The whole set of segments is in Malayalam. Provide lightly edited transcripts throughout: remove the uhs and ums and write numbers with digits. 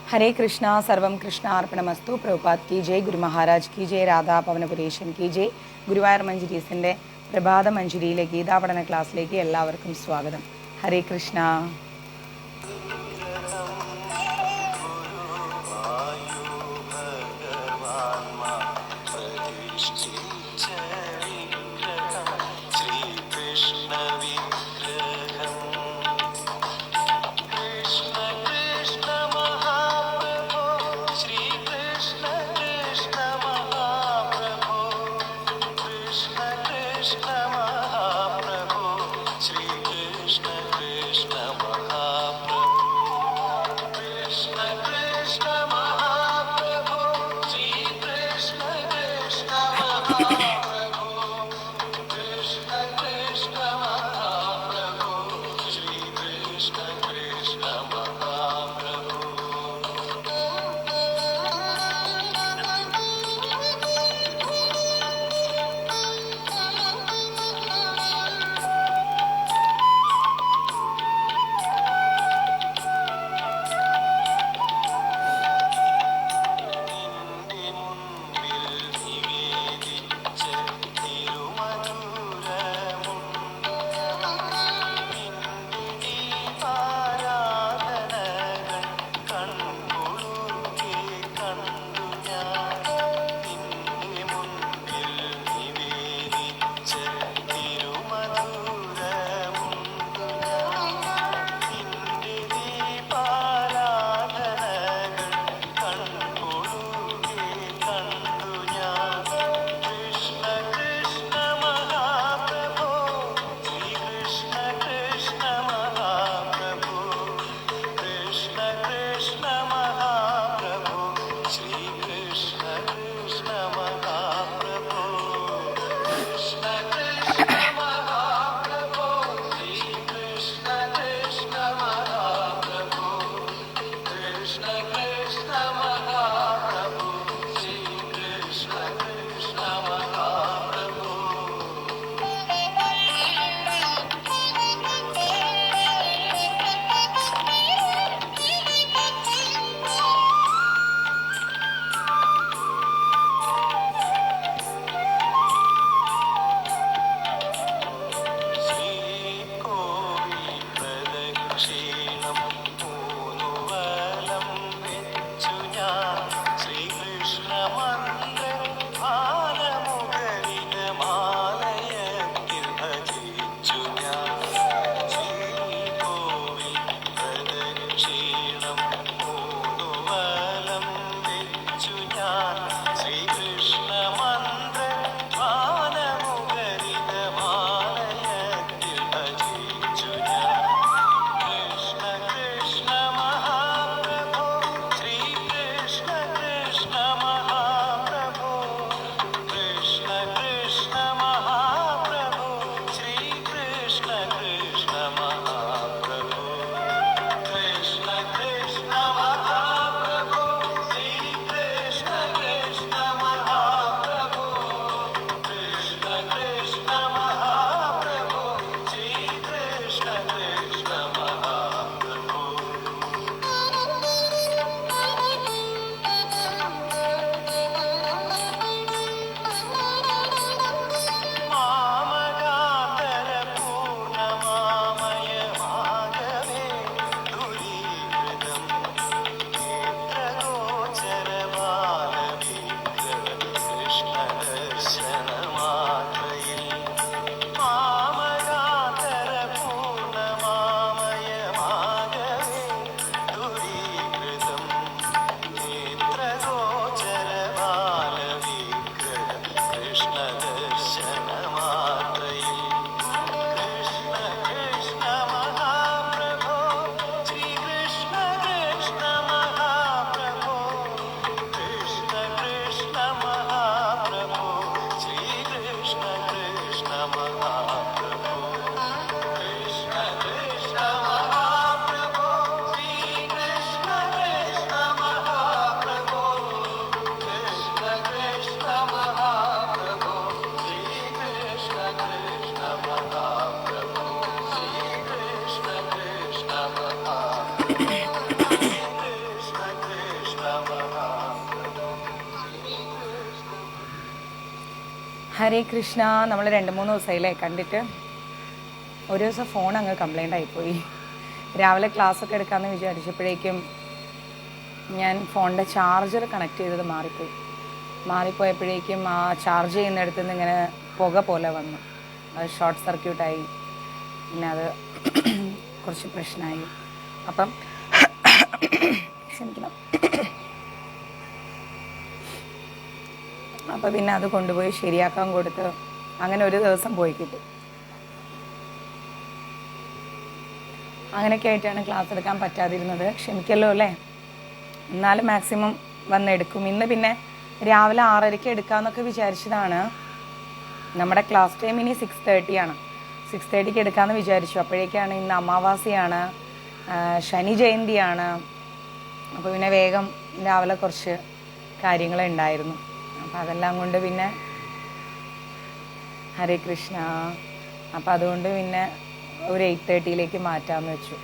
हरे कृष्णा सर्वं कृष्ण अर्पणमस्तु. प्रभुपाद की जय, ഗുരു മഹാരാജ് की जय, രാധാ പവനപുരേശൻ की जय. ഗുരുവായൂർ മഞ്ജരീസിൻ്റെ പ്രഭാത മഞ്ജരിയിലെ ഗീതാപഠന ക്ലാസ്സിലേക്ക് എല്ലാവർക്കും സ്വാഗതം. ഹരേ കൃഷ്ണ. ഹരേ കൃഷ്ണ. നമ്മൾ 2-3 ദിവസമായില്ലേ കണ്ടിട്ട്. ഒരു ദിവസം ഫോൺ അങ്ങ് കംപ്ലൈൻ്റ് ആയിപ്പോയി. രാവിലെ ക്ലാസ്സൊക്കെ എടുക്കാമെന്ന് വിചാരിച്ചപ്പോഴേക്കും ഞാൻ ഫോണിൻ്റെ ചാർജർ കണക്ട് ചെയ്തത് മാറിപ്പോയപ്പോഴേക്കും ആ ചാർജ് ചെയ്യുന്നിടത്ത് നിന്ന് ഇങ്ങനെ പുക പോലെ വന്നു. അത് ഷോർട്ട് സർക്യൂട്ടായി. പിന്നെ അത് കുറച്ച് പ്രശ്നമായി. അപ്പം ക്ഷമിക്കണം. അപ്പോൾ പിന്നെ അത് കൊണ്ടുപോയി ശരിയാക്കാൻ കൊടുത്ത് അങ്ങനെ ഒരു ദിവസം പോയി കിട്ടി. അങ്ങനെയൊക്കെ ആയിട്ടാണ് ക്ലാസ് എടുക്കാൻ പറ്റാതിരുന്നത്. ക്ഷമിക്കല്ലോ അല്ലേ. എന്നാലും മാക്സിമം വന്നെടുക്കും. ഇന്ന് പിന്നെ രാവിലെ 6:30 എടുക്കാമെന്നൊക്കെ വിചാരിച്ചതാണ്. നമ്മുടെ ക്ലാസ് ടൈം ഇനി 6:30 ആണ്. 6:30 എടുക്കാമെന്ന് വിചാരിച്ചു. അപ്പോഴേക്കാണ് ഇന്ന് അമാവാസിയാണ്, ശനി ജയന്തിയാണ്. അപ്പോൾ പിന്നെ വേഗം രാവിലെ കുറച്ച് കാര്യങ്ങളുണ്ടായിരുന്നു. അപ്പോൾ അതെല്ലാം കൊണ്ട് പിന്നെ ഹരേ കൃഷ്ണ. അപ്പോൾ അതുകൊണ്ട് പിന്നെ ഒരു 8:30 മാറ്റാമെന്ന് വെച്ചു.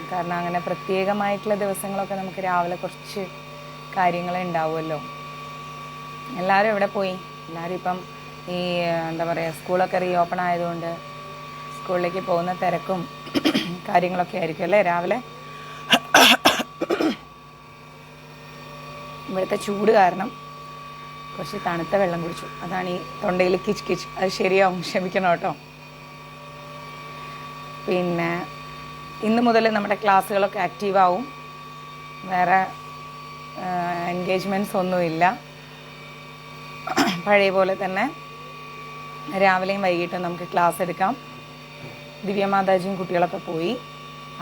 കാരണം അങ്ങനെ പ്രത്യേകമായിട്ടുള്ള ദിവസങ്ങളൊക്കെ നമുക്ക് രാവിലെ കുറച്ച് കാര്യങ്ങൾ ഉണ്ടാവുമല്ലോ. എല്ലാവരും എവിടെ പോയി? എല്ലാവരും ഇപ്പം ഈ എന്താ പറയുക, സ്കൂളൊക്കെ റീഓപ്പൺ ആയതുകൊണ്ട് സ്കൂളിലേക്ക് പോകുന്ന തിരക്കും കാര്യങ്ങളൊക്കെ ആയിരിക്കും അല്ലേ രാവിലെ. ഇവിടുത്തെ ചൂട് കാരണം കുറച്ച് തണുത്ത വെള്ളം കുടിച്ചു. അതാണ് ഈ തൊണ്ടയിൽ കിച്ച് കിച്ച്. അത് ശരിയാവും, ക്ഷമിക്കണം കേട്ടോ. പിന്നെ ഇന്ന് മുതൽ നമ്മുടെ ക്ലാസ്സുകളൊക്കെ ആക്റ്റീവാവും. വേറെ എൻഗേജ്മെൻറ്റ്സ് ഒന്നുമില്ല. പഴയ പോലെ തന്നെ രാവിലെയും വൈകിട്ടും നമുക്ക് ക്ലാസ് എടുക്കാം. ദിവ്യമാതാജിയും കുട്ടികളൊക്കെ പോയി.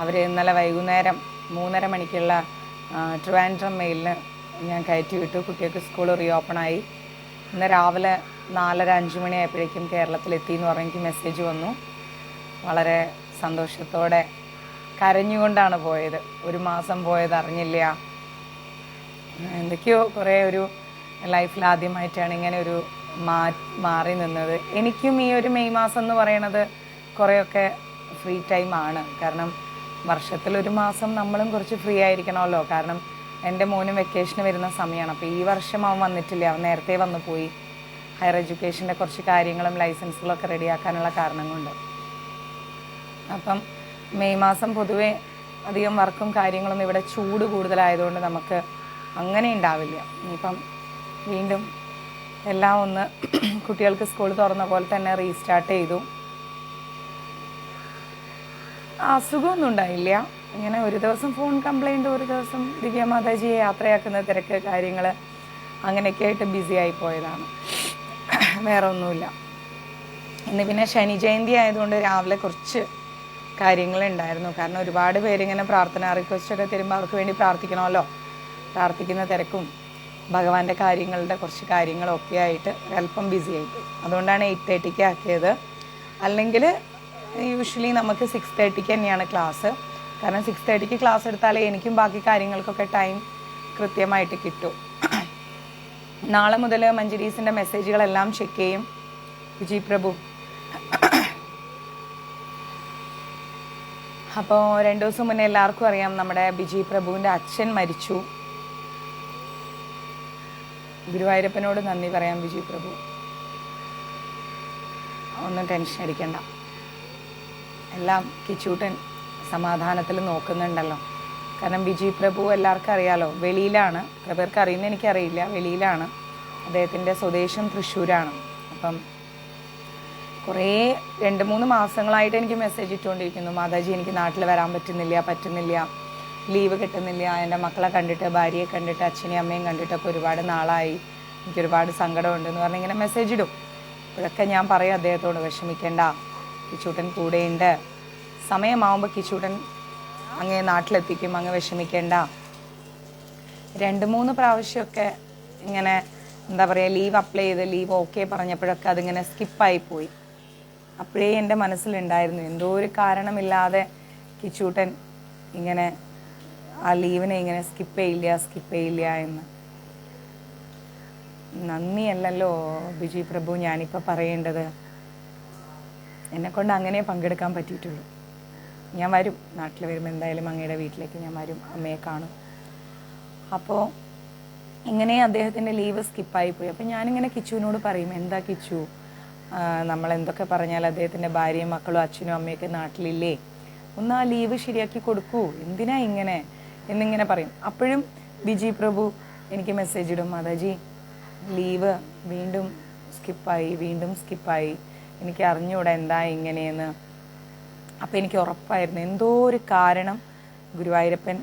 അവർ ഇന്നലെ വൈകുന്നേരം 3:30 മണിക്കുള്ള ട്രിവാൻഡ്രം മെയിലിന് ഞാൻ കയറ്റി വിട്ടു. കുട്ടികൾക്ക് സ്കൂൾ റീഓപ്പണായി. ഇന്ന് രാവിലെ 4:30-5 മണിയായപ്പോഴേക്കും കേരളത്തിലെത്തി എന്ന് പറഞ്ഞ് എനിക്ക് മെസ്സേജ് വന്നു. വളരെ സന്തോഷത്തോടെ കരഞ്ഞുകൊണ്ടാണ് പോയത്. 1 മാസം പോയത് അറിഞ്ഞില്ല. എന്തൊക്കെയോ കുറേ ഒരു ലൈഫിൽ ആദ്യമായിട്ടാണ് ഇങ്ങനെ ഒരു മാറി നിന്നത്. എനിക്കും ഈ ഒരു മെയ് മാസം എന്ന് പറയണത് കുറേയൊക്കെ ഫ്രീ ടൈമാണ്. കാരണം വർഷത്തിൽ 1 മാസം നമ്മളും കുറച്ച് ഫ്രീ ആയിരിക്കണമല്ലോ. കാരണം എൻ്റെ മോനും വെക്കേഷന് വരുന്ന സമയമാണ്. അപ്പോൾ ഈ വർഷം അവൻ വന്നിട്ടില്ല. അവൻ നേരത്തെ വന്നു പോയി. ഹയർ എഡ്യൂക്കേഷൻ്റെ കുറച്ച് കാര്യങ്ങളും ലൈസൻസുകളൊക്കെ റെഡിയാക്കാനുള്ള കാരണം കൊണ്ട്. അപ്പം മെയ് മാസം പൊതുവേ അധികം വർക്കും കാര്യങ്ങളൊന്നും, ഇവിടെ ചൂട് കൂടുതലായതുകൊണ്ട് നമുക്ക് അങ്ങനെ ഉണ്ടാവില്ല. ഇനിയിപ്പം വീണ്ടും എല്ലാം ഒന്ന് കുട്ടികൾക്ക് സ്കൂൾ തുറന്ന പോലെ തന്നെ റീസ്റ്റാർട്ട് ചെയ്തു. അസുഖമൊന്നും ഉണ്ടായില്ല. ഇങ്ങനെ ഒരു ദിവസം ഫോൺ കംപ്ലൈൻറ്റ്, ഒരു ദിവസം ദിവ്യമാതാജിയെ യാത്രയാക്കുന്ന തിരക്ക് കാര്യങ്ങൾ, അങ്ങനെയൊക്കെ ആയിട്ട് ബിസി ആയി പോയതാണ്. വേറെ ഒന്നുമില്ല. ഇന്ന് പിന്നെ ശനി ജയന്തി ആയതുകൊണ്ട് രാവിലെ കുറച്ച് കാര്യങ്ങളുണ്ടായിരുന്നു. കാരണം ഒരുപാട് പേരിങ്ങനെ പ്രാർത്ഥന റിക്വസ്റ്റൊക്കെ തരുമ്പോൾ അവർക്ക് വേണ്ടി പ്രാർത്ഥിക്കണമല്ലോ. പ്രാർത്ഥിക്കുന്ന തിരക്കും ഭഗവാന്റെ കാര്യങ്ങളുടെ കുറച്ച് കാര്യങ്ങളൊക്കെ ആയിട്ട് ഒരല്പം ബിസി ആയിപ്പോയി. അതുകൊണ്ടാണ് 8:30 ആക്കിയത്. അല്ലെങ്കിൽ യൂഷ്വലി നമുക്ക് 6:30 തന്നെയാണ് ക്ലാസ്. കാരണം 6:30 ക്ലാസ് എടുത്താലേ എനിക്കും ബാക്കി കാര്യങ്ങൾക്കൊക്കെ ടൈം കൃത്യമായിട്ട് കിട്ടും. നാളെ മുതൽ മഞ്ജരീസിൻ്റെ മെസ്സേജുകളെല്ലാം ചെക്ക് ചെയ്യും. വിജയ് പ്രഭു. അപ്പോൾ 2 ദിവസം മുന്നേ എല്ലാവർക്കും അറിയാം, നമ്മുടെ ബിജി പ്രഭുവിൻ്റെ അച്ഛൻ മരിച്ചു. ഗുരുവായൂരപ്പനോട് നന്ദി പറയാം ബിജി പ്രഭു. ഒന്നും ടെൻഷൻ അടിക്കണ്ട. എല്ലാം കിച്ചൂട്ടൻ സമാധാനത്തിൽ നോക്കുന്നുണ്ടല്ലോ. കാരണം ബിജി പ്രഭു എല്ലാവർക്കും അറിയാലോ, വെളിയിലാണ്. കുറേ പേർക്ക് അറിയുന്ന എനിക്കറിയില്ല. വെളിയിലാണ്. അദ്ദേഹത്തിൻ്റെ സ്വദേശം തൃശ്ശൂരാണ്. അപ്പം കുറേ 2-3 മാസങ്ങളായിട്ട് എനിക്ക് മെസ്സേജ് ഇട്ടുകൊണ്ടിരിക്കുന്നു, മാതാജി എനിക്ക് നാട്ടിൽ വരാൻ പറ്റുന്നില്ല, ലീവ് കിട്ടുന്നില്ല, എൻ്റെ മക്കളെ കണ്ടിട്ട്, ഭാര്യയെ കണ്ടിട്ട്, അച്ഛനെയും അമ്മയും കണ്ടിട്ടൊക്കെ ഒരുപാട് നാളായി, എനിക്കൊരുപാട് സങ്കടമുണ്ടെന്ന് പറഞ്ഞ് ഇങ്ങനെ മെസ്സേജ് ഇടും. അപ്പോഴൊക്കെ ഞാൻ പറയും അദ്ദേഹത്തോട്, വിഷമിക്കേണ്ട, കിച്ചൂട്ടൻ കൂടെയുണ്ട്, സമയമാവുമ്പോൾ കിച്ചൂട്ടൻ അങ്ങേ നാട്ടിലെത്തിക്കും, അങ്ങ് വിഷമിക്കേണ്ട. 2-3 പ്രാവശ്യമൊക്കെ ഇങ്ങനെ എന്താ പറയുക, ലീവ് അപ്ലൈ ചെയ്ത് ലീവ് ഓക്കെ പറഞ്ഞപ്പോഴൊക്കെ അതിങ്ങനെ സ്കിപ്പായിപ്പോയി. അപ്പോഴേ എൻ്റെ മനസ്സിലുണ്ടായിരുന്നു, എന്തോ ഒരു കാരണമില്ലാതെ കിച്ചൂട്ടൻ ഇങ്ങനെ ആ ലീവിനെ ഇങ്ങനെ സ്കിപ്പ് ചെയ്യില്ല എന്ന്. നന്ദിയല്ലല്ലോ ബിജി പ്രഭു ഞാനിപ്പോൾ പറയേണ്ടത്. എന്നെക്കൊണ്ട് അങ്ങനെ പങ്കെടുക്കാൻ പറ്റിയിട്ടുള്ളൂ. ഞാൻ വരും, നാട്ടിൽ വരുമ്പോൾ എന്തായാലും അങ്ങയുടെ വീട്ടിലേക്ക് ഞാൻ വരും, അമ്മയെ കാണും. അപ്പോൾ ഇങ്ങനെ അദ്ദേഹത്തിൻ്റെ ലീവ് സ്കിപ്പായിപ്പോയി. അപ്പോൾ ഞാനിങ്ങനെ കിച്ചുവിനോട് പറയും, എന്താ കിച്ചു നമ്മൾ എന്തൊക്കെ പറഞ്ഞാൽ അദ്ദേഹത്തിൻ്റെ ഭാര്യയും മക്കളും അച്ഛനും അമ്മയൊക്കെ നാട്ടിലില്ലേ, ഒന്ന് ആ ലീവ് ശരിയാക്കി കൊടുക്കൂ, എന്തിനാ ഇങ്ങനെ എന്നിങ്ങനെ പറയും. അപ്പോഴും ബിജി പ്രഭു എനിക്ക് മെസ്സേജ് ഇടും, മാതാജി ലീവ് വീണ്ടും സ്കിപ്പായി, എനിക്ക് അറിഞ്ഞൂടാ എന്താ ഇങ്ങനെയെന്ന്. അപ്പോൾ എനിക്ക് ഉറപ്പായിരുന്നു എന്തോ ഒരു കാരണം ഗുരുവായൂരപ്പൻ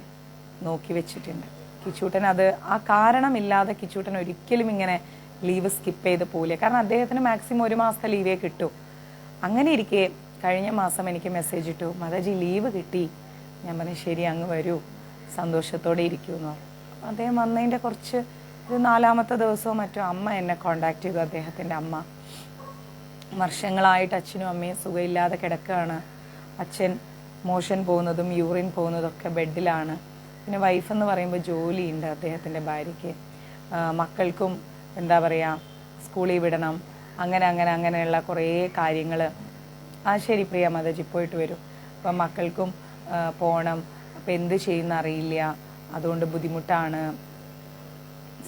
നോക്കി വെച്ചിട്ടുണ്ട്. കിച്ചൂട്ടൻ ആ കാരണമില്ലാതെ കിച്ചൂട്ടൻ ഒരിക്കലും ഇങ്ങനെ ലീവ് സ്കിപ്പ് ചെയ്ത് പോവില്ല. കാരണം അദ്ദേഹത്തിന് മാക്സിമം 1 മാസത്തെ ലീവേ കിട്ടൂ. അങ്ങനെ ഇരിക്കെ കഴിഞ്ഞ മാസം എനിക്ക് മെസ്സേജ് ഇട്ടു, മാതാജി ലീവ് കിട്ടി. ഞാൻ പറഞ്ഞു ശരി, അങ്ങ് വരൂ, സന്തോഷത്തോടെ ഇരിക്കുമെന്ന് പറഞ്ഞു. അദ്ദേഹം വന്നതിൻ്റെ ഒരു 4ാമത്തെ ദിവസവും മറ്റോ അമ്മ എന്നെ കോണ്ടാക്ട് ചെയ്തു. അദ്ദേഹത്തിൻ്റെ അമ്മ വർഷങ്ങളായിട്ട് അച്ഛനും അമ്മയും സുഖമില്ലാതെ കിടക്കുകയാണ്. അച്ഛൻ മോഷൻ പോകുന്നതും യൂറിൻ പോകുന്നതൊക്കെ ബെഡിലാണ്. പിന്നെ വൈഫ് എന്ന് പറയുമ്പോൾ ജോലിയുണ്ട് അദ്ദേഹത്തിൻ്റെ ഭാര്യയ്ക്ക്, മക്കൾക്കും എന്താ പറയുക സ്കൂളിൽ വിടണം, അങ്ങനെയുള്ള കുറേ കാര്യങ്ങൾ. ശരി പ്രിയ മാതാജി പോയിട്ട് വരും. അപ്പം മക്കൾക്കും പോകണം, അപ്പം എന്ത് ചെയ്യുന്ന അറിയില്ല, അതുകൊണ്ട് ബുദ്ധിമുട്ടാണ്.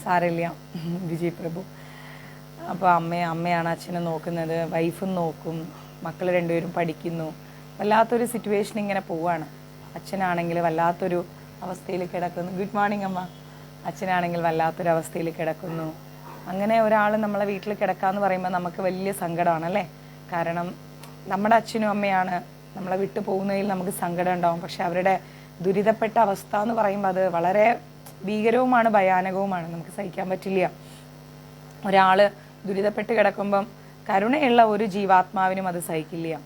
സാരമില്ല വിജയ് പ്രഭു. അപ്പോൾ അമ്മയാണ് അച്ഛനെ നോക്കുന്നത്, വൈഫും നോക്കും, മക്കൾ 2 പേരും പഠിക്കുന്നു. വല്ലാത്തൊരു സിറ്റുവേഷൻ ഇങ്ങനെ പോവാണ്. അച്ഛനാണെങ്കിൽ വല്ലാത്തൊരു അവസ്ഥയിൽ കിടക്കുന്നു. ഗുഡ് മോർണിംഗ് അമ്മ. അച്ഛനാണെങ്കിൽ വല്ലാത്തൊരു അവസ്ഥയിൽ കിടക്കുന്നു. അങ്ങനെ ഒരാൾ നമ്മളെ വീട്ടിൽ കിടക്കാന്ന് പറയുമ്പോൾ നമുക്ക് വലിയ സങ്കടമാണല്ലേ. കാരണം നമ്മുടെ അച്ഛനും അമ്മയാണ്, നമ്മളെ വിട്ടു പോകുന്നതിൽ നമുക്ക് സങ്കടം ഉണ്ടാവും. പക്ഷെ അവരുടെ ദുരിതപ്പെട്ട അവസ്ഥ എന്ന് പറയുമ്പോൾ അത് വളരെ ഭീകരവുമാണ്, ഭയാനകവുമാണ്, നമുക്ക് സഹിക്കാൻ പറ്റില്ല. ഒരാൾ ദുരിതപ്പെട്ട് കിടക്കുമ്പം കരുണയുള്ള ഒരു ജീവാത്മാവിനും അത് സഹിക്കില്ല.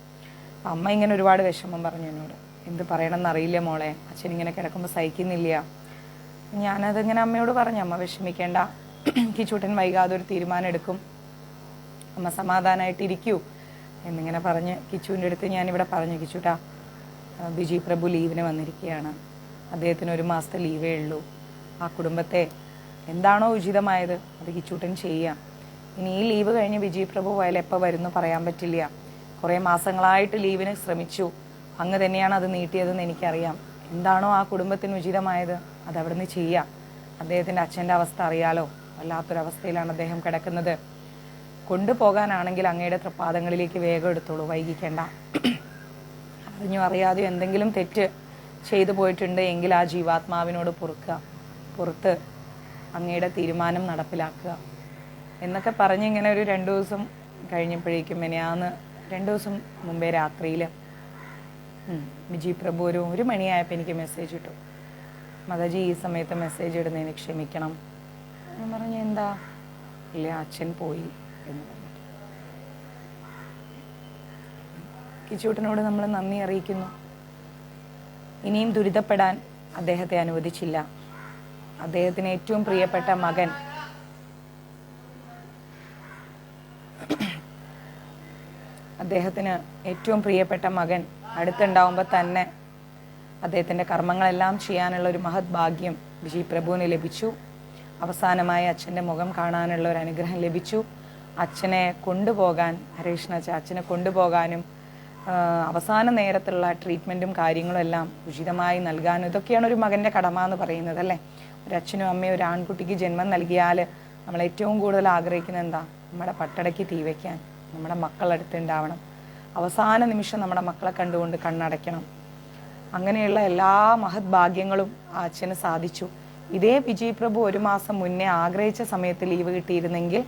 അമ്മ ഇങ്ങനെ ഒരുപാട് വിഷമം പറഞ്ഞു എന്നോട്, എന്ത് പറയണമെന്ന് അറിയില്ല മോളെ, അച്ഛൻ ഇങ്ങനെ കിടക്കുമ്പോൾ സഹിക്കുന്നില്ല. ഞാനതിങ്ങനെ അമ്മയോട് പറഞ്ഞു, അമ്മ വിഷമിക്കേണ്ട, കിച്ചൂട്ടൻ വൈകാതെ ഒരു തീരുമാനം എടുക്കും, അമ്മ സമാധാനമായിട്ടിരിക്കൂ എന്നിങ്ങനെ പറഞ്ഞ് കിച്ചുവിൻ്റെ അടുത്ത് ഞാനിവിടെ പറഞ്ഞു, കിച്ചൂട്ടാ ബിജി പ്രഭു ലീവിന് വന്നിരിക്കുകയാണ്, അദ്ദേഹത്തിന് 1 മാസത്തെ ലീവേ ഉള്ളൂ. ആ കുടുംബത്തെ എന്താണോ ഉചിതമായത് അത് കിച്ചൂട്ടൻ ചെയ്യാം. ഇനി ഈ ലീവ് കഴിഞ്ഞ് ബിജി പ്രഭു പോയാൽ എപ്പോൾ വരുന്നു പറയാൻ പറ്റില്ല. കുറേ മാസങ്ങളായിട്ട് ലീവിന് ശ്രമിച്ചു, അങ്ങ് തന്നെയാണ് അത് നീട്ടിയതെന്ന് എനിക്കറിയാം. എന്താണോ ആ കുടുംബത്തിന് ഉചിതമായത് അത് അവിടുന്ന് ചെയ്യാം. അദ്ദേഹത്തിൻ്റെ അച്ഛൻ്റെ അവസ്ഥ അറിയാലോ, വല്ലാത്തൊരവസ്ഥയിലാണ് അദ്ദേഹം കിടക്കുന്നത്. കൊണ്ടുപോകാനാണെങ്കിൽ അങ്ങയുടെ തൃപ്പാദങ്ങളിലേക്ക് വേഗം എടുത്തോളൂ, വൈകിക്കേണ്ട. അറിഞ്ഞോ അറിയാതെയോ എന്തെങ്കിലും തെറ്റ് ചെയ്തു പോയിട്ടുണ്ട് എങ്കിൽ ആ ജീവാത്മാവിനോട് പുറത്ത് അങ്ങയുടെ തീരുമാനം നടപ്പിലാക്കുക എന്നൊക്കെ പറഞ്ഞ് ഇങ്ങനെ ഒരു 2 ദിവസം കഴിഞ്ഞപ്പോഴേക്കും മെനയാന്ന് 2 ദിവസം മുമ്പേ രാത്രിയിൽ വിജയ് പ്രഭു ഒരു 1 മണിയായപ്പോൾ എനിക്ക് മെസ്സേജ് ഇട്ടു, മാതാജി ഈ സമയത്ത് മെസ്സേജ് ഇടുന്നതിന് ക്ഷമിക്കണം. ഞാൻ പറഞ്ഞു എന്താ? ഇല്ല അച്ഛൻ പോയി എന്ന് പറഞ്ഞു. കിച്ചൂട്ടനോട് നമ്മൾ നന്ദി അറിയിക്കുന്നു. ഇനിയും ദുരിതപ്പെടാൻ അദ്ദേഹത്തെ അനുവദിച്ചില്ല. അദ്ദേഹത്തിന് ഏറ്റവും പ്രിയപ്പെട്ട മകൻ അടുത്തുണ്ടാവുമ്പോൾ തന്നെ അദ്ദേഹത്തിൻ്റെ കർമ്മങ്ങളെല്ലാം ചെയ്യാനുള്ള ഒരു മഹത് ഭാഗ്യം വിജയ് പ്രഭുവിന് ലഭിച്ചു. അവസാനമായി അച്ഛൻ്റെ മുഖം കാണാനുള്ള ഒരു അനുഗ്രഹം ലഭിച്ചു. അച്ഛനെ കൊണ്ടുപോകാൻ അച്ഛനെ കൊണ്ടുപോകാനും അവസാന നേരത്തുള്ള ട്രീറ്റ്മെൻറ്റും കാര്യങ്ങളും എല്ലാം ഉചിതമായി നൽകാനും ഇതൊക്കെയാണ് ഒരു മകൻ്റെ കടമ എന്ന് പറയുന്നത് അല്ലേ. ഒരു അച്ഛനും അമ്മയും ഒരു ആൺകുട്ടിക്ക് ജന്മം നൽകിയാൽ നമ്മൾ ഏറ്റവും കൂടുതൽ ആഗ്രഹിക്കുന്നത് എന്താ? നമ്മുടെ പട്ടടയ്ക്ക് തീ വയ്ക്കാൻ നമ്മുടെ മക്കളടുത്തുണ്ടാവണം. അവസാന നിമിഷം നമ്മുടെ മക്കളെ കണ്ടുകൊണ്ട് കണ്ണടയ്ക്കണം. അങ്ങനെയുള്ള എല്ലാ മഹത് ഭാഗ്യങ്ങളും ആ അച്ഛന് സാധിച്ചു. ഇതേ വിജയ് പ്രഭു 1 മാസം മുന്നേ ആഗ്രഹിച്ച സമയത്ത് ലീവ് കിട്ടിയിരുന്നെങ്കിൽ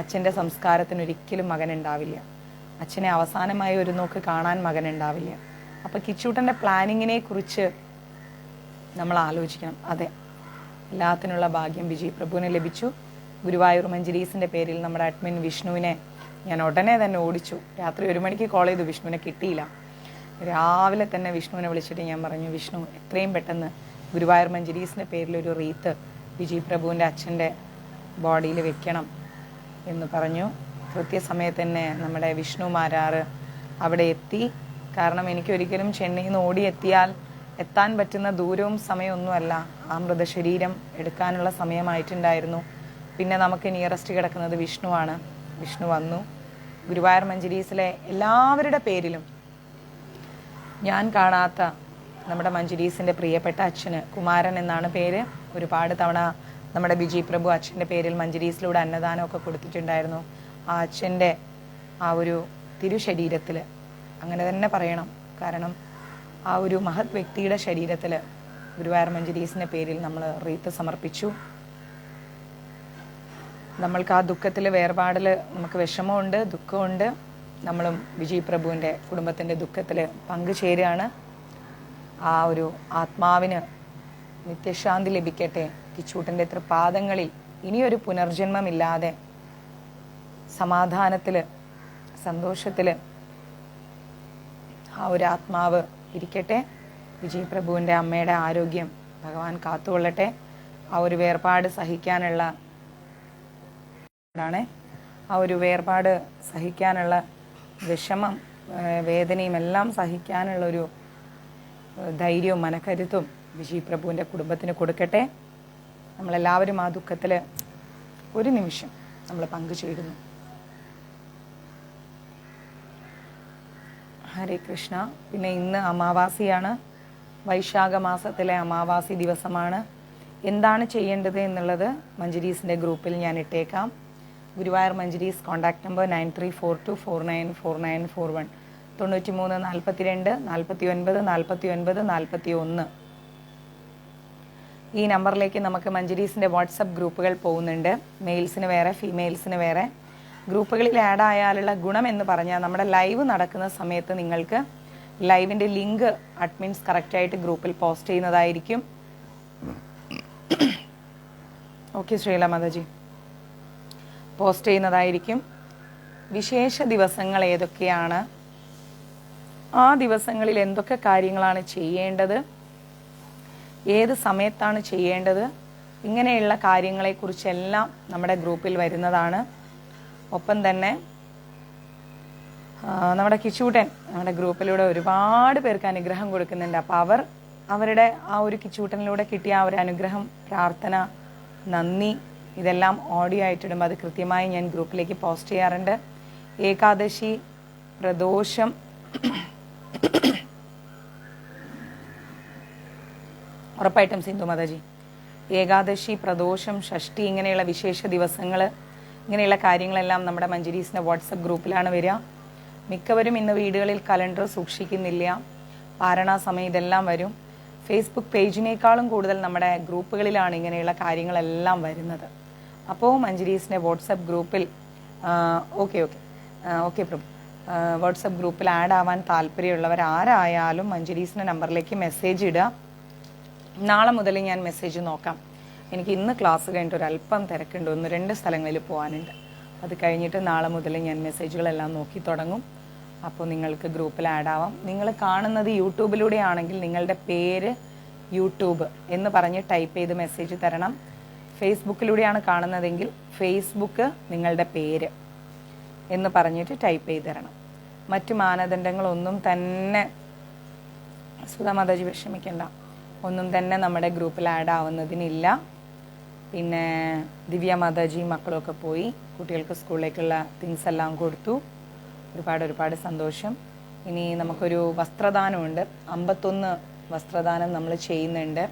അച്ഛൻ്റെ സംസ്കാരത്തിന് ഒരിക്കലും മകനുണ്ടാവില്ല. അച്ഛനെ അവസാനമായി ഒരു നോക്ക് കാണാൻ മകനുണ്ടാവില്ല. അപ്പോൾ കിച്ചൂട്ടൻ്റെ പ്ലാനിങ്ങിനെ കുറിച്ച് നമ്മൾ ആലോചിക്കണം. അതെ, എല്ലാത്തിനുള്ള ഭാഗ്യം വിജയ് പ്രഭുവിന് ലഭിച്ചു. ഗുരുവായൂർ മഞ്ജരീസിൻ്റെ പേരിൽ നമ്മുടെ അഡ്മിൻ വിഷ്ണുവിനെ ഞാൻ ഉടനെ തന്നെ ഓടിച്ചു. രാത്രി 1 മണിക്ക് കോൾ ചെയ്തു, വിഷ്ണുവിനെ കിട്ടിയില്ല. രാവിലെ തന്നെ വിഷ്ണുവിനെ വിളിച്ചിട്ട് ഞാൻ പറഞ്ഞു, വിഷ്ണു എത്രയും പെട്ടെന്ന് ഗുരുവായൂർ മഞ്ജരീസിൻ്റെ പേരിൽ ഒരു റീത്ത് വിജയ് പ്രഭുവിൻ്റെ അച്ഛൻ്റെ ബോഡിയിൽ വെക്കണം എന്ന് പറഞ്ഞു. കൃത്യസമയത്ത് തന്നെ നമ്മുടെ വിഷ്ണു മാരാറ് അവിടെ എത്തി. കാരണം എനിക്കൊരിക്കലും ചെന്നൈയിൽ നിന്ന് ഓടിയെത്തിയാൽ എത്താൻ പറ്റുന്ന ദൂരവും സമയമൊന്നുമല്ല. ആ മൃതശരീരം എടുക്കാനുള്ള സമയമായിട്ടുണ്ടായിരുന്നു. പിന്നെ നമുക്ക് നിയറസ്റ്റ് കിടക്കുന്നത് വിഷ്ണുവാണ്. വിഷ്ണു വന്നു. ഗുരുവായൂർ മഞ്ജരീസിലെ എല്ലാവരുടെ പേരിലും ഞാൻ കാണാത്ത നമ്മുടെ മഞ്ജരീസിൻ്റെ പ്രിയപ്പെട്ട അച്ഛന് കുമാരൻ എന്നാണ് പേര്. ഒരുപാട് തവണ നമ്മുടെ വിജയ് പ്രഭു അച്ഛൻ്റെ പേരിൽ മഞ്ജരീസിലൂടെ അന്നദാനമൊക്കെ കൊടുത്തിട്ടുണ്ടായിരുന്നു. ആ അച്ഛൻ്റെ ആ ഒരു തിരുശരീരത്തിൽ, അങ്ങനെ തന്നെ പറയണം, കാരണം ആ ഒരു മഹത് വ്യക്തിയുടെ ശരീരത്തിൽ ഗുരുവായൂർ മഞ്ജരീസിൻ്റെ പേരിൽ നമ്മൾ റീത്ത് സമർപ്പിച്ചു. നമ്മൾക്ക് ആ ദുഃഖത്തിൽ, വേർപാടിൽ നമുക്ക് വിഷമമുണ്ട്, ദുഃഖമുണ്ട്. നമ്മളും വിജയ് പ്രഭുവിൻ്റെ കുടുംബത്തിൻ്റെ ദുഃഖത്തിൽ പങ്കുചേരുകയാണ്. ആ ഒരു ആത്മാവിന് നിത്യശാന്തി ലഭിക്കട്ടെ. കിച്ചൂട്ടൻ്റെ തൃപാദങ്ങളിൽ ഇനിയൊരു പുനർജന്മമില്ലാതെ സമാധാനത്തിൽ, സന്തോഷത്തിൽ ആ ഒരു ആത്മാവ് ഇരിക്കട്ടെ. വിജയ് പ്രഭുവിൻ്റെ അമ്മയുടെ ആരോഗ്യം ഭഗവാൻ കാത്തുകൊള്ളട്ടെ. ആ ഒരു വേർപാട് സഹിക്കാനുള്ള വിഷമം, വേദനയും എല്ലാം സഹിക്കാനുള്ളൊരു ധൈര്യവും മനക്കരുത്തും വിജയ് പ്രഭുവിൻ്റെ കുടുംബത്തിന് കൊടുക്കട്ടെ. നമ്മളെല്ലാവരും ആ ദുഃഖത്തിൽ ഒരു നിമിഷം നമ്മൾ പങ്കുചേരുന്നു. ഹരേ കൃഷ്ണ. പിന്നെ ഇന്ന് അമാവാസിയാണ്, വൈശാഖ മാസത്തിലെ അമാവാസി ദിവസമാണ്. എന്താണ് ചെയ്യേണ്ടത് എന്നുള്ളത് മഞ്ജരീസിൻ്റെ ഗ്രൂപ്പിൽ ഞാൻ ഇട്ടേക്കാം. Guruvayur Manjaris contact number 9342494941 93 42 49 41. ഈ നമ്പറിലേക്ക് നമുക്ക് മഞ്ജരീസിൻ്റെ വാട്സപ്പ് ഗ്രൂപ്പുകൾ പോകുന്നുണ്ട്. മെയിൽസിന് വേറെ, ഫീമെയിൽസിന് വേറെ. ഗ്രൂപ്പുകളിൽ ആഡ് ആയാലുള്ള ഗുണം എന്ന് പറഞ്ഞാൽ നമ്മുടെ ലൈവ് നടക്കുന്ന സമയത്ത് നിങ്ങൾക്ക് ലൈവിൻ്റെ ലിങ്ക് അഡ്മിൻസ് കറക്റ്റായിട്ട് ഗ്രൂപ്പിൽ പോസ്റ്റ് ചെയ്യുന്നതായിരിക്കും. ഓക്കെ ശ്രീല മാതാജി, പോസ്റ്റ് ചെയ്യുന്നതായിരിക്കും. വിശേഷ ദിവസങ്ങൾ ഏതൊക്കെയാണ്, ആ ദിവസങ്ങളിൽ എന്തൊക്കെ കാര്യങ്ങളാണ് ചെയ്യേണ്ടത്, ഏത് സമയത്താണ് ചെയ്യേണ്ടത്, ഇങ്ങനെയുള്ള കാര്യങ്ങളെക്കുറിച്ചെല്ലാം നമ്മുടെ ഗ്രൂപ്പിൽ വരുന്നതാണ്. ഒപ്പം തന്നെ നമ്മുടെ കിച്ചൂട്ടൻ നമ്മുടെ ഗ്രൂപ്പിലൂടെ ഒരുപാട് പേർക്ക് അനുഗ്രഹം കൊടുക്കുന്നുണ്ട്. അപ്പോൾ അവരുടെ ആ ഒരു കിച്ചൂട്ടനിലൂടെ കിട്ടിയ ആ ഒരു അനുഗ്രഹം, പ്രാർത്ഥന, നന്ദി, ഇതെല്ലാം ഓഡിയോ ആയിട്ടിടുമ്പോൾ അത് കൃത്യമായി ഞാൻ ഗ്രൂപ്പിലേക്ക് പോസ്റ്റ് ചെയ്യാറുണ്ട്. ഏകാദശി, പ്രദോഷം, ഉറപ്പായിട്ടും സിന്ധു മാതാജി, ഏകാദശി, പ്രദോഷം, ഷഷ്ടി, ഇങ്ങനെയുള്ള വിശേഷ ദിവസങ്ങൾ, ഇങ്ങനെയുള്ള കാര്യങ്ങളെല്ലാം നമ്മുടെ മഞ്ജരീസിൻ്റെ വാട്സപ്പ് ഗ്രൂപ്പിലാണ് വരിക. മിക്കവരും ഇന്ന് വീടുകളിൽ കലണ്ടർ സൂക്ഷിക്കുന്നില്ല, പാരണ സമയം ഇതെല്ലാം വരും. ഫേസ്ബുക്ക് പേജിനേക്കാളും കൂടുതൽ നമ്മുടെ ഗ്രൂപ്പുകളിലാണ് ഇങ്ങനെയുള്ള കാര്യങ്ങളെല്ലാം വരുന്നത്. അപ്പോൾ മഞ്ജരീസിൻ്റെ വാട്സപ്പ് ഗ്രൂപ്പിൽ ഓക്കെ പ്രഭു, വാട്സപ്പ് ഗ്രൂപ്പിൽ ആഡ് ആവാൻ താല്പര്യമുള്ളവർ ആരായാലും മഞ്ജരീസിൻ്റെ നമ്പറിലേക്ക് മെസ്സേജ് ഇടുക. നാളെ മുതൽ ഞാൻ മെസ്സേജ് നോക്കാം. എനിക്ക് ഇന്ന് ക്ലാസ് കഴിഞ്ഞിട്ട് ഒരല്പം തിരക്കുണ്ട്, 1-2 സ്ഥലങ്ങളിൽ പോകാനുണ്ട്. അത് കഴിഞ്ഞിട്ട് നാളെ മുതൽ ഞാൻ മെസ്സേജുകളെല്ലാം നോക്കി തുടങ്ങും. അപ്പോൾ നിങ്ങൾക്ക് ഗ്രൂപ്പിൽ ആഡ് ആവാം. നിങ്ങൾ കാണുന്നത് യൂട്യൂബിലൂടെ ആണെങ്കിൽ നിങ്ങളുടെ പേര് യൂട്യൂബ് എന്ന് പറഞ്ഞ് ടൈപ്പ് ചെയ്ത് മെസ്സേജ് തരണം. ഫേസ്ബുക്കിലൂടെയാണ് കാണുന്നതെങ്കിൽ ഫേസ്ബുക്ക് നിങ്ങളുടെ പേര് എന്ന് പറഞ്ഞിട്ട് ടൈപ്പ് ചെയ്ത് തരണം. മറ്റു മാനദണ്ഡങ്ങളൊന്നും തന്നെ സുധാമാതാജി വിഷമിക്കേണ്ട, ഒന്നും തന്നെ നമ്മുടെ ഗ്രൂപ്പിൽ ആഡ് ആവുന്നതിനില്ല. പിന്നെ ദിവ്യ മാതാജി മക്കളൊക്കെ പോയി കുട്ടികൾക്ക് സ്കൂളിലേക്കുള്ള തിങ്സ് എല്ലാം കൊടുത്തു. ഒരുപാട് സന്തോഷം. ഇനി നമുക്കൊരു വസ്ത്രദാനമുണ്ട്, 51 വസ്ത്രദാനം നമ്മൾ ചെയ്യുന്നുണ്ട്.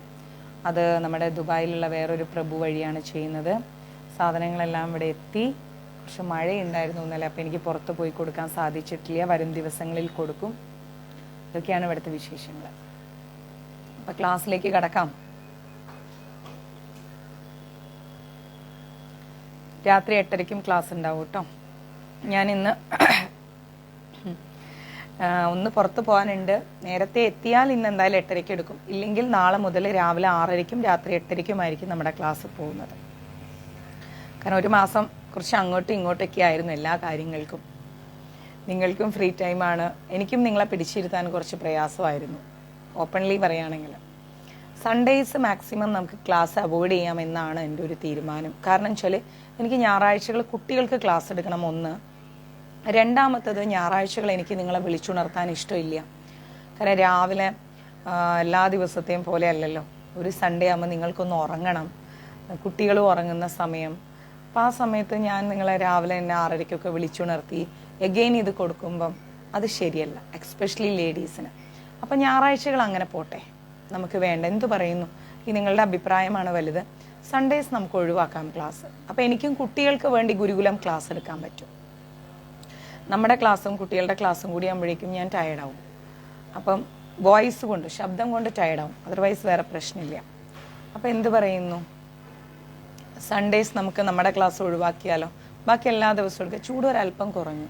അത് നമ്മുടെ ദുബായിലുള്ള വേറൊരു പ്രഭു വഴിയാണ് ചെയ്യുന്നത്. സാധനങ്ങളെല്ലാം ഇവിടെ എത്തി. കുറച്ച് മഴയുണ്ടായിരുന്നു ഇന്നലെ, അപ്പോൾ എനിക്ക് പുറത്ത് പോയി കൊടുക്കാൻ സാധിച്ചിട്ടില്ല. വരും ദിവസങ്ങളിൽ കൊടുക്കും. ഇതൊക്കെയാണ് ഇവിടുത്തെ വിശേഷങ്ങൾ. അപ്പോൾ ക്ലാസ്സിലേക്ക് കടക്കാം. രാത്രി 8:30 ക്ലാസ് ഉണ്ടാവും കേട്ടോ. ഞാനിന്ന് ഒന്ന് പുറത്ത് പോകാനുണ്ട്. നേരത്തെ എത്തിയാൽ ഇന്ന് എന്തായാലും 8:30 എടുക്കും. ഇല്ലെങ്കിൽ നാളെ മുതൽ രാവിലെ 6:00 രാത്രി 8:00 നമ്മുടെ ക്ലാസ് പോകുന്നത്. കാരണം ഒരു മാസം കുറച്ച് അങ്ങോട്ടും ഇങ്ങോട്ടൊക്കെ ആയിരുന്നു എല്ലാ കാര്യങ്ങൾക്കും. നിങ്ങൾക്കും ഫ്രീ ടൈമാണ്, എനിക്കും നിങ്ങളെ പിടിച്ചിരുത്താൻ കുറച്ച് പ്രയാസമായിരുന്നു. ഓപ്പൺലി പറയുകയാണെങ്കിൽ സൺഡേയ്സ് മാക്സിമം നമുക്ക് ക്ലാസ് അവോയ്ഡ് ചെയ്യാമെന്നാണ് എൻ്റെ ഒരു തീരുമാനം. കാരണം വെച്ചാൽ എനിക്ക് ഞായറാഴ്ചകൾ കുട്ടികൾക്ക് ക്ലാസ് എടുക്കണം, ഒന്ന്. രണ്ടാമത്തത്, ഞായറാഴ്ചകൾ എനിക്ക് നിങ്ങളെ വിളിച്ചുണർത്താൻ ഇഷ്ടമില്ല. കാരണം രാവിലെ എല്ലാ ദിവസത്തെയും പോലെ അല്ലല്ലോ. ഒരു സൺഡേ ആകുമ്പോൾ നിങ്ങൾക്കൊന്ന് ഉറങ്ങണം, കുട്ടികളും ഉറങ്ങുന്ന സമയം. അപ്പോൾ ആ സമയത്ത് ഞാൻ നിങ്ങളെ രാവിലെ തന്നെ 6:30 വിളിച്ചുണർത്തി എഗെയിൻ ഇത് കൊടുക്കുമ്പം അത് ശരിയല്ല, എക്സ്പെഷ്യലി ലേഡീസിന്. അപ്പം ഞായറാഴ്ചകൾ അങ്ങനെ പോട്ടെ, നമുക്ക് വേണ്ട. എന്തു പറയുന്നു, ഈ നിങ്ങളുടെ അഭിപ്രായമാണ് വലുത്. സൺഡേസ് നമുക്ക് ഒഴിവാക്കാം ക്ലാസ്. അപ്പോൾ എനിക്കും കുട്ടികൾക്ക് വേണ്ടി ഗുരുകുലം ക്ലാസ് എടുക്കാൻ പറ്റും. നമ്മുടെ ക്ലാസ്സും കുട്ടികളുടെ ക്ലാസ്സും കൂടി ആകുമ്പോഴേക്കും ഞാൻ ടയേർഡാവും. അപ്പം വോയിസ് കൊണ്ട്, ശബ്ദം കൊണ്ട് ടയേർഡാവും. അതർവൈസ് വേറെ പ്രശ്നമില്ല. അപ്പോൾ എന്ത് പറയുന്നു, സൺഡേസ് നമുക്ക് നമ്മുടെ ക്ലാസ് ഒഴിവാക്കിയാലോ? ബാക്കി എല്ലാ ദിവസവും എടുക്കുക. ചൂട് ഒരല്പം കുറഞ്ഞു,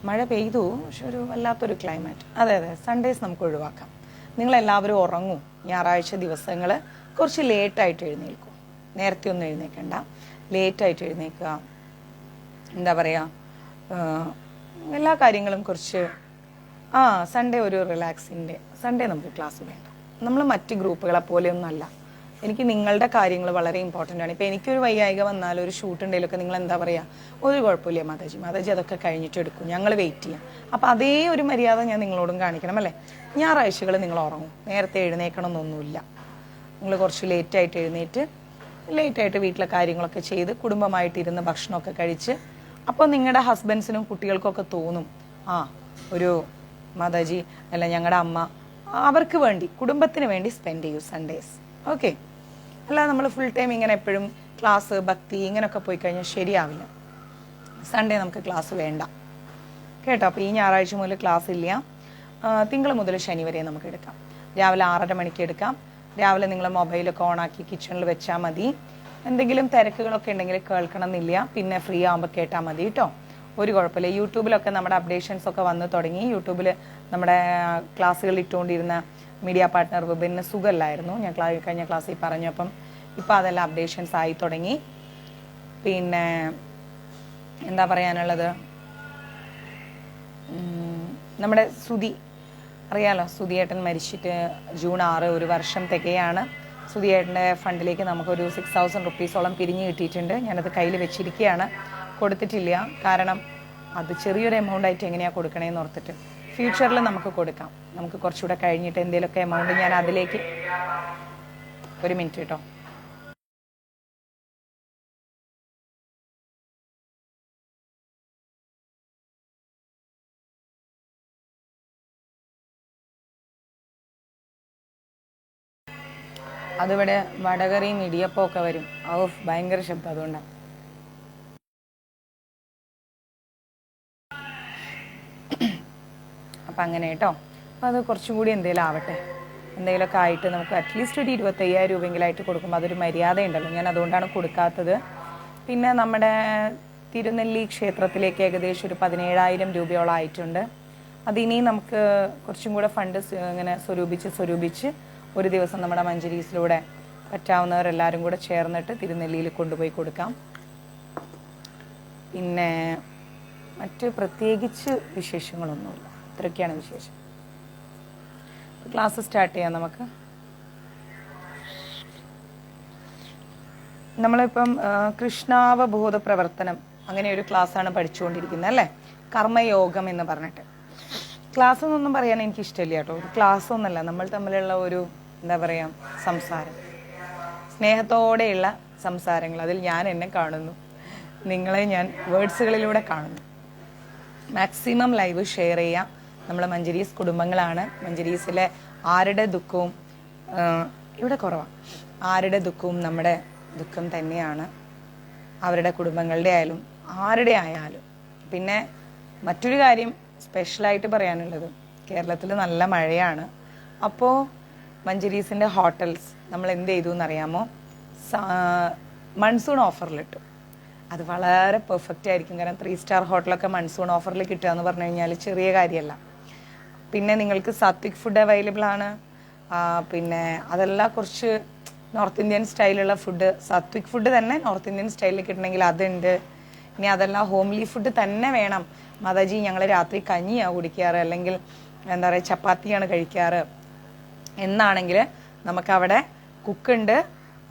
മഴ പെയ്തു, പക്ഷെ ഒരു വല്ലാത്തൊരു ക്ലൈമറ്റ്. അതെ, സൺഡേസ് നമുക്ക് ഒഴിവാക്കാം. നിങ്ങളെല്ലാവരും ഉറങ്ങും. ഞായറാഴ്ച ദിവസങ്ങൾ കുറച്ച് ലേറ്റായിട്ട് എഴുന്നേൽക്കും. നേരത്തെ ഒന്നും എഴുന്നേൽക്കണ്ട, ലേറ്റായിട്ട് എഴുന്നേൽക്കുക. എന്താ പറയുക, എല്ലാ കാര്യങ്ങളും കുറച്ച് സൺഡേ ഒരു റിലാക്സിൻ്റെ. സൺഡേ നമുക്ക് ക്ലാസ് വേണ്ട. നമ്മൾ മറ്റ് ഗ്രൂപ്പുകളെ പോലെയൊന്നുമല്ല. എനിക്ക് നിങ്ങളുടെ കാര്യങ്ങൾ വളരെ ഇമ്പോർട്ടൻ്റ് ആണ്. ഇപ്പോൾ എനിക്കൊരു വയ്യായിക വന്നാലും ഒരു ഷൂട്ട് ഉണ്ടെങ്കിലൊക്കെ നിങ്ങൾ എന്താ പറയുക, ഒരു കുഴപ്പമില്ല മാതാജി അതൊക്കെ കഴിഞ്ഞിട്ട് എടുക്കും, ഞങ്ങൾ വെയിറ്റ് ചെയ്യാം. അപ്പോൾ അതേ ഒരു മര്യാദ ഞാൻ നിങ്ങളോടും കാണിക്കണം അല്ലേ? ഞായറാഴ്ചകൾ നിങ്ങൾ ഉറങ്ങും, നേരത്തെ എഴുന്നേക്കണം എന്നൊന്നുമില്ല. നിങ്ങൾ കുറച്ച് ലേറ്റായിട്ട് എഴുന്നേറ്റ് ലേറ്റായിട്ട് വീട്ടിലെ കാര്യങ്ങളൊക്കെ ചെയ്ത് കുടുംബമായിട്ടിരുന്ന് ഭക്ഷണമൊക്കെ കഴിച്ച്, അപ്പോൾ നിങ്ങളുടെ ഹസ്ബൻഡ്സിനും കുട്ടികൾക്കൊക്കെ തോന്നും, ഒരു മാതാജി അല്ല ഞങ്ങളുടെ അമ്മ അവർക്ക് വേണ്ടി, കുടുംബത്തിന് വേണ്ടി സ്പെൻഡ് ചെയ്യൂ സൺഡേസ്. ഓക്കെ, അല്ല നമ്മൾ ഫുൾ ടൈം ഇങ്ങനെ എപ്പോഴും ക്ലാസ്, ഭക്തി ഇങ്ങനെയൊക്കെ പോയി കഴിഞ്ഞാൽ ശരിയാവില്ല. സൺഡേ നമുക്ക് ക്ലാസ് വേണ്ട കേട്ടോ. അപ്പോൾ ഈ ഞായറാഴ്ച മുതൽ ക്ലാസ് ഇല്ല. തിങ്കൾ മുതൽ ശനി വരെ നമുക്ക് എടുക്കാം. രാവിലെ 6:30 മണിക്ക് എടുക്കാം. രാവിലെ നിങ്ങൾ മൊബൈലൊക്കെ ഓണാക്കി കിച്ചണിൽ വെച്ചാൽ മതി. എന്തെങ്കിലും തിരക്കുകളൊക്കെ ഉണ്ടെങ്കിൽ കേൾക്കണം എന്നില്ല, പിന്നെ ഫ്രീ ആകുമ്പോൾ കേട്ടാൽ മതി കേട്ടോ. ഒരു കുഴപ്പമില്ല. യൂട്യൂബിലൊക്കെ നമ്മുടെ അപ്ഡേഷൻസ് ഒക്കെ വന്ന് തുടങ്ങി. യൂട്യൂബിൽ നമ്മുടെ ക്ലാസ്സുകൾ ഇട്ടുകൊണ്ടിരുന്ന മീഡിയ പാർട്ട്ണർ വിപിന് സുഖമില്ലായിരുന്നു, ഞാൻ കഴിഞ്ഞ ക്ലാസ്സിൽ പറഞ്ഞു. അപ്പം ഇപ്പം അതെല്ലാം അപ്ഡേഷൻസ് ആയി തുടങ്ങി. പിന്നെ എന്താ പറയാനുള്ളത്, നമ്മുടെ സുധി അറിയാലോ, സുധിയേട്ടൻ മരിച്ചിട്ട് ജൂൺ 6 ഒരു വർഷം തികയാണ്. സുധിയേട്ടൻ്റെ ഫണ്ടിലേക്ക് നമുക്കൊരു 6,000 റുപ്പീസോളം പിരിഞ്ഞ് കിട്ടിയിട്ടുണ്ട്. ഞാനത് കയ്യിൽ വെച്ചിരിക്കുകയാണ്, കൊടുത്തിട്ടില്ല. കാരണം അത് ചെറിയൊരു എമൗണ്ട് ആയിട്ട് എങ്ങനെയാണ് കൊടുക്കണേന്ന് ഓർത്തിട്ട് ഫ്യൂച്ചറിൽ നമുക്ക് കൊടുക്കാം. നമുക്ക് കുറച്ചുകൂടെ കഴിഞ്ഞിട്ട് എന്തെങ്കിലുമൊക്കെ എമൗണ്ട് ഞാൻ അതിലേക്ക്, ഒരു മിനിറ്റ് കേട്ടോ. അതിവിടെ വടകറിയും ഇടിയപ്പം ഒക്കെ വരും. ഭയങ്കര ശബ്ദം, അതുകൊണ്ടാണ്. അപ്പം അങ്ങനെ കേട്ടോ. അപ്പം അത് കുറച്ചും കൂടി എന്തെങ്കിലും ആവട്ടെ, എന്തെങ്കിലുമൊക്കെ ആയിട്ട് നമുക്ക് അറ്റ്ലീസ്റ്റ് ഒരു 25,000 രൂപയെങ്കിലായിട്ട് കൊടുക്കുമ്പോൾ അതൊരു മര്യാദയുണ്ടല്ലോ. ഞാൻ അതുകൊണ്ടാണ് കൊടുക്കാത്തത്. പിന്നെ നമ്മുടെ തിരുനെല്ലി ക്ഷേത്രത്തിലേക്ക് ഏകദേശം ഒരു 17,000 രൂപയോളം ആയിട്ടുണ്ട്. അതിനി നമുക്ക് കുറച്ചും കൂടെ ഫണ്ട് ഇങ്ങനെ സ്വരൂപിച്ച് ഒരു ദിവസം നമ്മുടെ മഞ്ജരീസിലൂടെ പറ്റാവുന്നവരെല്ലാവരും കൂടെ ചേർന്നിട്ട് തിരുനെല്ലിയിൽ കൊണ്ടുപോയി കൊടുക്കാം. പിന്നെ മറ്റ് പ്രത്യേകിച്ച് വിശേഷങ്ങളൊന്നുമില്ല. ഇത്രയൊക്കെയാണ് വിശേഷം. ക്ലാസ് സ്റ്റാർട്ട് ചെയ്യാം നമുക്ക്. നമ്മളിപ്പം കൃഷ്ണാവബോധ പ്രവർത്തനം അങ്ങനെ ഒരു ക്ലാസ്സാണ് പഠിച്ചുകൊണ്ടിരിക്കുന്നത് അല്ലേ, കർമ്മയോഗം എന്ന് പറഞ്ഞിട്ട്. ക്ലാസ് എന്നൊന്നും പറയാൻ എനിക്ക് ഇഷ്ടമില്ല കേട്ടോ. ഒരു ക്ലാസ് ഒന്നല്ല, നമ്മൾ തമ്മിലുള്ള ഒരു എന്താ പറയുക സംസാരം, സ്നേഹത്തോടെയുള്ള സംസാരങ്ങൾ. അതിൽ ഞാൻ എന്നെ കാണുന്നു, നിങ്ങളെ ഞാൻ വേർഡ്സുകളിലൂടെ കാണുന്നു. മാക്സിമം ലൈവ് ഷെയർ ചെയ്യാം. നമ്മൾ മഞ്ജരീസ് കുടുംബങ്ങളാണ്. മഞ്ജരീസിലെ ആരുടെ ദുഃഖവും ഇവിടെ കുറവാണ്. ആരുടെ ദുഃഖവും നമ്മുടെ ദുഃഖം തന്നെയാണ്, അവരുടെ കുടുംബങ്ങളുടെ ആയാലും ആരുടെ ആയാലും. പിന്നെ മറ്റൊരു കാര്യം സ്പെഷ്യലായിട്ട് പറയാനുള്ളത്, കേരളത്തിൽ നല്ല മഴയാണ്. അപ്പോൾ മഞ്ജരീസിൻ്റെ ഹോട്ടൽസ് നമ്മൾ എന്ത് ചെയ്തു എന്നറിയാമോ, മൺസൂൺ ഓഫറിലിട്ടു. അത് വളരെ പെർഫെക്റ്റ് ആയിരിക്കും. കാരണം 3 സ്റ്റാർ ഹോട്ടലൊക്കെ മൺസൂൺ ഓഫറിൽ കിട്ടുക എന്ന് പറഞ്ഞു കഴിഞ്ഞാൽ ചെറിയ കാര്യമല്ല. പിന്നെ നിങ്ങൾക്ക് സാത്വിക് ഫുഡ് അവൈലബിൾ ആണ്. പിന്നെ അതെല്ലാം കുറച്ച് നോർത്ത് ഇന്ത്യൻ സ്റ്റൈലുള്ള ഫുഡ്, സാത്വിക് ഫുഡ് തന്നെ നോർത്ത് ഇന്ത്യൻ സ്റ്റൈലിൽ കിട്ടണമെങ്കിൽ അതുണ്ട്. ഇനി അതെല്ലാം ഹോംലി ഫുഡ് തന്നെ വേണം, മാതാജി ഞങ്ങൾ രാത്രി കഞ്ഞിയാണ് കുടിക്കാറ്, അല്ലെങ്കിൽ എന്താ പറയുക ചപ്പാത്തിയാണ് കഴിക്കാറ് എന്നാണെങ്കിൽ നമുക്കവിടെ കുക്കുണ്ട്.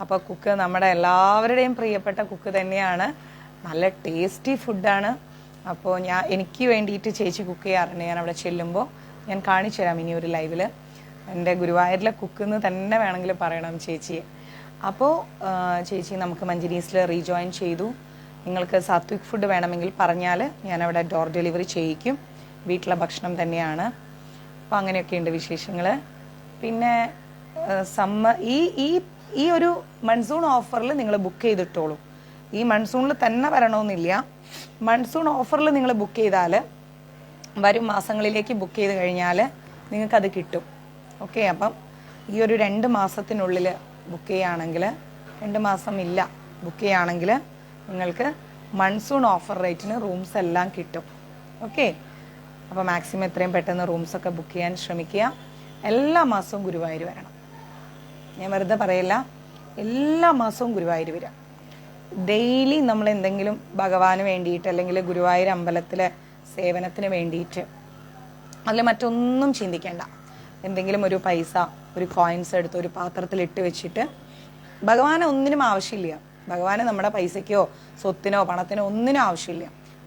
അപ്പോൾ കുക്ക് നമ്മുടെ എല്ലാവരുടെയും പ്രിയപ്പെട്ട കുക്ക് തന്നെയാണ്. നല്ല ടേസ്റ്റി ഫുഡാണ്. അപ്പോൾ എനിക്ക് വേണ്ടിയിട്ട് ചേച്ചി കുക്ക് ചെയ്യാറുണ്ട്. ഞാൻ അവിടെ ചെല്ലുമ്പോൾ ഞാൻ കാണിച്ചു തരാം ഇനി ഒരു ലൈവിൽ. എൻ്റെ ഗുരുവായൂരിലെ കുക്കെന്ന് തന്നെ വേണമെങ്കിൽ പറയണം ചേച്ചിയെ. അപ്പോൾ ചേച്ചി നമുക്ക് മഞ്ജരീസിൽ റീജോയിൻ ചെയ്തു. നിങ്ങൾക്ക് സാത്വിക് ഫുഡ് വേണമെങ്കിൽ പറഞ്ഞാൽ ഞാനവിടെ ഡോർ ഡെലിവറി ചെയ്യിക്കും. വീട്ടിലെ ഭക്ഷണം തന്നെയാണ്. അപ്പോൾ അങ്ങനെയൊക്കെയുണ്ട് വിശേഷങ്ങൾ. പിന്നെ ഈ ഒരു മൺസൂൺ ഓഫറിൽ നിങ്ങൾ ബുക്ക് ചെയ്തിട്ടോളൂ. ഈ മൺസൂണിൽ തന്നെ വരണമെന്നില്ല. മൺസൂൺ ഓഫറിൽ നിങ്ങൾ ബുക്ക് ചെയ്താൽ വരും മാസങ്ങളിലേക്ക് ബുക്ക് ചെയ്ത് കഴിഞ്ഞാൽ നിങ്ങൾക്കത് കിട്ടും. ഓക്കെ, അപ്പം ഈ ഒരു 2 മാസത്തിനുള്ളിൽ ബുക്ക് ചെയ്യുകയാണെങ്കിൽ, 2 മാസം ഇല്ല ബുക്ക് ചെയ്യുകയാണെങ്കിൽ നിങ്ങൾക്ക് മൺസൂൺ ഓഫർ റേറ്റിന് റൂംസ് എല്ലാം കിട്ടും. ഓക്കെ, അപ്പോൾ മാക്സിമം എത്രയും പെട്ടെന്ന് റൂംസൊക്കെ ബുക്ക് ചെയ്യാൻ ശ്രമിക്കുക. എല്ലാ മാസവും ഗുരുവായൂർ വരണം. ഞാൻ വെറുതെ പറയില്ല, എല്ലാ മാസവും ഗുരുവായൂർ വരിക. ഡെയിലി നമ്മൾ എന്തെങ്കിലും ഭഗവാന് വേണ്ടിയിട്ട് അല്ലെങ്കിൽ ഗുരുവായൂർ അമ്പലത്തിലെ സേവനത്തിന് വേണ്ടിയിട്ട്, അതിൽ മറ്റൊന്നും ചിന്തിക്കേണ്ട. എന്തെങ്കിലും ഒരു പൈസ, ഒരു കോയിൻസ് എടുത്ത് ഒരു പാത്രത്തിൽ ഇട്ട് വെച്ചിട്ട്, ഭഗവാന് ഒന്നിനും ആവശ്യമില്ല. ഭഗവാന് നമ്മുടെ പൈസയ്ക്കോ സ്വത്തിനോ പണത്തിനോ ഒന്നിനും ആവശ്യമില്ല.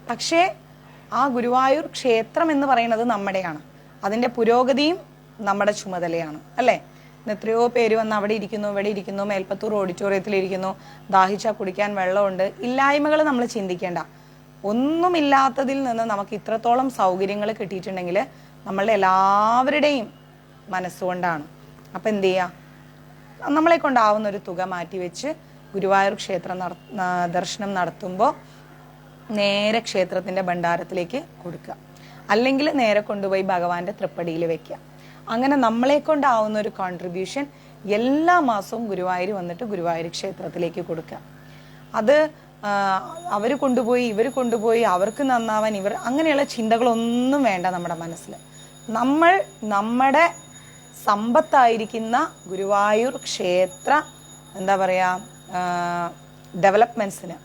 പക്ഷേ ആ ഗുരുവായൂർ ക്ഷേത്രം എന്ന് പറയുന്നത് നമ്മുടെയാണ്. അതിൻ്റെ പുരോഗതിയും നമ്മുടെ ചുമതലയാണ്, അല്ലേ? എത്രയോ പേര് വന്ന് അവിടെ ഇരിക്കുന്നു, ഇവിടെ ഇരിക്കുന്നു, മേൽപ്പത്തൂർ ഓഡിറ്റോറിയത്തിൽ ഇരിക്കുന്നു, ദാഹിച്ചാൽ കുടിക്കാൻ വെള്ളമുണ്ട്. ഇല്ലായ്മകൾ നമ്മൾ ചിന്തിക്കേണ്ട. ഒന്നുമില്ലാത്തതിൽ നിന്ന് നമുക്ക് ഇത്രത്തോളം സൗകര്യങ്ങൾ കിട്ടിയിട്ടുണ്ടെങ്കിൽ നമ്മളുടെ എല്ലാവരുടെയും മനസ്സുകൊണ്ടാണ്. അപ്പം എന്ത് ചെയ്യുക? നമ്മളെ കൊണ്ടാവുന്ന ഒരു തുക മാറ്റി വെച്ച് ഗുരുവായൂർ ക്ഷേത്രം ദർശനം നടത്തുമ്പോൾ നേരെ ക്ഷേത്രത്തിൻ്റെ ഭണ്ഡാരത്തിലേക്ക് കൊടുക്കുക, അല്ലെങ്കിൽ നേരെ കൊണ്ടുപോയി ഭഗവാന്റെ തൃപ്പടിയിൽ വെക്കുക. അങ്ങനെ നമ്മളെ കൊണ്ടാവുന്ന ഒരു കോൺട്രിബ്യൂഷൻ എല്ലാ മാസവും ഗുരുവായൂർ വന്നിട്ട് ഗുരുവായൂർ ക്ഷേത്രത്തിലേക്ക് കൊടുക്കുക. അത് അവർ കൊണ്ടുപോയി, ഇവർ കൊണ്ടുപോയി, അവർക്ക് നന്നാവാൻ ഇവർ, അങ്ങനെയുള്ള ചിന്തകളൊന്നും വേണ്ട നമ്മുടെ മനസ്സിൽ. നമ്മൾ നമ്മുടെ സമ്പത്തായിരിക്കുന്ന ഗുരുവായൂർ ക്ഷേത്ര എന്താ പറയുക ഡെവലപ്മെൻറ്റ്സിന്,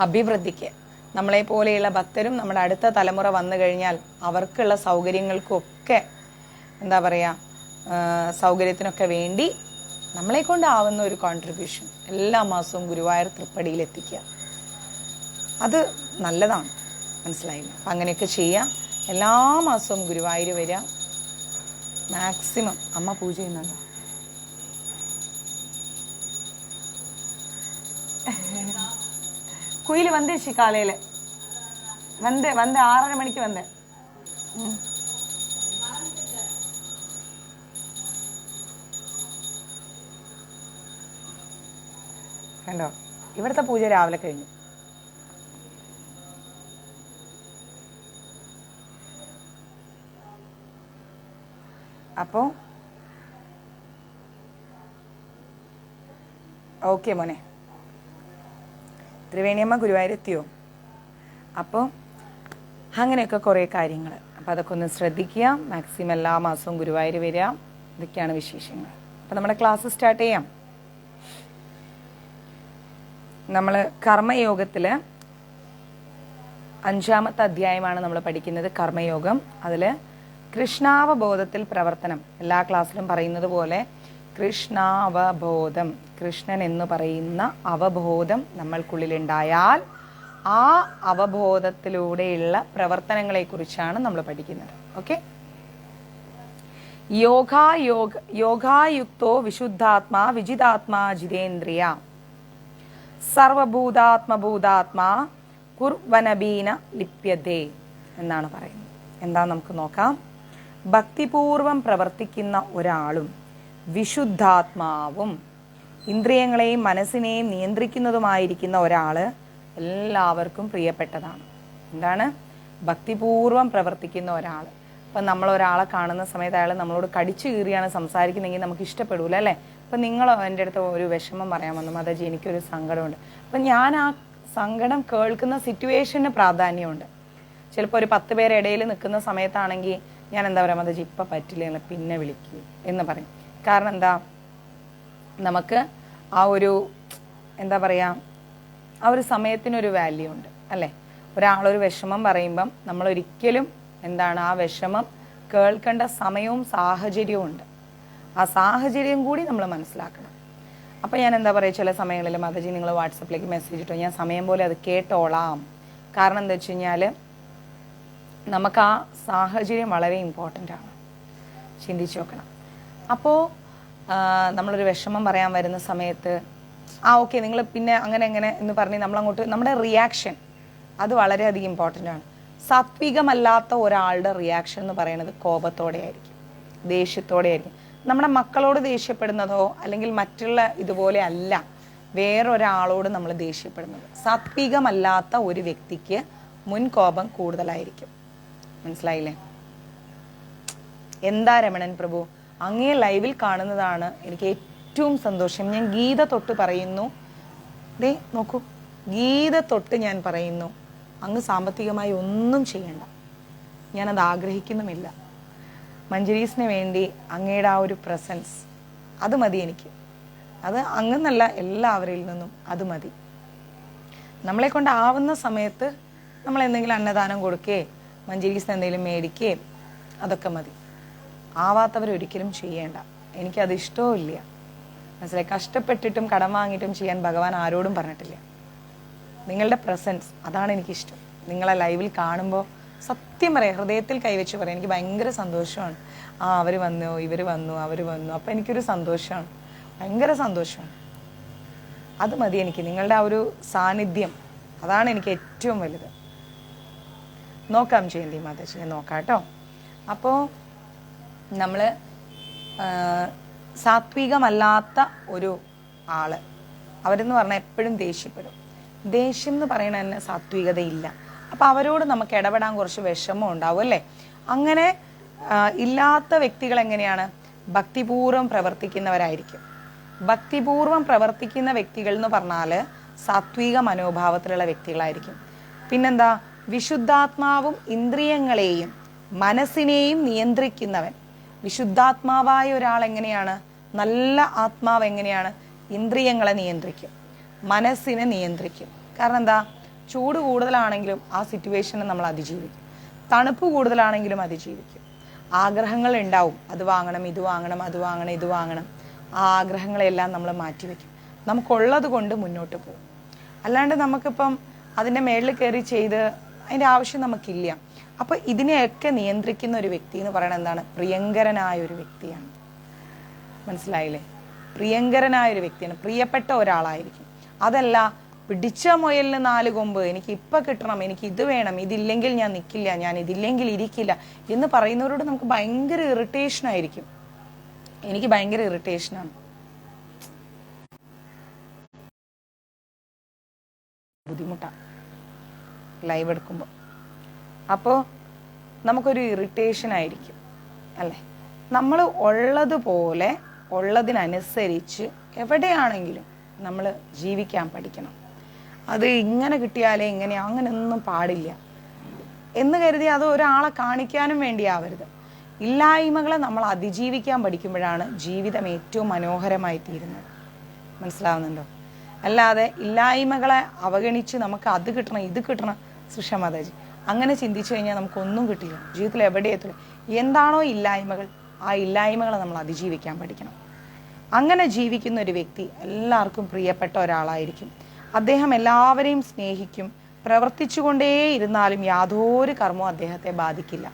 അഭിവൃദ്ധിക്ക്, നമ്മളെ പോലെയുള്ള ഭക്തരും നമ്മുടെ അടുത്ത തലമുറ വന്നു കഴിഞ്ഞാൽ അവർക്കുള്ള സൗകര്യങ്ങൾക്കൊക്കെ എന്താ പറയുക സൗകര്യത്തിനൊക്കെ വേണ്ടി നമ്മളെ കൊണ്ടാവുന്ന ഒരു കോൺട്രിബ്യൂഷൻ എല്ലാ മാസവും ഗുരുവായൂർ തൃപ്പടിയിൽ എത്തിക്കുക. അത് നല്ലതാണ്, മനസ്സിലായില്ല? അപ്പം അങ്ങനെയൊക്കെ ചെയ്യുക. എല്ലാ മാസവും ഗുരുവായൂർ വരിക. മാക്സിമം അമ്മ പൂജ ചെയ്യുന്നുണ്ടോ? കുയിൽ വന്നിരുച്ചു കാലയില്, വന്ന് 6:30 മണിക്ക് വന്ന്. കണ്ടോ, ഇവിടുത്തെ പൂജ രാവിലെ കഴിഞ്ഞു. അപ്പോൾ ഓക്കെ മോനെ, ത്രിവേണിയമ്മ ഗുരുവായൂർ എത്തിയോ? അപ്പോൾ അങ്ങനെയൊക്കെ കുറേ കാര്യങ്ങൾ. അപ്പോൾ അതൊക്കെ ഒന്ന് ശ്രദ്ധിക്കുക. മാക്സിമം എല്ലാ മാസവും ഗുരുവായൂർ വരിക. ഇതൊക്കെയാണ് വിശേഷങ്ങൾ. അപ്പോൾ നമ്മുടെ ക്ലാസ് സ്റ്റാർട്ട് ചെയ്യാം. നമ്മൾ കർമ്മയോഗത്തിൽ 5-ാമത്തെ അധ്യായമാണ് നമ്മൾ പഠിക്കുന്നത്, കർമ്മയോഗം. അതിൽ കൃഷ്ണാവബോധത്തിൽ പ്രവർത്തനം. എല്ലാ ക്ലാസ്സിലും പറയുന്നത് പോലെ കൃഷ്ണാവബോധം, കൃഷ്ണൻ എന്ന് പറയുന്ന അവബോധം നമ്മൾക്കുള്ളിലുണ്ടായാൽ ആ അവബോധത്തിലൂടെയുള്ള പ്രവർത്തനങ്ങളെക്കുറിച്ചാണ് നമ്മൾ പഠിക്കുന്നത്. ഓക്കെ, യോഗായുക്തോ വിശുദ്ധാത്മാ വിജിതാത്മാ ജിതേന്ദ്രിയ സർവഭൂതാത്മഭൂതാത്മാ കുർവനബീന ലിപ്യതേ എന്നാണ് പറയുന്നത്. എന്താ നമുക്ക് നോക്കാം. ഭക്തിപൂർവം പ്രവർത്തിക്കുന്ന ഒരാളും വിശുദ്ധാത്മാവും ഇന്ദ്രിയങ്ങളെയും മനസ്സിനെയും നിയന്ത്രിക്കുന്നതുമായിരിക്കുന്ന ഒരാൾ എല്ലാവർക്കും പ്രിയപ്പെട്ടതാണ്. എന്താണ്? ഭക്തിപൂർവം പ്രവർത്തിക്കുന്ന ഒരാൾ. അപ്പം നമ്മൾ ഒരാളെ കാണുന്ന സമയത്ത് അയാൾ നമ്മളോട് കടിച്ചു കീറിയാണ് സംസാരിക്കുന്നതെങ്കിൽ നമുക്ക് ഇഷ്ടപ്പെടൂല, അല്ലേ? അപ്പം നിങ്ങൾ എൻ്റെ അടുത്ത് ഒരു വിഷമം പറയാൻ വന്നു, മാതാജി എനിക്കൊരു സങ്കടമുണ്ട്. അപ്പം ഞാൻ ആ സങ്കടം കേൾക്കുന്ന സിറ്റുവേഷന് പ്രാധാന്യമുണ്ട്. ചിലപ്പോൾ ഒരു 10 പേരെ ഇടയിൽ നിൽക്കുന്ന സമയത്താണെങ്കിൽ ഞാൻ എന്താ പറയുക, മാതാജി ഇപ്പം പറ്റില്ല, പിന്നെ വിളിക്കൂ എന്ന് പറയും. കാരണം എന്താ, നമുക്ക് ആ ഒരു എന്താ പറയുക, ആ ഒരു സമയത്തിനൊരു വാല്യൂ ഉണ്ട്, അല്ലേ? ഒരാളൊരു വിഷമം പറയുമ്പം നമ്മളൊരിക്കലും എന്താണ് ആ വിഷമം കേൾക്കേണ്ട സമയവും സാഹചര്യവും ഉണ്ട്. ആ സാഹചര്യം കൂടി നമ്മൾ മനസ്സിലാക്കണം. അപ്പം ഞാൻ എന്താ പറയുക, ചില സമയങ്ങളിൽ മാതാജി നിങ്ങൾ വാട്സപ്പിലേക്ക് മെസ്സേജ് ഇട്ടോ, ഞാൻ സമയം പോലെ അത് കേട്ടോളാം. കാരണം എന്താ വെച്ച് കഴിഞ്ഞാൽ നമുക്ക് ആ സാഹചര്യം വളരെ ഇമ്പോർട്ടൻ്റ് ആണ്. ചിന്തിച്ച് നോക്കണം. അപ്പോൾ നമ്മളൊരു വിഷമം പറയാൻ വരുന്ന സമയത്ത് ഓക്കെ നിങ്ങൾ പിന്നെ അങ്ങനെ എങ്ങനെ എന്ന് പറഞ്ഞ് നമ്മളങ്ങോട്ട് നമ്മുടെ റിയാക്ഷൻ അത് വളരെയധികം ഇമ്പോർട്ടൻ്റ് ആണ്. സാത്വികമല്ലാത്ത ഒരാളുടെ റിയാക്ഷൻ എന്ന് പറയുന്നത് കോപത്തോടെ ആയിരിക്കും, ദേഷ്യത്തോടെ ആയിരിക്കും. നമ്മുടെ മക്കളോട് ദേഷ്യപ്പെടുന്നതോ അല്ലെങ്കിൽ മറ്റുള്ള ഇതുപോലെ അല്ല വേറൊരാളോട് നമ്മൾ ദേഷ്യപ്പെടുന്നത്. സാത്വികമല്ലാത്ത ഒരു വ്യക്തിക്ക് മുൻകോപം കൂടുതലായിരിക്കും. മനസ്സിലായില്ലേ? എന്താ രമണൻ പ്രഭു, അങ്ങേ ലൈവിൽ കാണുന്നതാണ് എനിക്ക് ഏറ്റവും സന്തോഷം. ഞാൻ ഗീത തൊട്ട് പറയുന്നു, ദേ നോക്കൂ, ഗീത തൊട്ട് ഞാൻ പറയുന്നു, അങ്ങ് സാമ്പത്തികമായി ഒന്നും ചെയ്യണ്ട. ഞാനത് ആഗ്രഹിക്കുന്നുമില്ല. മഞ്ജരീസിന് വേണ്ടി അങ്ങയുടെ ആ ഒരു പ്രസൻസ്, അത് മതി എനിക്ക്. അത് അങ്ങെന്നല്ല, എല്ലാവരിൽ നിന്നും അത് മതി. നമ്മളെ കൊണ്ടാവുന്ന സമയത്ത് നമ്മൾ എന്തെങ്കിലും അന്നദാനം കൊടുക്കേ, മഞ്ജരീസിന് എന്തെങ്കിലും മേടിക്കേ, അതൊക്കെ മതി. ആവാത്തവരൊരിക്കലും ചെയ്യേണ്ട. എനിക്കത് ഇഷ്ടവും ഇല്ല. മനസ്സിലായി? കഷ്ടപ്പെട്ടിട്ടും കടം വാങ്ങിയിട്ടും ചെയ്യാൻ ഭഗവാൻ ആരോടും പറഞ്ഞിട്ടില്ല. നിങ്ങളുടെ പ്രസൻസ്, അതാണ് എനിക്കിഷ്ടം. നിങ്ങളെ ലൈവിൽ കാണുമ്പോൾ സത്യം പറയാം, ഹൃദയത്തിൽ കൈവച്ച് പറയാം, എനിക്ക് ഭയങ്കര സന്തോഷമാണ്. അവർ വന്നു, ഇവർ വന്നു, അവർ വന്നു, അപ്പം എനിക്കൊരു സന്തോഷമാണ്, ഭയങ്കര സന്തോഷമാണ്. അത് മതി എനിക്ക്. നിങ്ങളുടെ ആ ഒരു സാന്നിധ്യം, അതാണ് എനിക്ക് ഏറ്റവും വലുത്. നോക്കാം ജയന്തി മാതാജി, ഞാൻ നോക്കാം കേട്ടോ. അപ്പോൾ നമ്മൾ സാത്വികമല്ലാത്ത ഒരു ആള്, അവരെന്ന് പറഞ്ഞാൽ എപ്പോഴും ദേഷ്യപ്പെടും. ദേഷ്യം എന്ന് പറയുന്നത് തന്നെ സാത്വികതയില്ല. അപ്പം അവരോട് നമുക്ക് ഇടപെടാൻ കുറച്ച് വിഷമം ഉണ്ടാവും അല്ലേ? അങ്ങനെ ഇല്ലാത്ത വ്യക്തികൾ എങ്ങനെയാണ്? ഭക്തിപൂർവ്വം പ്രവർത്തിക്കുന്നവരായിരിക്കും. ഭക്തിപൂർവ്വം പ്രവർത്തിക്കുന്ന വ്യക്തികൾ എന്ന് പറഞ്ഞാൽ സാത്വിക മനോഭാവത്തിലുള്ള വ്യക്തികളായിരിക്കും. പിന്നെന്താ? വിശുദ്ധാത്മാവും ഇന്ദ്രിയങ്ങളെയും മനസ്സിനെയും നിയന്ത്രിക്കുന്നവൻ. വിശുദ്ധാത്മാവായ ഒരാൾ എങ്ങനെയാണ്? നല്ല ആത്മാവ് എങ്ങനെയാണ്? ഇന്ദ്രിയങ്ങളെ നിയന്ത്രിക്കും, മനസ്സിനെ നിയന്ത്രിക്കും. കാരണം എന്താ? ചൂട് കൂടുതലാണെങ്കിലും ആ സിറ്റുവേഷനെ നമ്മൾ അതിജീവിക്കും. തണുപ്പ് കൂടുതലാണെങ്കിലും അതിജീവിക്കും. ആഗ്രഹങ്ങൾ ഉണ്ടാവും, അത് വാങ്ങണം, ഇത് വാങ്ങണം, അത് വാങ്ങണം, ഇത് വാങ്ങണം. ആ ആഗ്രഹങ്ങളെല്ലാം നമ്മൾ മാറ്റിവെക്കും. നമുക്കുള്ളത് കൊണ്ട് മുന്നോട്ട് പോകും. അല്ലാണ്ട് നമുക്കിപ്പം അതിൻ്റെ മേളിൽ കയറി ചെയ്ത് അതിൻ്റെ ആവശ്യം നമുക്കില്ല. അപ്പോൾ ഇതിനെയൊക്കെ നിയന്ത്രിക്കുന്ന ഒരു വ്യക്തി എന്ന് പറയുന്നത് എന്താണ്? പ്രിയങ്കരനായ ഒരു വ്യക്തിയാണ്. മനസ്സിലായില്ലേ? പ്രിയങ്കരനായ ഒരു വ്യക്തിയാണ്, പ്രിയപ്പെട്ട ഒരാളായിരിക്കും. അതല്ല പിടിച്ച മുയലിന് 4 കൊമ്പ്, എനിക്ക് ഇപ്പം കിട്ടണം, എനിക്ക് ഇത് വേണം, ഇതില്ലെങ്കിൽ ഞാൻ നിൽക്കില്ല, ഞാൻ ഇതില്ലെങ്കിൽ ഇരിക്കില്ല എന്ന് പറയുന്നവരോട് നമുക്ക് ഭയങ്കര ഇറിറ്റേഷൻ ആയിരിക്കും. എനിക്ക് ഭയങ്കര ഇറിറ്റേഷനാണ്. ബുദ്ധിമുട്ടാണ് ലൈവ് എടുക്കുമ്പോൾ. അപ്പോൾ നമുക്കൊരു ഇറിറ്റേഷൻ ആയിരിക്കും അല്ലേ? നമ്മൾ ഉള്ളതുപോലെ ഉള്ളതിനനുസരിച്ച് എവിടെയാണെങ്കിലും നമ്മൾ ജീവിക്കാൻ പഠിക്കണം. അത് ഇങ്ങനെ കിട്ടിയാലേ ഇങ്ങനെ, അങ്ങനെയൊന്നും പാടില്ല എന്ന് കരുതി അത് ഒരാളെ കാണിക്കാനും വേണ്ടിയാവരുത്. ഇല്ലായ്മകളെ നമ്മൾ അതിജീവിക്കാൻ പഠിക്കുമ്പോഴാണ് ജീവിതം ഏറ്റവും മനോഹരമായി തീരുന്നത്. മനസ്സിലാവുന്നുണ്ടോ? അല്ലാതെ ഇല്ലായ്മകളെ അവഗണിച്ച് നമുക്ക് അത് കിട്ടണം, ഇത് കിട്ടണം, സുഷമാതാജി അങ്ങനെ ചിന്തിച്ചു കഴിഞ്ഞാൽ നമുക്കൊന്നും കിട്ടില്ല. ജീവിതത്തിൽ എവിടെ എത്തില്ല. എന്താണോ ഇല്ലായ്മകൾ, ആ ഇല്ലായ്മകളെ നമ്മൾ അതിജീവിക്കാൻ പഠിക്കണം. അങ്ങനെ ജീവിക്കുന്ന ഒരു വ്യക്തി എല്ലാവർക്കും പ്രിയപ്പെട്ട ഒരാളായിരിക്കും. അദ്ദേഹം എല്ലാവരെയും സ്നേഹിക്കും. പ്രവർത്തിച്ചുകൊണ്ടേയിരുന്നാലും യാതൊരു കർമ്മവും അദ്ദേഹത്തെ ബാധിക്കില്ല.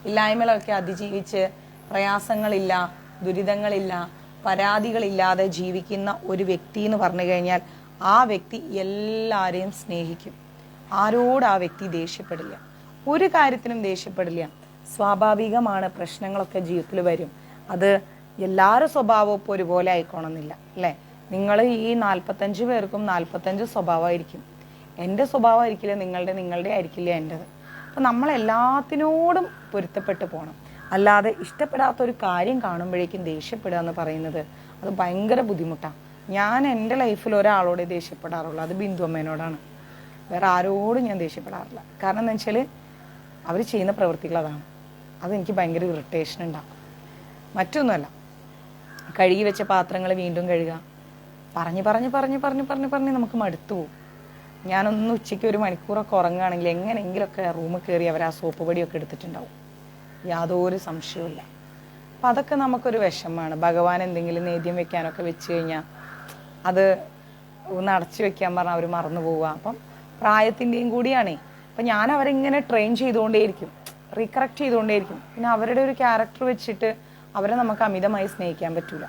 ഇല്ലായ്മകളൊക്കെ അതിജീവിച്ച് പ്രയാസങ്ങളില്ല, ദുരിതങ്ങളില്ല, പരാതികളില്ലാതെ ജീവിക്കുന്ന ഒരു വ്യക്തി എന്ന് പറഞ്ഞു കഴിഞ്ഞാൽ ആ വ്യക്തി എല്ലാവരെയും സ്നേഹിക്കും. ആരോട് ആ വ്യക്തി ദേഷ്യപ്പെടില്ല, ഒരു കാര്യത്തിനും ദേഷ്യപ്പെടില്ല. സ്വാഭാവികമാണ്, പ്രശ്നങ്ങളൊക്കെ ജീവിതത്തിൽ വരും. അത് എല്ലാവരുടെ സ്വഭാവവും ഇപ്പോൾ ഒരുപോലെ ആയിക്കോണമെന്നില്ല അല്ലേ? നിങ്ങൾ ഈ 45 പേർക്കും 45 സ്വഭാവമായിരിക്കും. എൻ്റെ സ്വഭാവമായിരിക്കില്ല നിങ്ങളുടെ ആയിരിക്കില്ല എൻ്റെത്. അപ്പം നമ്മളെല്ലാത്തിനോടും പൊരുത്തപ്പെട്ട് പോകണം. അല്ലാതെ ഇഷ്ടപ്പെടാത്തൊരു കാര്യം കാണുമ്പോഴേക്കും ദേഷ്യപ്പെടുക എന്ന് പറയുന്നത് അത് ഭയങ്കര ബുദ്ധിമുട്ടാണ്. ഞാൻ എൻ്റെ ലൈഫിൽ ഒരാളോട് ദേഷ്യപ്പെടാറുള്ളൂ, അത് ബിന്ദു അമ്മേനോടാണ്. വേറെ ആരോടും ഞാൻ ദേഷ്യപ്പെടാറില്ല. കാരണം എന്താ വെച്ചാൽ അവർ ചെയ്യുന്ന പ്രവൃത്തികൾ അതാണ്. അതെനിക്ക് ഭയങ്കര ഇറിറ്റേഷൻ ഉണ്ടാകും. മറ്റൊന്നുമല്ല, കഴുകി വെച്ച പാത്രങ്ങൾ വീണ്ടും കഴുകുക, പറഞ്ഞ് നമുക്ക് മടുത്തു പോകും. ഞാനൊന്ന് ഉച്ചയ്ക്ക് 1 മണിക്കൂറൊക്കെ ഉറങ്ങുകയാണെങ്കിൽ എങ്ങനെയെങ്കിലുമൊക്കെ റൂമിൽ കയറി അവർ ആ സോപ്പ് പൊടിയൊക്കെ എടുത്തിട്ടുണ്ടാവും, യാതൊരു സംശയവുമില്ല. അപ്പം അതൊക്കെ നമുക്കൊരു വിഷമമാണ്. ഭഗവാൻ എന്തെങ്കിലും നേദ്യം വെക്കാനൊക്കെ വെച്ച് കഴിഞ്ഞാൽ അത് ഒന്ന് അടച്ചു വെക്കാൻ പറഞ്ഞാൽ അവർ മറന്നു പോവുക. അപ്പം പ്രായത്തിൻ്റെയും കൂടിയാണേ. അപ്പം ഞാൻ അവരിങ്ങനെ ട്രെയിൻ ചെയ്തുകൊണ്ടേയിരിക്കും, റീകറക്റ്റ് ചെയ്തുകൊണ്ടേയിരിക്കും. പിന്നെ അവരുടെ ഒരു ക്യാരക്ടർ വെച്ചിട്ട് അവരെ നമുക്ക് അമിതമായി സ്നേഹിക്കാൻ പറ്റില്ല.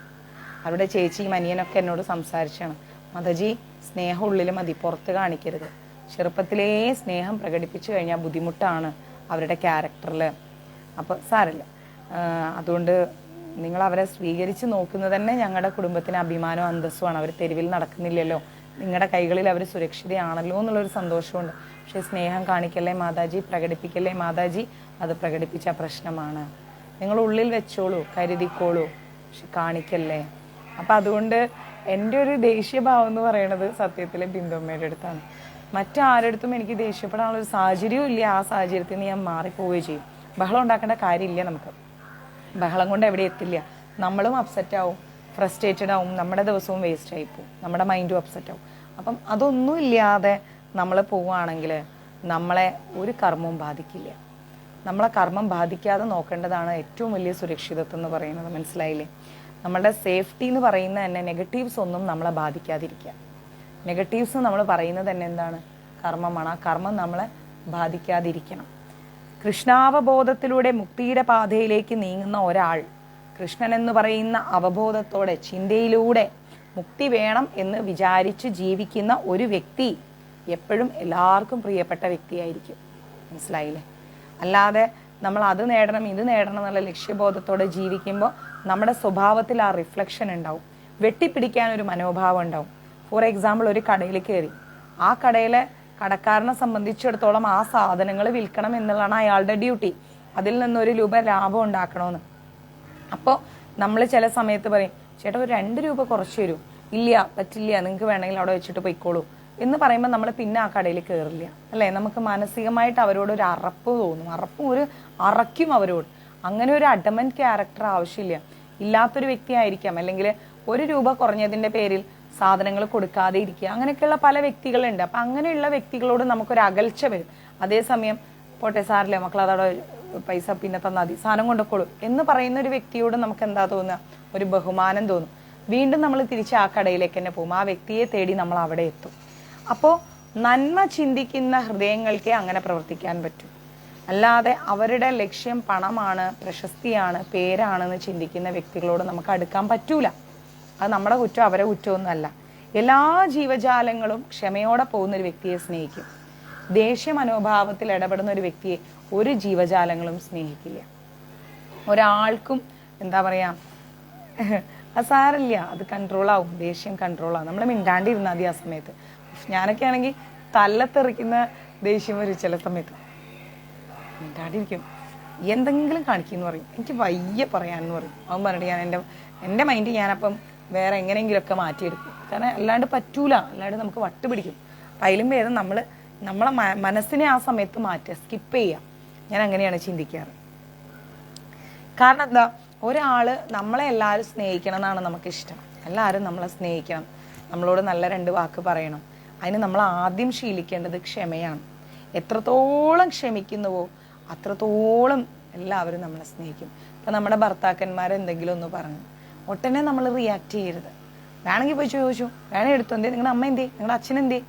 അവരുടെ ചേച്ചിയും അനിയനൊക്കെ എന്നോട് സംസാരിച്ചാണ്, മാതാജി സ്നേഹം ഉള്ളിൽ മതി, പുറത്ത് കാണിക്കരുത്. ചെറുപ്പത്തിലേ സ്നേഹം പ്രകടിപ്പിച്ചു കഴിഞ്ഞാൽ ബുദ്ധിമുട്ടാണ് അവരുടെ ക്യാരക്ടറിൽ. അപ്പോൾ സാരമില്ല, അതുകൊണ്ട് നിങ്ങൾ അവരെ സ്വീകരിച്ച് നോക്കുന്നത് തന്നെ ഞങ്ങളുടെ കുടുംബത്തിന് അഭിമാനവും അന്തസ്സുമാണ്. അവർ തെരുവിൽ നടക്കുന്നില്ലല്ലോ, നിങ്ങളുടെ കൈകളിൽ അവർ സുരക്ഷിതയാണല്ലോ എന്നുള്ളൊരു സന്തോഷമുണ്ട്. പക്ഷേ സ്നേഹം കാണിക്കല്ലേ മാതാജി, പ്രകടിപ്പിക്കല്ലേ മാതാജി, അത് പ്രകടിപ്പിച്ച പ്രശ്നമാണ്. നിങ്ങൾ ഉള്ളിൽ വെച്ചോളൂ, കരുതിക്കോളൂ, പക്ഷെ കാണിക്കല്ലേ. അപ്പം അതുകൊണ്ട് എൻ്റെ ഒരു ദേഷ്യഭാവം എന്ന് പറയുന്നത് സത്യത്തിലെ ബിന്ദുമ്മയുടെ അടുത്താണ്. മറ്റാരടുത്തും എനിക്ക് ദേഷ്യപ്പെടാനുള്ളൊരു സാഹചര്യവും ഇല്ല. ആ സാഹചര്യത്തിൽ നിന്ന് ഞാൻ മാറിപ്പോവുകയും ചെയ്യും. ബഹളം ഉണ്ടാക്കേണ്ട കാര്യമില്ല. നമുക്ക് ബഹളം കൊണ്ട് എവിടെ എത്തില്ല. നമ്മളും അപ്സെറ്റ് ആവും, ഫ്രസ്ട്രേറ്റഡ് ആവും, നമ്മുടെ ദിവസവും വേസ്റ്റ് ആയി പോവും, നമ്മുടെ മൈൻഡും അപ്സെറ്റ് ആവും. അപ്പം അതൊന്നും ഇല്ലാതെ നമ്മൾ പോവുകയാണെങ്കിൽ നമ്മളെ ഒരു കർമ്മവും ബാധിക്കില്ല. നമ്മളെ കർമ്മം ബാധിക്കാതെ നോക്കേണ്ടതാണ് ഏറ്റവും വലിയ സുരക്ഷിതത്വം എന്ന് പറയുന്നത്. മനസ്സിലായില്ലേ? നമ്മളുടെ സേഫ്റ്റി എന്ന് പറയുന്നത് തന്നെ നെഗറ്റീവ്സ് ഒന്നും നമ്മളെ ബാധിക്കാതിരിക്കുക. നെഗറ്റീവ്സ് നമ്മൾ പറയുന്നത് തന്നെ എന്താണ്? കർമ്മമാണ്. ആ കർമ്മം നമ്മളെ ബാധിക്കാതിരിക്കണം. കൃഷ്ണാവബോധത്തിലൂടെ മുക്തിയുടെ പാതയിലേക്ക് നീങ്ങുന്ന ഒരാൾ, കൃഷ്ണൻ എന്ന് പറയുന്ന അവബോധത്തോടെ ചിന്തയിലൂടെ മുക്തി വേണം എന്ന് വിചാരിച്ച് ജീവിക്കുന്ന ഒരു വ്യക്തി എപ്പോഴും എല്ലാവർക്കും പ്രിയപ്പെട്ട വ്യക്തിയായിരിക്കും. മനസ്സിലായില്ലേ? അല്ലാതെ നമ്മൾ അത് നേടണം ഇത് നേടണം എന്നുള്ള ലക്ഷ്യബോധത്തോടെ ജീവിക്കുമ്പോൾ നമ്മുടെ സ്വഭാവത്തിൽ ആ റിഫ്ലക്ഷൻ ഉണ്ടാവും. വെട്ടിപ്പിടിക്കാനൊരു മനോഭാവം ഉണ്ടാവും. ഫോർ എക്സാമ്പിൾ, ഒരു കടയിൽ കയറി, ആ കടയിലെ കടക്കാരനെ സംബന്ധിച്ചിടത്തോളം ആ സാധനങ്ങൾ വിൽക്കണം എന്നുള്ളതാണ് അയാളുടെ ഡ്യൂട്ടി. അതിൽ നിന്നൊരു രൂപ ലാഭം ഉണ്ടാക്കണമെന്ന്. അപ്പോൾ നമ്മൾ ചില സമയത്ത് പറയും, ചേട്ടാ ഒരു 2 രൂപ കുറച്ച് തരൂ. ഇല്ല, പറ്റില്ല, നിങ്ങൾക്ക് വേണമെങ്കിൽ അവിടെ വെച്ചിട്ട് പോയിക്കോളൂ എന്ന് പറയുമ്പോൾ നമ്മൾ പിന്നെ ആ കടയിൽ കയറില്ല, അല്ലേ? നമുക്ക് മാനസികമായിട്ട് അവരോട് ഒരു അറപ്പ് തോന്നും, അറയ്ക്കും അവരോട്. അങ്ങനെ ഒരു അഡമന്റ് ക്യാരക്ടർ ആവശ്യമില്ല. ഇല്ലാത്തൊരു വ്യക്തി ആയിരിക്കാം, അല്ലെങ്കിൽ 1 രൂപ കുറഞ്ഞതിന്റെ പേരിൽ സാധനങ്ങൾ കൊടുക്കാതെ ഇരിക്കുക, അങ്ങനെയൊക്കെയുള്ള പല വ്യക്തികളുണ്ട്. അപ്പം അങ്ങനെയുള്ള വ്യക്തികളോട് നമുക്കൊരു അകൽച്ച വരും. അതേസമയം പോട്ടെ സാറില്ലേ മക്കൾ, അതവിടെ പൈസ പിന്നെ തന്നാൽ മതി, സാധനം കൊണ്ടുക്കോളൂ എന്ന് പറയുന്ന ഒരു വ്യക്തിയോട് നമുക്ക് എന്താ തോന്നുക? ഒരു ബഹുമാനം തോന്നും. വീണ്ടും നമ്മൾ തിരിച്ച് ആ കടയിലേക്ക് തന്നെ പോകും. ആ വ്യക്തിയെ തേടി നമ്മൾ അവിടെ എത്തും. അപ്പോൾ നന്മ ചിന്തിക്കുന്ന ഹൃദയങ്ങൾക്കേ അങ്ങനെ പ്രവർത്തിക്കാൻ പറ്റും. അല്ലാതെ അവരുടെ ലക്ഷ്യം പണമാണ്, പ്രശസ്തിയാണ്, പേരാണെന്ന് ചിന്തിക്കുന്ന വ്യക്തികളോട് നമുക്ക് അടുക്കാൻ പറ്റൂല. അത് നമ്മുടെ കുറ്റം, അവരെ കുറ്റമൊന്നുമല്ല. എല്ലാ ജീവജാലങ്ങളും ക്ഷമയോടെ പോകുന്ന ഒരു വ്യക്തിയെ സ്നേഹിക്കും. ദേഷ്യ മനോഭാവത്തിൽ ഇടപെടുന്ന ഒരു വ്യക്തിയെ ഒരു ജീവജാലങ്ങളും സ്നേഹിക്കില്ല. ഒരാൾക്കും എന്താ പറയാ, സാരില്ല, അത് കൺട്രോളാവും, ദേഷ്യം കൺട്രോളാവും. നമ്മൾ മിണ്ടാണ്ടിരുന്നാൽ മതി. ആ സമയത്ത് ഞാനൊക്കെ ആണെങ്കിൽ തല്ലത്തെറിക്കുന്ന ദേഷ്യം വരും ചില സമയത്ത്. മിണ്ടാണ്ടിരിക്കും, എന്തെങ്കിലും കാണിക്കുമെന്ന് പറയും, എനിക്ക് വയ്യ പറയാനെന്ന് പറയും. അവൻ പറഞ്ഞിട്ട് ഞാൻ എൻ്റെ മൈൻഡ് ഞാനപ്പം വേറെ എങ്ങനെയെങ്കിലുമൊക്കെ മാറ്റിയെടുക്കും. കാരണം അല്ലാണ്ട് പറ്റൂല, അല്ലാണ്ട് നമുക്ക് വട്ടുപിടിക്കും. അപ്പം അതിലും ഭേദം നമ്മളെ മനസ്സിനെ ആ സമയത്ത് മാറ്റുക, സ്കിപ്പ് ചെയ്യുക. ഞാൻ അങ്ങനെയാണ് ചിന്തിക്കാറ്. കാരണം എന്താ, ഒരാൾ നമ്മളെ എല്ലാവരും സ്നേഹിക്കണം എന്നാണ് നമുക്കിഷ്ടം. എല്ലാവരും നമ്മളെ സ്നേഹിക്കണം, നമ്മളോട് നല്ല 2 വാക്ക് പറയണം. അതിന് നമ്മൾ ആദ്യം ശീലിക്കേണ്ടത് ക്ഷമയാണ്. എത്രത്തോളം ക്ഷമിക്കുന്നുവോ അത്രത്തോളം എല്ലാവരും നമ്മളെ സ്നേഹിക്കും. ഇപ്പം നമ്മുടെ ഭർത്താക്കന്മാരെന്തെങ്കിലും ഒന്ന് പറഞ്ഞു ഒട്ടനെ നമ്മൾ റിയാക്ട് ചെയ്യരുത്. വേണമെങ്കിൽ പോയി ചോദിച്ചു, വേണേ എടുത്തു, എന്തേ നിങ്ങളുടെ അമ്മ എന്തേ, നിങ്ങളുടെ അച്ഛനെന്തേ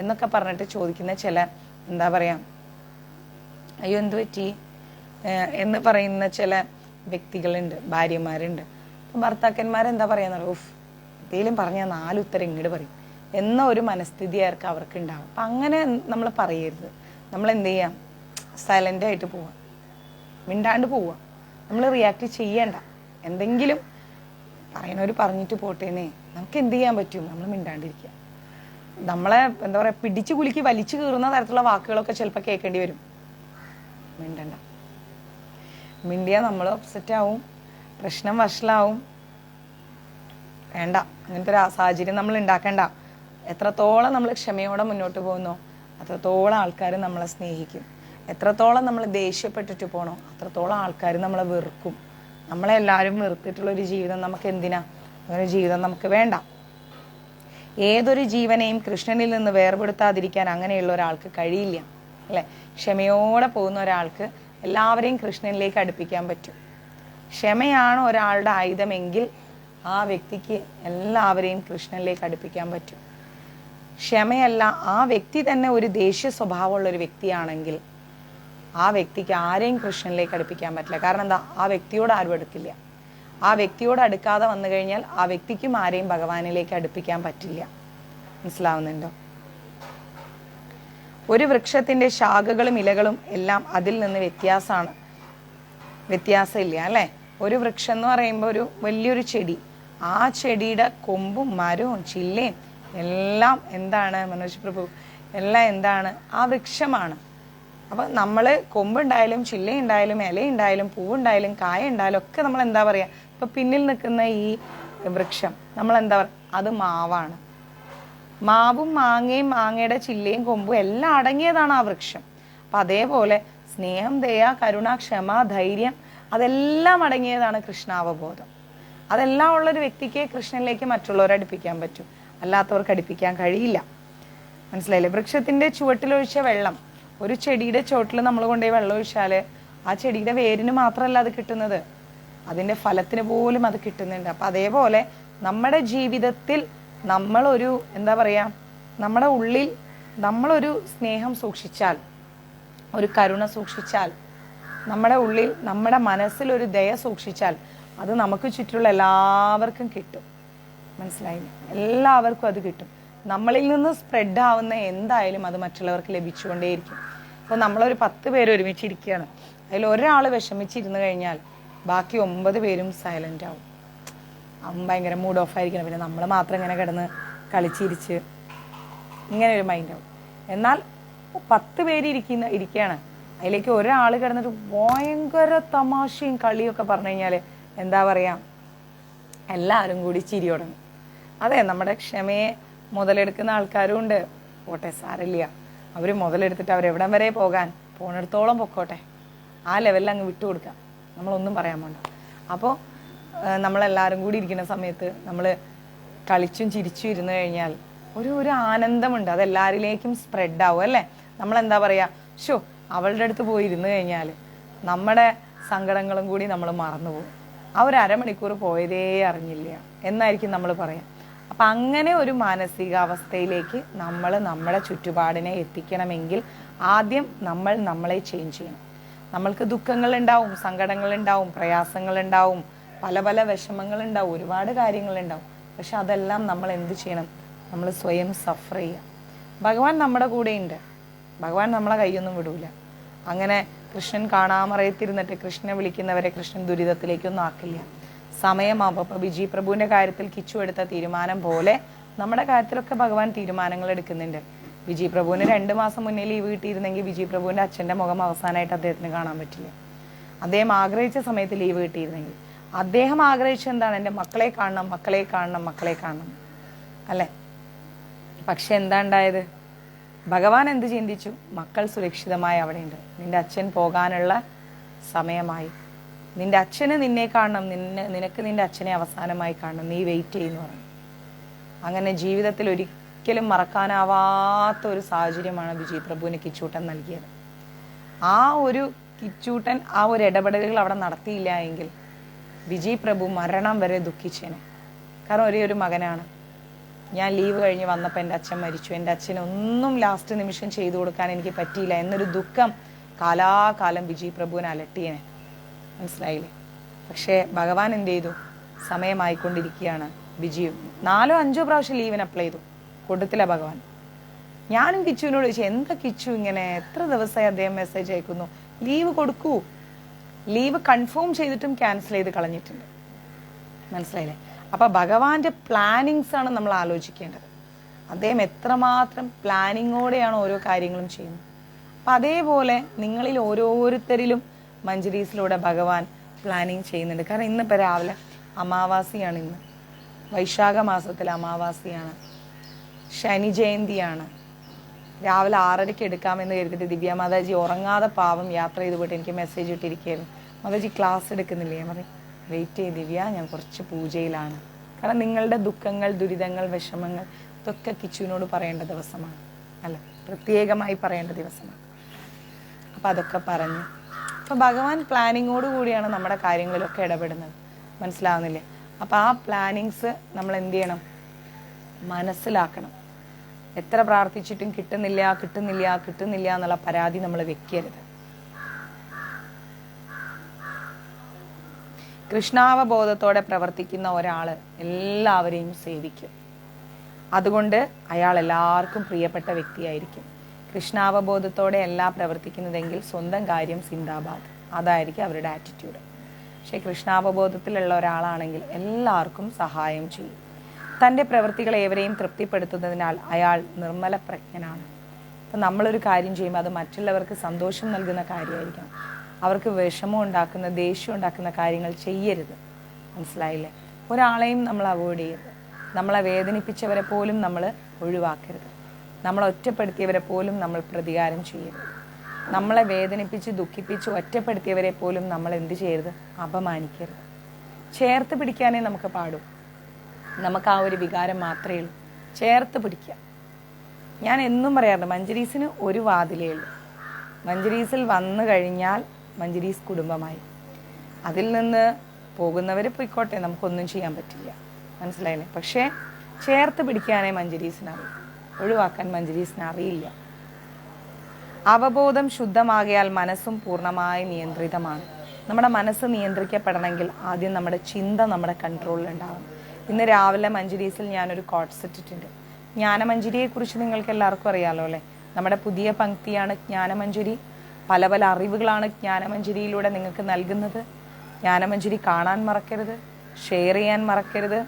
എന്നൊക്കെ പറഞ്ഞിട്ട് ചോദിക്കുന്ന ചില എന്താ പറയാ, അയ്യോ എന്ത് പറ്റി എന്ന് പറയുന്ന ചില വ്യക്തികളുണ്ട്, ഭാര്യമാരുണ്ട്. അപ്പം ഭർത്താക്കന്മാരെന്താ പറയാന്ന്, ഓഫ് എന്തെങ്കിലും പറഞ്ഞാൽ 4 ഉത്തരം ഇങ്ങോട്ട് പറയും എന്ന ഒരു മനസ്ഥിതിയായിരിക്കും അവർക്ക് ഉണ്ടാവും. അപ്പം അങ്ങനെ നമ്മൾ പറയരുത്. നമ്മൾ എന്ത് ചെയ്യാം, സൈലൻ്റ് ആയിട്ട് പോവാം, മിണ്ടാണ്ട് പോവുക. നമ്മൾ റിയാക്ട് ചെയ്യണ്ട. എന്തെങ്കിലും പറയുന്നവർ പറഞ്ഞിട്ട് പോട്ടേനെ, നമുക്ക് എന്ത് ചെയ്യാൻ പറ്റും, നമ്മൾ മിണ്ടാണ്ടിരിക്കുക. നമ്മളെ എന്താ പറയുക, പിടിച്ചു കുലുക്കി വലിച്ചു കീറുന്ന തരത്തിലുള്ള വാക്കുകളൊക്കെ ചിലപ്പോൾ കേൾക്കേണ്ടി വരും. മിണ്ടണ്ട. മിണ്ടിയാൽ നമ്മൾ അപ്സെറ്റ് ആവും, പ്രശ്നം വഷളാവും. വേണ്ട, അങ്ങനത്തെ ഒരു സാഹചര്യം നമ്മൾ ഉണ്ടാക്കണ്ട. എത്രത്തോളം നമ്മൾ ക്ഷമയോടെ മുന്നോട്ട് പോകുന്നോ അത്രത്തോളം ആൾക്കാർ നമ്മളെ സ്നേഹിക്കും. എത്രത്തോളം നമ്മൾ ദേഷ്യപ്പെട്ടിട്ട് പോകണോ അത്രത്തോളം ആൾക്കാർ നമ്മളെ വെറുക്കും. നമ്മളെല്ലാവരും വെറുത്തിട്ടുള്ളൊരു ജീവിതം നമുക്ക് എന്തിനാ? അങ്ങനെ ജീവിതം നമുക്ക് വേണ്ട. ഏതൊരു ജീവനെയും കൃഷ്ണനിൽ നിന്ന് വേർപെടുത്താതിരിക്കാൻ അങ്ങനെയുള്ള ഒരാൾക്ക് കഴിയില്ല, അല്ലേ? ക്ഷമയോടെ പോകുന്ന ഒരാൾക്ക് എല്ലാവരെയും കൃഷ്ണനിലേക്ക് അടുപ്പിക്കാൻ പറ്റും. ക്ഷമയാണ് ഒരാളുടെ ആയുധമെങ്കിൽ ആ വ്യക്തിക്ക് എല്ലാവരെയും കൃഷ്ണനിലേക്ക് അടുപ്പിക്കാൻ പറ്റും. ക്ഷമയല്ല, ആ വ്യക്തി തന്നെ ഒരു ദേഷ്യ സ്വഭാവമുള്ള ഒരു വ്യക്തിയാണെങ്കിൽ ആ വ്യക്തിക്ക് ആരെയും കൃഷ്ണനിലേക്ക് അടുപ്പിക്കാൻ പറ്റില്ല. കാരണം എന്താ, ആ വ്യക്തിയോട് ആരും അടുക്കില്ല. ആ വ്യക്തിയോട് അടുക്കാതെ വന്നു കഴിഞ്ഞാൽ ആ വ്യക്തിക്കും ആരെയും ഭഗവാനിലേക്ക് അടുപ്പിക്കാൻ പറ്റില്ല. മനസ്സിലാവുന്നുണ്ടോ? ഒരു വൃക്ഷത്തിന്റെ ശാഖകളും ഇലകളും എല്ലാം അതിൽ നിന്ന് വ്യത്യാസമില്ല, അല്ലേ? ഒരു വൃക്ഷം എന്ന് പറയുമ്പോൾ ഒരു വലിയൊരു ചെടി, ആ ചെടിയുടെ കൊമ്പും മരവും ചില്ലയും എല്ലാം എന്താണ് മനോജ് പ്രഭു? എല്ലാം എന്താണ്? ആ വൃക്ഷമാണ്. അപ്പം നമ്മൾ കൊമ്പുണ്ടായാലും ചില്ലയുണ്ടായാലും ഇലയുണ്ടായാലും പൂവുണ്ടായാലും കായ ഉണ്ടായാലും ഒക്കെ നമ്മൾ എന്താ പറയുക, ഇപ്പം പിന്നിൽ നിൽക്കുന്ന ഈ വൃക്ഷം നമ്മൾ എന്താ പറയുക, അത് മാവാണ്. മാവും മാങ്ങയും മാങ്ങയുടെ ചില്ലയും കൊമ്പും എല്ലാം അടങ്ങിയതാണ് ആ വൃക്ഷം. അപ്പം അതേപോലെ സ്നേഹം, ദയ, കരുണ, ക്ഷമ, ധൈര്യം അതെല്ലാം അടങ്ങിയതാണ് കൃഷ്ണാവബോധം. അതെല്ലാം ഉള്ളൊരു വ്യക്തിക്ക് കൃഷ്ണനിലേക്ക് മറ്റുള്ളവരെ അടുപ്പിക്കാൻ പറ്റും, അല്ലാത്തവർക്ക് അടുപ്പിക്കാൻ കഴിയില്ല. മനസ്സിലായില്ലേ? വൃക്ഷത്തിന്റെ ചുവട്ടിലൊഴിച്ച വെള്ളം, ഒരു ചെടിയുടെ ചുവട്ടിൽ നമ്മൾ കൊണ്ടുപോയി വെള്ളം ഒഴിച്ചാൽ ആ ചെടിയുടെ വേരിന് മാത്രമല്ല അത് കിട്ടുന്നത്, അതിൻ്റെ ഫലത്തിന് പോലും അത് കിട്ടുന്നുണ്ട്. അപ്പം അതേപോലെ നമ്മുടെ ജീവിതത്തിൽ നമ്മളൊരു എന്താ പറയുക, നമ്മുടെ ഉള്ളിൽ നമ്മളൊരു സ്നേഹം സൂക്ഷിച്ചാൽ, ഒരു കരുണ സൂക്ഷിച്ചാൽ, നമ്മുടെ ഉള്ളിൽ നമ്മുടെ മനസ്സിലൊരു ദയ സൂക്ഷിച്ചാൽ അത് നമുക്ക് ചുറ്റുള്ള എല്ലാവർക്കും കിട്ടും. മനസ്സിലായില്ലേ? എല്ലാവർക്കും അത് കിട്ടും. നമ്മളിൽ നിന്ന് സ്പ്രെഡ് ആവുന്ന എന്തായാലും അത് മറ്റുള്ളവർക്ക് ലഭിച്ചുകൊണ്ടേയിരിക്കും. അപ്പോൾ നമ്മളൊരു 10 പേര് ഒരുമിച്ചിരിക്കുകയാണ്, അതിൽ ഒരാൾ വിഷമിച്ചിരുന്നു കഴിഞ്ഞാൽ ബാക്കി 9 പേരും സൈലൻ്റ് ആവും. അവൻ ഭയങ്കര മൂഡ് ഓഫ് ആയിരിക്കണം, പിന്നെ നമ്മൾ മാത്രം ഇങ്ങനെ കിടന്ന് കളിച്ചിരിച്ച് ഇങ്ങനെ ഒരു മൈൻഡാവും. എന്നാൽ 10 പേര് ഇരിക്കുകയാണ്, അതിലേക്ക് ഒരാൾ കിടന്നിട്ട് ഭയങ്കര തമാശയും കളിയൊക്കെ പറഞ്ഞു കഴിഞ്ഞാൽ എന്താ പറയുക, എല്ലാവരും കൂടി ചിരി തുടങ്ങും. അതെ, നമ്മുടെ ക്ഷമയെ മുതലെടുക്കുന്ന ആൾക്കാരും ഉണ്ട്. പോട്ടെ, സാരില്ല, അവർ മുതലെടുത്തിട്ട് അവരെവിടം വരെ പോണിടത്തോളം പൊക്കോട്ടെ, ആ ലെവലിൽ അങ്ങ് വിട്ടുകൊടുക്കാം, നമ്മളൊന്നും പറയാൻ വേണ്ട. അപ്പോൾ നമ്മളെല്ലാവരും കൂടി ഇരിക്കുന്ന സമയത്ത് നമ്മൾ കളിച്ചും ചിരിച്ചും ഇരുന്ന് കഴിഞ്ഞാൽ ഒരു ആനന്ദമുണ്ട്, അതെല്ലാവരിലേക്കും സ്പ്രെഡ് ആവും അല്ലേ? നമ്മളെന്താ പറയുക, അവളുടെ അടുത്ത് പോയി ഇരുന്ന് കഴിഞ്ഞാൽ നമ്മുടെ സങ്കടങ്ങളും കൂടി നമ്മൾ മറന്നുപോകും, ആ ഒരു അരമണിക്കൂർ പോയതേ അറിഞ്ഞില്ല എന്നായിരിക്കും നമ്മൾ പറയാം. അപ്പം അങ്ങനെ ഒരു മാനസികാവസ്ഥയിലേക്ക് നമ്മൾ നമ്മുടെ ചുറ്റുപാടിനെ എത്തിക്കണമെങ്കിൽ ആദ്യം നമ്മൾ നമ്മളെ ചേഞ്ച് ചെയ്യണം. നമ്മൾക്ക് ദുഃഖങ്ങളുണ്ടാവും, സങ്കടങ്ങളുണ്ടാവും, പ്രയാസങ്ങളുണ്ടാവും, പല പല വിഷമങ്ങളുണ്ടാവും, ഒരുപാട് കാര്യങ്ങളുണ്ടാവും. പക്ഷെ അതെല്ലാം നമ്മൾ എന്ത് ചെയ്യണം? നമ്മൾ സ്വയം സഫർ ചെയ്യുക. ഭഗവാൻ നമ്മുടെ കൂടെയുണ്ട്, ഭഗവാൻ നമ്മളെ കൈയൊന്നും വിടൂല. അങ്ങനെ കൃഷ്ണൻ കാണാമറയത്തിരുന്നിട്ട് കൃഷ്ണനെ വിളിക്കുന്നവരെ കൃഷ്ണൻ ദുരിതത്തിലേക്കൊന്നും ആക്കില്ല. സമയമാകുമ്പോൾ ഇപ്പോൾ വിജി പ്രഭുവിൻ്റെ കാര്യത്തിൽ കിച്ചു എടുത്ത തീരുമാനം പോലെ നമ്മുടെ കാര്യത്തിലൊക്കെ ഭഗവാൻ തീരുമാനങ്ങൾ എടുക്കുന്നുണ്ട്. വിജി പ്രഭുവിന് 2 മാസം മുന്നേ ലീവ് കിട്ടിയിരുന്നെങ്കിൽ വിജി പ്രഭുവിൻ്റെ അച്ഛൻ്റെ മുഖം അവസാനമായിട്ട് അദ്ദേഹത്തിന് കാണാൻ പറ്റില്ല. അദ്ദേഹം ആഗ്രഹിച്ച സമയത്ത് ലീവ് കിട്ടിയിരുന്നെങ്കിൽ അദ്ദേഹം ആഗ്രഹിച്ച എന്താണ്? എൻ്റെ മക്കളെ കാണണം, മക്കളെ കാണണം, മക്കളെ കാണണം അല്ലേ? പക്ഷെ എന്താ ഉണ്ടായത്? ഭഗവാൻ എന്ത് ചിന്തിച്ചു? മക്കൾ സുരക്ഷിതമായി അവിടെയുണ്ട്, നിന്റെ അച്ഛൻ പോകാനുള്ള സമയമായി, നിന്റെ അച്ഛന് നിന്നെ കാണണം, നിനക്ക് നിന്റെ അച്ഛനെ അവസാനമായി കാണണം, നീ വെയിറ്റ് ചെയ്യുന്നു പറഞ്ഞു. അങ്ങനെ ജീവിതത്തിൽ ഒരിക്കലും മറക്കാനാവാത്ത ഒരു സാഹചര്യമാണ് വിജയ് പ്രഭുവിന് കിച്ചൂട്ടൻ നൽകിയത്. ആ ഒരു കിച്ചൂട്ടൻ ആ ഒരു ഇടപെടലുകൾ അവിടെ നടത്തിയില്ല എങ്കിൽ വിജയ് പ്രഭു മരണം വരെ ദുഃഖിച്ചേനെ. കാരണം ഒരേ ഒരു മകനാണ്. ഞാൻ ലീവ് കഴിഞ്ഞ് വന്നപ്പോൾ എൻ്റെ അച്ഛൻ മരിച്ചു, എൻ്റെ അച്ഛന് ഒന്നും ലാസ്റ്റ് നിമിഷം ചെയ്തു കൊടുക്കാൻ എനിക്ക് പറ്റിയില്ല എന്നൊരു ദുഃഖം കാലാകാലം വിജയ് പ്രഭുവിനെ അലട്ടിയേനെ. മനസ്സിലായില്ലേ? പക്ഷേ ഭഗവാൻ എന്ത് ചെയ്തു? സമയമായിക്കൊണ്ടിരിക്കുകയാണ്. വിജയും 4 or 5 പ്രാവശ്യം ലീവിന് അപ്ലൈ ചെയ്തു, കൊടുത്തില്ല ഭഗവാൻ. ഞാനും കിച്ചുവിനോട് ചോദിച്ചു, എന്താ കിച്ചു ഇങ്ങനെ, എത്ര ദിവസമായി അദ്ദേഹം മെസ്സേജ് അയക്കുന്നു, ലീവ് കൊടുക്കൂ. ലീവ് കൺഫേം ചെയ്തിട്ടും ക്യാൻസൽ ചെയ്ത് കളഞ്ഞിട്ടുണ്ട്. മനസ്സിലായില്ലേ? അപ്പൊ ഭഗവാന്റെ പ്ലാനിങ്സ് ആണ് നമ്മൾ ആലോചിക്കേണ്ടത്. അദ്ദേഹം എത്രമാത്രം പ്ലാനിങ്ങോടെയാണ് ഓരോ കാര്യങ്ങളും ചെയ്യുന്നത്. അപ്പം അതേപോലെ നിങ്ങളിൽ ഓരോരുത്തരിലും മഞ്ജരീസിലൂടെ ഭഗവാൻ പ്ലാനിങ് ചെയ്യുന്നുണ്ട്. കാരണം ഇന്നിപ്പോൾ രാവിലെ അമാവാസിയാണ്, ഇന്ന് വൈശാഖ മാസത്തിലെ അമാവാസിയാണ്, ശനി ജയന്തിയാണ്. രാവിലെ 6:30 എടുക്കാമെന്ന് കരുതിയിട്ട് ദിവ്യ മാതാജി ഉറങ്ങാതെ പാവം യാത്ര ചെയ്ത് പോയിട്ട് എനിക്ക് മെസ്സേജ് ഇട്ടിരിക്കുകയായിരുന്നു, മാതാജി ക്ലാസ് എടുക്കുന്നില്ലേ? ഞാൻ പറയും വെയിറ്റ് ചെയ്ത് ദിവ്യ, ഞാൻ കുറച്ച് പൂജയിലാണ്. കാരണം നിങ്ങളുടെ ദുഃഖങ്ങൾ, ദുരിതങ്ങൾ, വിഷമങ്ങൾ ഇതൊക്കെ കിച്ചുവിനോട് പറയേണ്ട ദിവസമാണ് അല്ല, പ്രത്യേകമായി പറയേണ്ട ദിവസമാണ്. അപ്പം അതൊക്കെ പറഞ്ഞു. അപ്പം ഭഗവാൻ പ്ലാനിങ്ങോട് കൂടിയാണ് നമ്മുടെ കാര്യങ്ങളിലൊക്കെ ഇടപെടുന്നത്. മനസ്സിലാവുന്നില്ലേ? അപ്പം ആ പ്ലാനിങ്സ് നമ്മൾ എന്ത് ചെയ്യണം? മനസ്സിലാക്കണം. എത്ര പ്രാർത്ഥിച്ചിട്ടും കിട്ടുന്നില്ല കിട്ടുന്നില്ല കിട്ടുന്നില്ല എന്നുള്ള പരാതി നമ്മൾ വെക്കരുത്. കൃഷ്ണാവബോധത്തോടെ പ്രവർത്തിക്കുന്ന ഒരാൾ എല്ലാവരെയും സേവിക്കും. അതുകൊണ്ട് അയാൾ എല്ലാവർക്കും പ്രിയപ്പെട്ട വ്യക്തിയായിരിക്കും. കൃഷ്ണാവബോധത്തോടെ അല്ല പ്രവർത്തിക്കുന്നതെങ്കിൽ സ്വന്തം കാര്യം സിന്ദാബാദ്, അതായിരിക്കും അവരുടെ ആറ്റിറ്റ്യൂഡ്. പക്ഷേ കൃഷ്ണാവബോധത്തിലുള്ള ഒരാളാണെങ്കിൽ എല്ലാവർക്കും സഹായം ചെയ്യും. തൻ്റെ പ്രവൃത്തികൾ ഏവരെയും തൃപ്തിപ്പെടുത്തുന്നതിനാൽ അയാൾ നിർമ്മല പ്രജ്ഞനാണ്. അപ്പം നമ്മളൊരു കാര്യം ചെയ്യുമ്പോൾ അത് മറ്റുള്ളവർക്ക് സന്തോഷം നൽകുന്ന കാര്യമായിരിക്കണം. അവർക്ക് വിഷമം ഉണ്ടാക്കുന്ന, ദേഷ്യം ഉണ്ടാക്കുന്ന കാര്യങ്ങൾ ചെയ്യരുത്. മനസ്സിലായില്ലേ? ഒരാളെയും നമ്മൾ അവോയ്ഡ് ചെയ്യരുത്. നമ്മളെ വേദനിപ്പിച്ചവരെ പോലും നമ്മൾ ഒഴിവാക്കരുത്. നമ്മളെ ഒറ്റപ്പെടുത്തിയവരെ പോലും നമ്മൾ പ്രതികാരം ചെയ്യരുത്. നമ്മളെ വേദനിപ്പിച്ച് ദുഃഖിപ്പിച്ച് ഒറ്റപ്പെടുത്തിയവരെ പോലും നമ്മൾ എന്ത് ചെയ്യരുത്? അപമാനിക്കരുത്. ചേർത്ത് പിടിക്കാനേ നമുക്ക് പാടൂ. നമുക്ക് ആ ഒരു വികാരം മാത്രമേ ഉള്ളൂ, ചേർത്ത് പിടിക്കുക. ഞാൻ എന്നും പറയാറുണ്ട്, മഞ്ജരീസിന് ഒരു വാതിലേ ഉള്ളൂ. മഞ്ജരീസിൽ വന്നു കഴിഞ്ഞാൽ മഞ്ജരീസ് കുടുംബമായി. അതിൽ നിന്ന് പോകുന്നവർ പോയിക്കോട്ടെ, നമുക്കൊന്നും ചെയ്യാൻ പറ്റില്ല. മനസ്സിലായില്ലേ? പക്ഷേ ചേർത്ത് പിടിക്കാനേ മഞ്ജരീസിനറിയും, ഒഴിവാക്കാൻ മഞ്ജരീസിന് അറിയില്ല. അവബോധം ശുദ്ധമാകിയാൽ മനസ്സും പൂർണ്ണമായി നിയന്ത്രിതമാണ്. നമ്മുടെ മനസ്സ് നിയന്ത്രിക്കപ്പെടണമെങ്കിൽ ആദ്യം നമ്മുടെ ചിന്ത നമ്മുടെ കൺട്രോളിൽ ഉണ്ടാവും. ഇന്ന് രാവിലെ മഞ്ജരീസിൽ ഞാനൊരു കോട്ട്സ് ഇട്ടിട്ടുണ്ട്. ജ്ഞാനമഞ്ജരിയെക്കുറിച്ച് നിങ്ങൾക്ക് എല്ലാവർക്കും അറിയാലോ അല്ലേ? നമ്മുടെ പുതിയ പങ്ക്തിയാണ് ജ്ഞാനമഞ്ജരി. പല പല അറിവുകളാണ് ജ്ഞാനമഞ്ജരിയിലൂടെ നിങ്ങൾക്ക് നൽകുന്നത്. ജ്ഞാനമഞ്ജരി കാണാൻ മറക്കരുത്, ഷെയർ ചെയ്യാൻ മറക്കരുത്.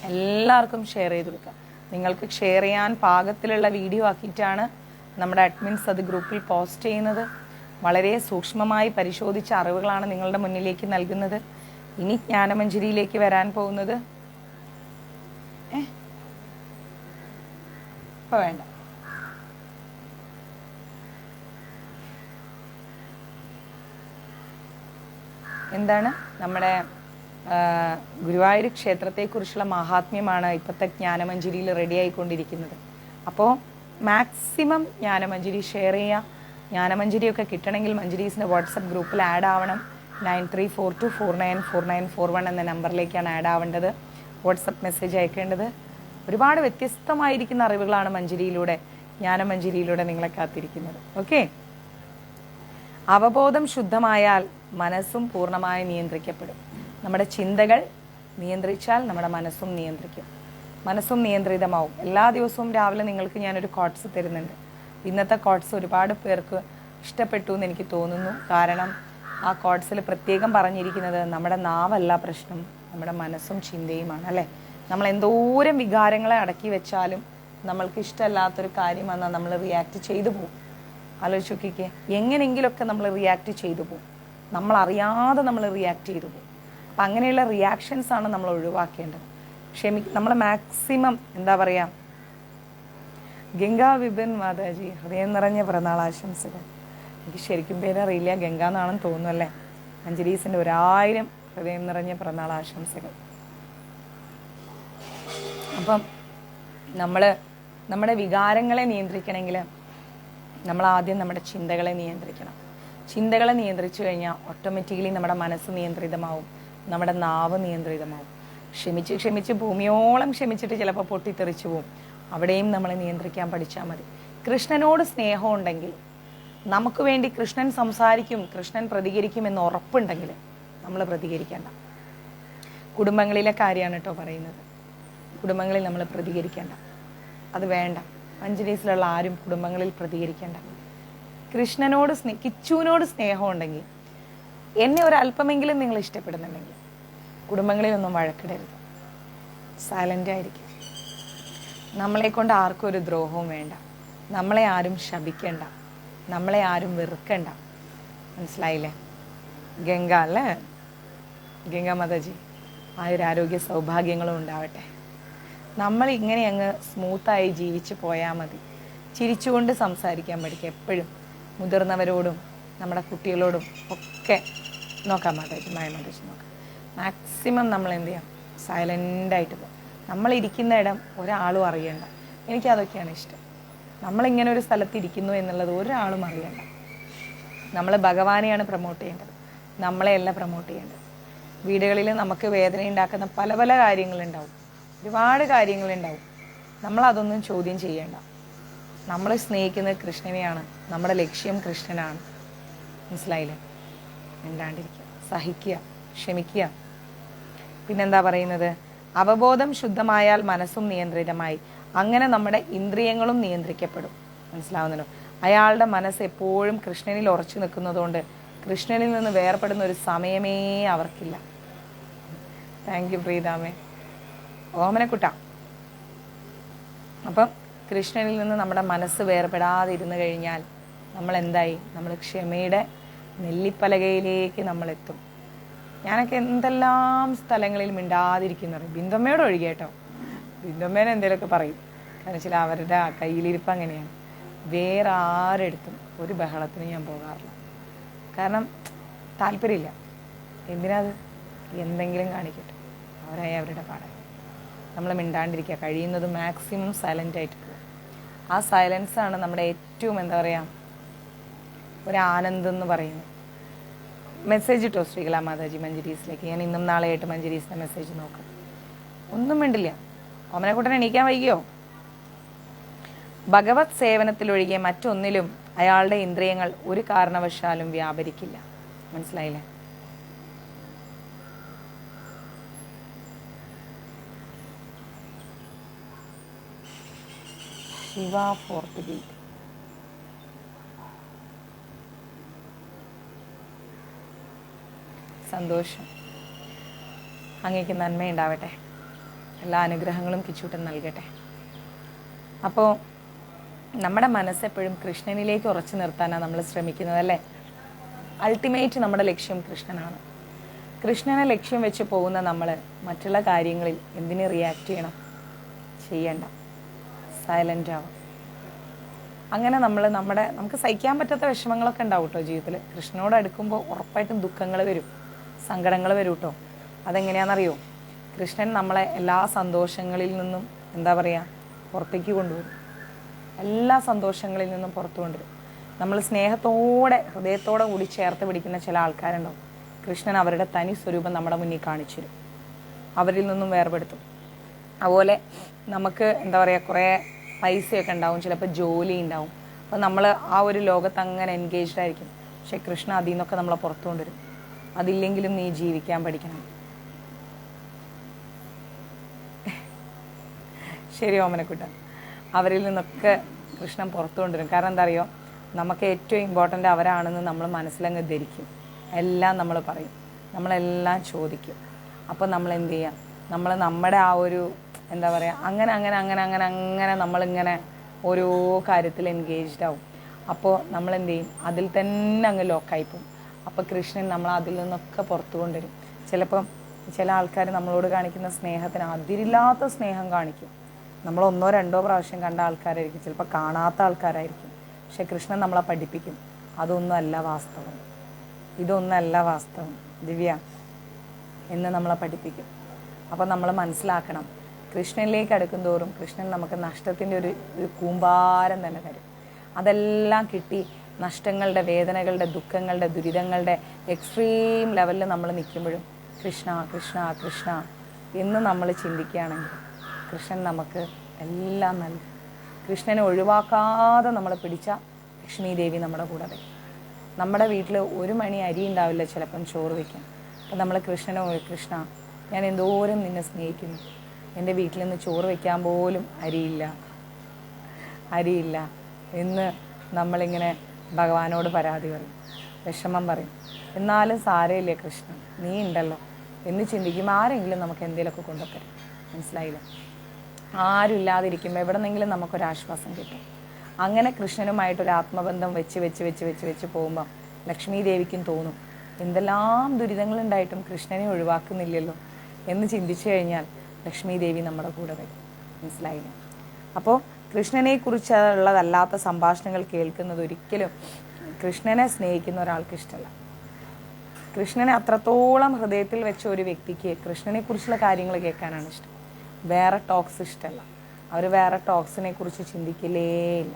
എല്ലാവർക്കും ഷെയർ ചെയ്ത് കൊടുക്കുക. നിങ്ങൾക്ക് ഷെയർ ചെയ്യാൻ പാകത്തിലുള്ള വീഡിയോ ആക്കിയിട്ടാണ് നമ്മുടെ അഡ്മിൻസ് അത് ഗ്രൂപ്പിൽ പോസ്റ്റ് ചെയ്യുന്നത്. വളരെ സൂക്ഷ്മമായി പരിശോധിച്ച അറിവുകളാണ് നിങ്ങളുടെ മുന്നിലേക്ക് നൽകുന്നത്. ഇനി ജ്ഞാനമഞ്ജരിയിലേക്ക് വരാൻ പോകുന്നത് ഇപ്പൊ വേണ്ട. എന്താണ് നമ്മുടെ ഗുരുവായൂർ ക്ഷേത്രത്തെക്കുറിച്ചുള്ള മഹാത്മ്യമാണ് ഇപ്പോഴത്തെ ജ്ഞാനമഞ്ജരിയിൽ റെഡി ആയിക്കൊണ്ടിരിക്കുന്നത്. അപ്പോൾ മാക്സിമം ജ്ഞാനമഞ്ജരി ഷെയർ ചെയ്യുക. ജ്ഞാനമഞ്ജരിയൊക്കെ കിട്ടണമെങ്കിൽ മഞ്ജരീസിൻ്റെ വാട്സപ്പ് ഗ്രൂപ്പിൽ ആഡ് ആവണം. 9342494941 എന്ന നമ്പറിലേക്കാണ് ആഡ് ആവേണ്ടത്. വാട്സപ്പ് മെസ്സേജ് അയക്കേണ്ടത്. ഒരുപാട് വ്യത്യസ്തമായിരിക്കുന്ന അറിവുകളാണ് മഞ്ജരിയിലൂടെ, ജ്ഞാനമഞ്ജരിയിലൂടെ നിങ്ങളെ കാത്തിരിക്കുന്നത്. ഓക്കെ. അവബോധം ശുദ്ധമായാൽ മനസ്സും പൂർണ്ണമായി നിയന്ത്രിക്കപ്പെടും. നമ്മുടെ ചിന്തകൾ നിയന്ത്രിച്ചാൽ നമ്മുടെ മനസ്സും നിയന്ത്രിക്കും. മനസ്സും നിയന്ത്രിതമാവും. എല്ലാ ദിവസവും രാവിലെ നിങ്ങൾക്ക് ഞാനൊരു കോട്ട്സ് തരുന്നുണ്ട്. ഇന്നത്തെ കോട്ട്സ് ഒരുപാട് പേർക്ക് ഇഷ്ടപ്പെട്ടു എന്ന് എനിക്ക് തോന്നുന്നു. കാരണം ആ കോട്ട്സിൽ പ്രത്യേകം പറഞ്ഞിരിക്കുന്നത് നമ്മുടെ നാവല്ല പ്രശ്നം, നമ്മുടെ മനസ്സും ചിന്തയുമാണ് അല്ലേ? നമ്മൾ എന്തോരം വികാരങ്ങളെ അടക്കി വെച്ചാലും നമ്മൾക്ക് ഇഷ്ടമല്ലാത്തൊരു കാര്യം വന്നാൽ നമ്മൾ റിയാക്ട് ചെയ്തു പോകും. ആലോചിച്ച് നോക്കിക്കേ, എങ്ങനെയെങ്കിലുമൊക്കെ നമ്മൾ റിയാക്ട് ചെയ്തു പോകും. നമ്മളറിയാതെ നമ്മൾ റിയാക്ട് ചെയ്തു പോകും. അപ്പം അങ്ങനെയുള്ള റിയാക്ഷൻസാണ് നമ്മൾ ഒഴിവാക്കേണ്ടത്. നമ്മൾ മാക്സിമം എന്താ പറയുക, ഗംഗാ വിപിൻ മാതാജി ഹൃദയം നിറഞ്ഞ പിറന്നാളാശംസകൾ. എനിക്ക് ശരിക്കും പേരറിയില്ല, ഗംഗ എന്നാണെന്ന് തോന്നുന്നു അല്ലേ? മഞ്ജരീസിൻ്റെ 1000 ഹൃദയം നിറഞ്ഞ പിറന്നാളാശംസകൾ. അപ്പം നമ്മുടെ വികാരങ്ങളെ നിയന്ത്രിക്കണമെങ്കിൽ നമ്മൾ ആദ്യം നമ്മുടെ ചിന്തകളെ നിയന്ത്രിക്കണം. ചിന്തകളെ നിയന്ത്രിച്ചു കഴിഞ്ഞാൽ ഓട്ടോമാറ്റിക്കലി നമ്മുടെ മനസ്സ് നിയന്ത്രിതമാവും, നമ്മുടെ നാവ് നിയന്ത്രിതമാവും. ക്ഷമിച്ച് ഭൂമിയോളം ക്ഷമിച്ചിട്ട് ചിലപ്പോൾ പൊട്ടിത്തെറിച്ചു പോവും. അവിടെയും നമ്മളെ നിയന്ത്രിക്കാൻ പഠിച്ചാൽ മതി. കൃഷ്ണനോട് സ്നേഹം ഉണ്ടെങ്കിൽ, നമുക്ക് വേണ്ടി കൃഷ്ണൻ സംസാരിക്കും, കൃഷ്ണൻ പ്രതികരിക്കുമെന്ന് ഉറപ്പുണ്ടെങ്കിൽ നമ്മൾ പ്രതികരിക്കേണ്ട. കുടുംബങ്ങളിലെ കാര്യമാണ് കേട്ടോ പറയുന്നത്. കുടുംബങ്ങളിൽ നമ്മൾ പ്രതികരിക്കേണ്ട, അത് വേണ്ട. മഞ്ജരീസിലുള്ള ആരും കുടുംബങ്ങളിൽ പ്രതികരിക്കേണ്ട. കൃഷ്ണനോട് കിച്ചുവിനോട് സ്നേഹം ഉണ്ടെങ്കിൽ, എന്നെ ഒരല്പമെങ്കിലും നിങ്ങൾ ഇഷ്ടപ്പെടുന്നുണ്ടെങ്കിൽ കുടുംബങ്ങളിലൊന്നും വഴക്കിടരുത്, സൈലൻ്റ് ആയിരിക്കും. നമ്മളെ കൊണ്ട് ആർക്കും ഒരു ദ്രോഹവും വേണ്ട, നമ്മളെ ആരും ശപിക്കണ്ട, നമ്മളെ ആരും വെറുക്കണ്ട. മനസ്സിലായില്ലേ? ഗംഗ അല്ലേ? ഗംഗാ മാതാജി ആയുരാരോഗ്യ സൗഭാഗ്യങ്ങളും ഉണ്ടാവട്ടെ. നമ്മൾ ഇങ്ങനെ അങ്ങ് സ്മൂത്തായി ജീവിച്ച് പോയാൽ മതി. ചിരിച്ചുകൊണ്ട് സംസാരിക്കാൻ പഠിക്കുക എപ്പോഴും. മുതിർന്നവരോടും നമ്മുടെ കുട്ടികളോടും ഒക്കെ നോക്കാം മാതാജി, മാതാജി നോക്കാം. മാക്സിമം നമ്മൾ എന്ത് ചെയ്യാം, സൈലൻ്റായിട്ട് പോകും. നമ്മളിരിക്കുന്ന ഇടം ഒരാളും അറിയണ്ട. എനിക്കതൊക്കെയാണ് ഇഷ്ടം. നമ്മളിങ്ങനെ ഒരു സ്ഥലത്തിരിക്കുന്നു എന്നുള്ളത് ഒരാളും അറിയണ്ട. നമ്മൾ ഭഗവാനെയാണ് പ്രൊമോട്ട് ചെയ്യേണ്ടത്, നമ്മളെയല്ല പ്രൊമോട്ട് ചെയ്യേണ്ടത്. വീടുകളിൽ നമുക്ക് വേദന ഉണ്ടാക്കുന്ന പല പല കാര്യങ്ങളുണ്ടാവും, ഒരുപാട് കാര്യങ്ങളുണ്ടാവും. നമ്മളതൊന്നും ചോദ്യം ചെയ്യേണ്ട. നമ്മൾ സ്നേഹിക്കുന്നത് കൃഷ്ണനെയാണ്, നമ്മുടെ ലക്ഷ്യം കൃഷ്ണനാണ്. മനസ്സിലായില്ലേ? മിണ്ടാണ്ടിരിക്കുക, സഹിക്കുക, ക്ഷമിക്കുക. പിന്നെന്താ പറയുന്നത്? അവബോധം ശുദ്ധമായാൽ മനസ്സും നിയന്ത്രിതമായി. അങ്ങനെ നമ്മുടെ ഇന്ദ്രിയങ്ങളും നിയന്ത്രിക്കപ്പെടും. മനസ്സിലാവുന്നല്ലോ? അയാളുടെ മനസ്സ് എപ്പോഴും കൃഷ്ണനിൽ ഉറച്ചു നിൽക്കുന്നതുകൊണ്ട് കൃഷ്ണനിൽ നിന്ന് വേർപെടുന്ന ഒരു സമയമേ അവർക്കില്ല. താങ്ക് യു പ്രീതാമേ. ഓമനക്കുട്ട. അപ്പം കൃഷ്ണനിൽ നിന്ന് നമ്മുടെ മനസ്സ് വേർപെടാതെ ഇരുന്ന് കഴിഞ്ഞാൽ നമ്മൾ എന്തായി? നമ്മൾ ക്ഷമയുടെ നെല്ലിപ്പലകയിലേക്ക് നമ്മൾ എത്തും. ഞാനൊക്കെ എന്തെല്ലാം സ്ഥലങ്ങളിൽ മിണ്ടാതിരിക്കുന്നറിയും, ബിന്ദമ്മയോട് ഒഴികെ കേട്ടോ. ബിന്ദമ്മേനെ എന്തെങ്കിലുമൊക്കെ പറയും, കാരണം വെച്ചാൽ അവരുടെ കയ്യിലിരിപ്പ് അങ്ങനെയാണ്. വേറെ ആരെടുത്തും ഒരു ബഹളത്തിന് ഞാൻ പോകാറില്ല. കാരണം താല്പര്യമില്ല. എന്തിനാത്? എന്തെങ്കിലും കാണിക്കട്ടെ, അവരായി അവരുടെ പാടായി. നമ്മൾ മിണ്ടാണ്ടിരിക്കുക, കഴിയുന്നത് മാക്സിമം സൈലൻ്റ് ആയിട്ട് പോകും. ആ സൈലൻസാണ് നമ്മുടെ ഏറ്റവും എന്താ പറയുക ഒരു ആനന്ദം എന്ന് പറയുന്നത്. മെസ്സേജ് ഇട്ടോ ശ്രീകലാ മാതാജി മഞ്ജരീസിലേക്ക്. ഞാൻ ഇന്നും നാളെയായിട്ട് മഞ്ജരീസിൻ്റെ മെസ്സേജ് നോക്കാം. ഒന്നും വേണ്ടില്ല. ഓമനക്കുട്ടൻ എണീക്കാൻ വൈകിയോ? ഭഗവത് സേവനത്തിലൊഴികെ മറ്റൊന്നിലും അയാളുടെ ഇന്ദ്രിയങ്ങൾ ഒരു കാരണവശാലും വ്യാപരിക്കില്ല. മനസ്സിലായില്ലേ? Shiva fourth gate. സന്തോഷം. അങ്ങേക്ക് നന്മയുണ്ടാവട്ടെ. എല്ലാ അനുഗ്രഹങ്ങളും കിച്ചൂട്ടൻ നൽകട്ടെ. അപ്പോൾ നമ്മുടെ മനസ്സെപ്പോഴും കൃഷ്ണനിലേക്ക് ഉറച്ചു നിർത്താനാണ് നമ്മൾ ശ്രമിക്കുന്നത്, അല്ലേ? അൾട്ടിമേറ്റ് നമ്മുടെ ലക്ഷ്യം കൃഷ്ണനാണ്. കൃഷ്ണനെ ലക്ഷ്യം വെച്ച് പോകുന്ന നമ്മൾ മറ്റുള്ള കാര്യങ്ങളിൽ എന്തിന് റിയാക്ട് ചെയ്യണം? ചെയ്യണ്ട, സൈലൻ്റ് ആവും. അങ്ങനെ നമുക്ക് സഹിക്കാൻ പറ്റാത്ത വിഷമങ്ങളൊക്കെ ഉണ്ടാവും കേട്ടോ ജീവിതത്തിൽ. കൃഷ്ണനോട് അടുക്കുമ്പോൾ ഉറപ്പായിട്ടും ദുഃഖങ്ങൾ വരും, സങ്കടങ്ങൾ വരും കേട്ടോ. അതെങ്ങനെയാണെന്നറിയോ? കൃഷ്ണൻ നമ്മളെ എല്ലാ സന്തോഷങ്ങളിൽ നിന്നും എന്താ പറയുക പുറത്തേക്ക് കൊണ്ടുവരും. എല്ലാ സന്തോഷങ്ങളിൽ നിന്നും പുറത്തു കൊണ്ടുവരും. നമ്മൾ സ്നേഹത്തോടെ ഹൃദയത്തോടെ കൂടി ചേർത്ത് പിടിക്കുന്ന ചില ആൾക്കാരുണ്ടാവും. കൃഷ്ണൻ അവരുടെ തനി സ്വരൂപം നമ്മുടെ മുന്നിൽ കാണിച്ചു തരും, അവരിൽ നിന്നും വേർപെടുത്തും. അതുപോലെ നമുക്ക് എന്താ പറയുക കുറേ പൈസയൊക്കെ ഉണ്ടാവും, ചിലപ്പോൾ ജോലി ഉണ്ടാവും. അപ്പോൾ നമ്മൾ ആ ഒരു ലോകത്ത് അങ്ങനെ എൻഗേജ്ഡ് ആയിരിക്കും. പക്ഷെ കൃഷ്ണ അതിൽ നിന്നൊക്കെ നമ്മളെ പുറത്തു കൊണ്ടുവരും. അതില്ലെങ്കിലും നീ ജീവിക്കാൻ പഠിക്കണം. ശരി ഓമനക്കുട്ട, അവരിൽ നിന്നൊക്കെ കൃഷ്ണൻ പുറത്തു കൊണ്ടുവരും. കാരണം എന്താ അറിയോ? നമുക്ക് ഏറ്റവും ഇമ്പോർട്ടൻ്റ് അവരാണെന്ന് നമ്മൾ മനസ്സിലങ്ങ് ധരിക്കും. എല്ലാം നമ്മൾ പറയും, നമ്മളെല്ലാം ചോദിക്കും. അപ്പോൾ നമ്മൾ എന്ത് ചെയ്യാം? നമ്മൾ നമ്മുടെ ആ ഒരു എന്താ പറയുക അങ്ങനെ അങ്ങനെ അങ്ങനെ അങ്ങനെ അങ്ങനെ നമ്മളിങ്ങനെ ഓരോ കാര്യത്തിൽ എൻഗേജ്ഡ് ആവും. അപ്പോൾ നമ്മൾ എന്ത് ചെയ്യും? അതിൽ തന്നെ അങ്ങ് ലോക്കായിപ്പോവും. അപ്പോൾ കൃഷ്ണൻ നമ്മൾ അതിൽ നിന്നൊക്കെ പുറത്തു കൊണ്ടുവരും. ചിലപ്പം ചില ആൾക്കാർ നമ്മളോട് കാണിക്കുന്ന സ്നേഹത്തിന് അതിരില്ലാത്ത സ്നേഹം കാണിക്കും. നമ്മൾ 1 2 പ്രാവശ്യം കണ്ട ആൾക്കാരായിരിക്കും, ചിലപ്പോൾ കാണാത്ത ആൾക്കാരായിരിക്കും. പക്ഷെ കൃഷ്ണൻ നമ്മളെ പഠിപ്പിക്കും, അതൊന്നും അല്ല വാസ്തവം, ഇതൊന്നല്ല വാസ്തവം ദിവ്യ എന്ന് നമ്മളെ പഠിപ്പിക്കും. അപ്പോൾ നമ്മൾ മനസ്സിലാക്കണം, കൃഷ്ണനിലേക്ക് അടുക്കും തോറും കൃഷ്ണൻ നമുക്ക് നഷ്ടത്തിൻ്റെ ഒരു കൂമ്പാരം തന്നെ തരും. അതെല്ലാം കിട്ടി നഷ്ടങ്ങളുടെ, വേദനകളുടെ, ദുഃഖങ്ങളുടെ, ദുരിതങ്ങളുടെ എക്സ്ട്രീം ലെവലിൽ നമ്മൾ നിൽക്കുമ്പോഴും കൃഷ്ണ കൃഷ്ണ കൃഷ്ണ എന്ന് നമ്മൾ ചിന്തിക്കുകയാണെങ്കിൽ കൃഷ്ണൻ നമുക്ക് എല്ലാം നൽകും. കൃഷ്ണനെ ഒഴിവാക്കാതെ നമ്മൾ പിടിച്ച ലക്ഷ്മി ദേവി നമ്മുടെ കൂടെ വരും. നമ്മുടെ വീട്ടിൽ 1 മണി അരി ഉണ്ടാവില്ല ചിലപ്പം ചോറ് വയ്ക്കാൻ. അപ്പം നമ്മൾ കൃഷ്ണനെ, കൃഷ്ണ ഞാൻ എന്തോരം നിന്നെ സ്നേഹിക്കുന്നു, എൻ്റെ വീട്ടിൽ നിന്ന് ചോറ് വയ്ക്കാൻ പോലും അരിയില്ല എന്ന് നമ്മളിങ്ങനെ ഭഗവാനോട് പരാതി പറയും, വിഷമം പറയും. എന്നാലും സാരമില്ലേ കൃഷ്ണ, നീ ഉണ്ടല്ലോ എന്ന് ചിന്തിക്കുമ്പോൾ ആരെങ്കിലും നമുക്ക് എന്തെങ്കിലുമൊക്കെ കൊണ്ടുതരും. മനസ്സിലായില്ല? ആരും ഇല്ലാതിരിക്കുമ്പോൾ എവിടെന്നെങ്കിലും നമുക്കൊരാശ്വാസം കിട്ടും. അങ്ങനെ കൃഷ്ണനുമായിട്ടൊരു ആത്മബന്ധം വെച്ച് പോകുമ്പോൾ ലക്ഷ്മി ദേവിക്കും തോന്നും, എന്തെല്ലാം ദുരിതങ്ങളുണ്ടായിട്ടും കൃഷ്ണനെ ഒഴിവാക്കുന്നില്ലല്ലോ എന്ന് ചിന്തിച്ചു കഴിഞ്ഞാൽ ലക്ഷ്മി ദേവി നമ്മുടെ കൂടെ വരും. മനസ്സിലായില്ല? അപ്പോൾ കൃഷ്ണനെക്കുറിച്ചുള്ളതല്ലാത്ത സംഭാഷണങ്ങൾ കേൾക്കുന്നത് ഒരിക്കലും കൃഷ്ണനെ സ്നേഹിക്കുന്ന ഒരാൾക്ക് ഇഷ്ടമല്ല. കൃഷ്ണനെ അത്രത്തോളം ഹൃദയത്തിൽ വെച്ച ഒരു വ്യക്തിക്ക് കൃഷ്ണനെക്കുറിച്ചുള്ള കാര്യങ്ങൾ കേൾക്കാനാണ് ഇഷ്ടം. വേറെ ടോക്സ് ഇഷ്ടമല്ല. അവർ വേറെ ടോക്സിനെ കുറിച്ച് ചിന്തിക്കില്ലേ ഇല്ല.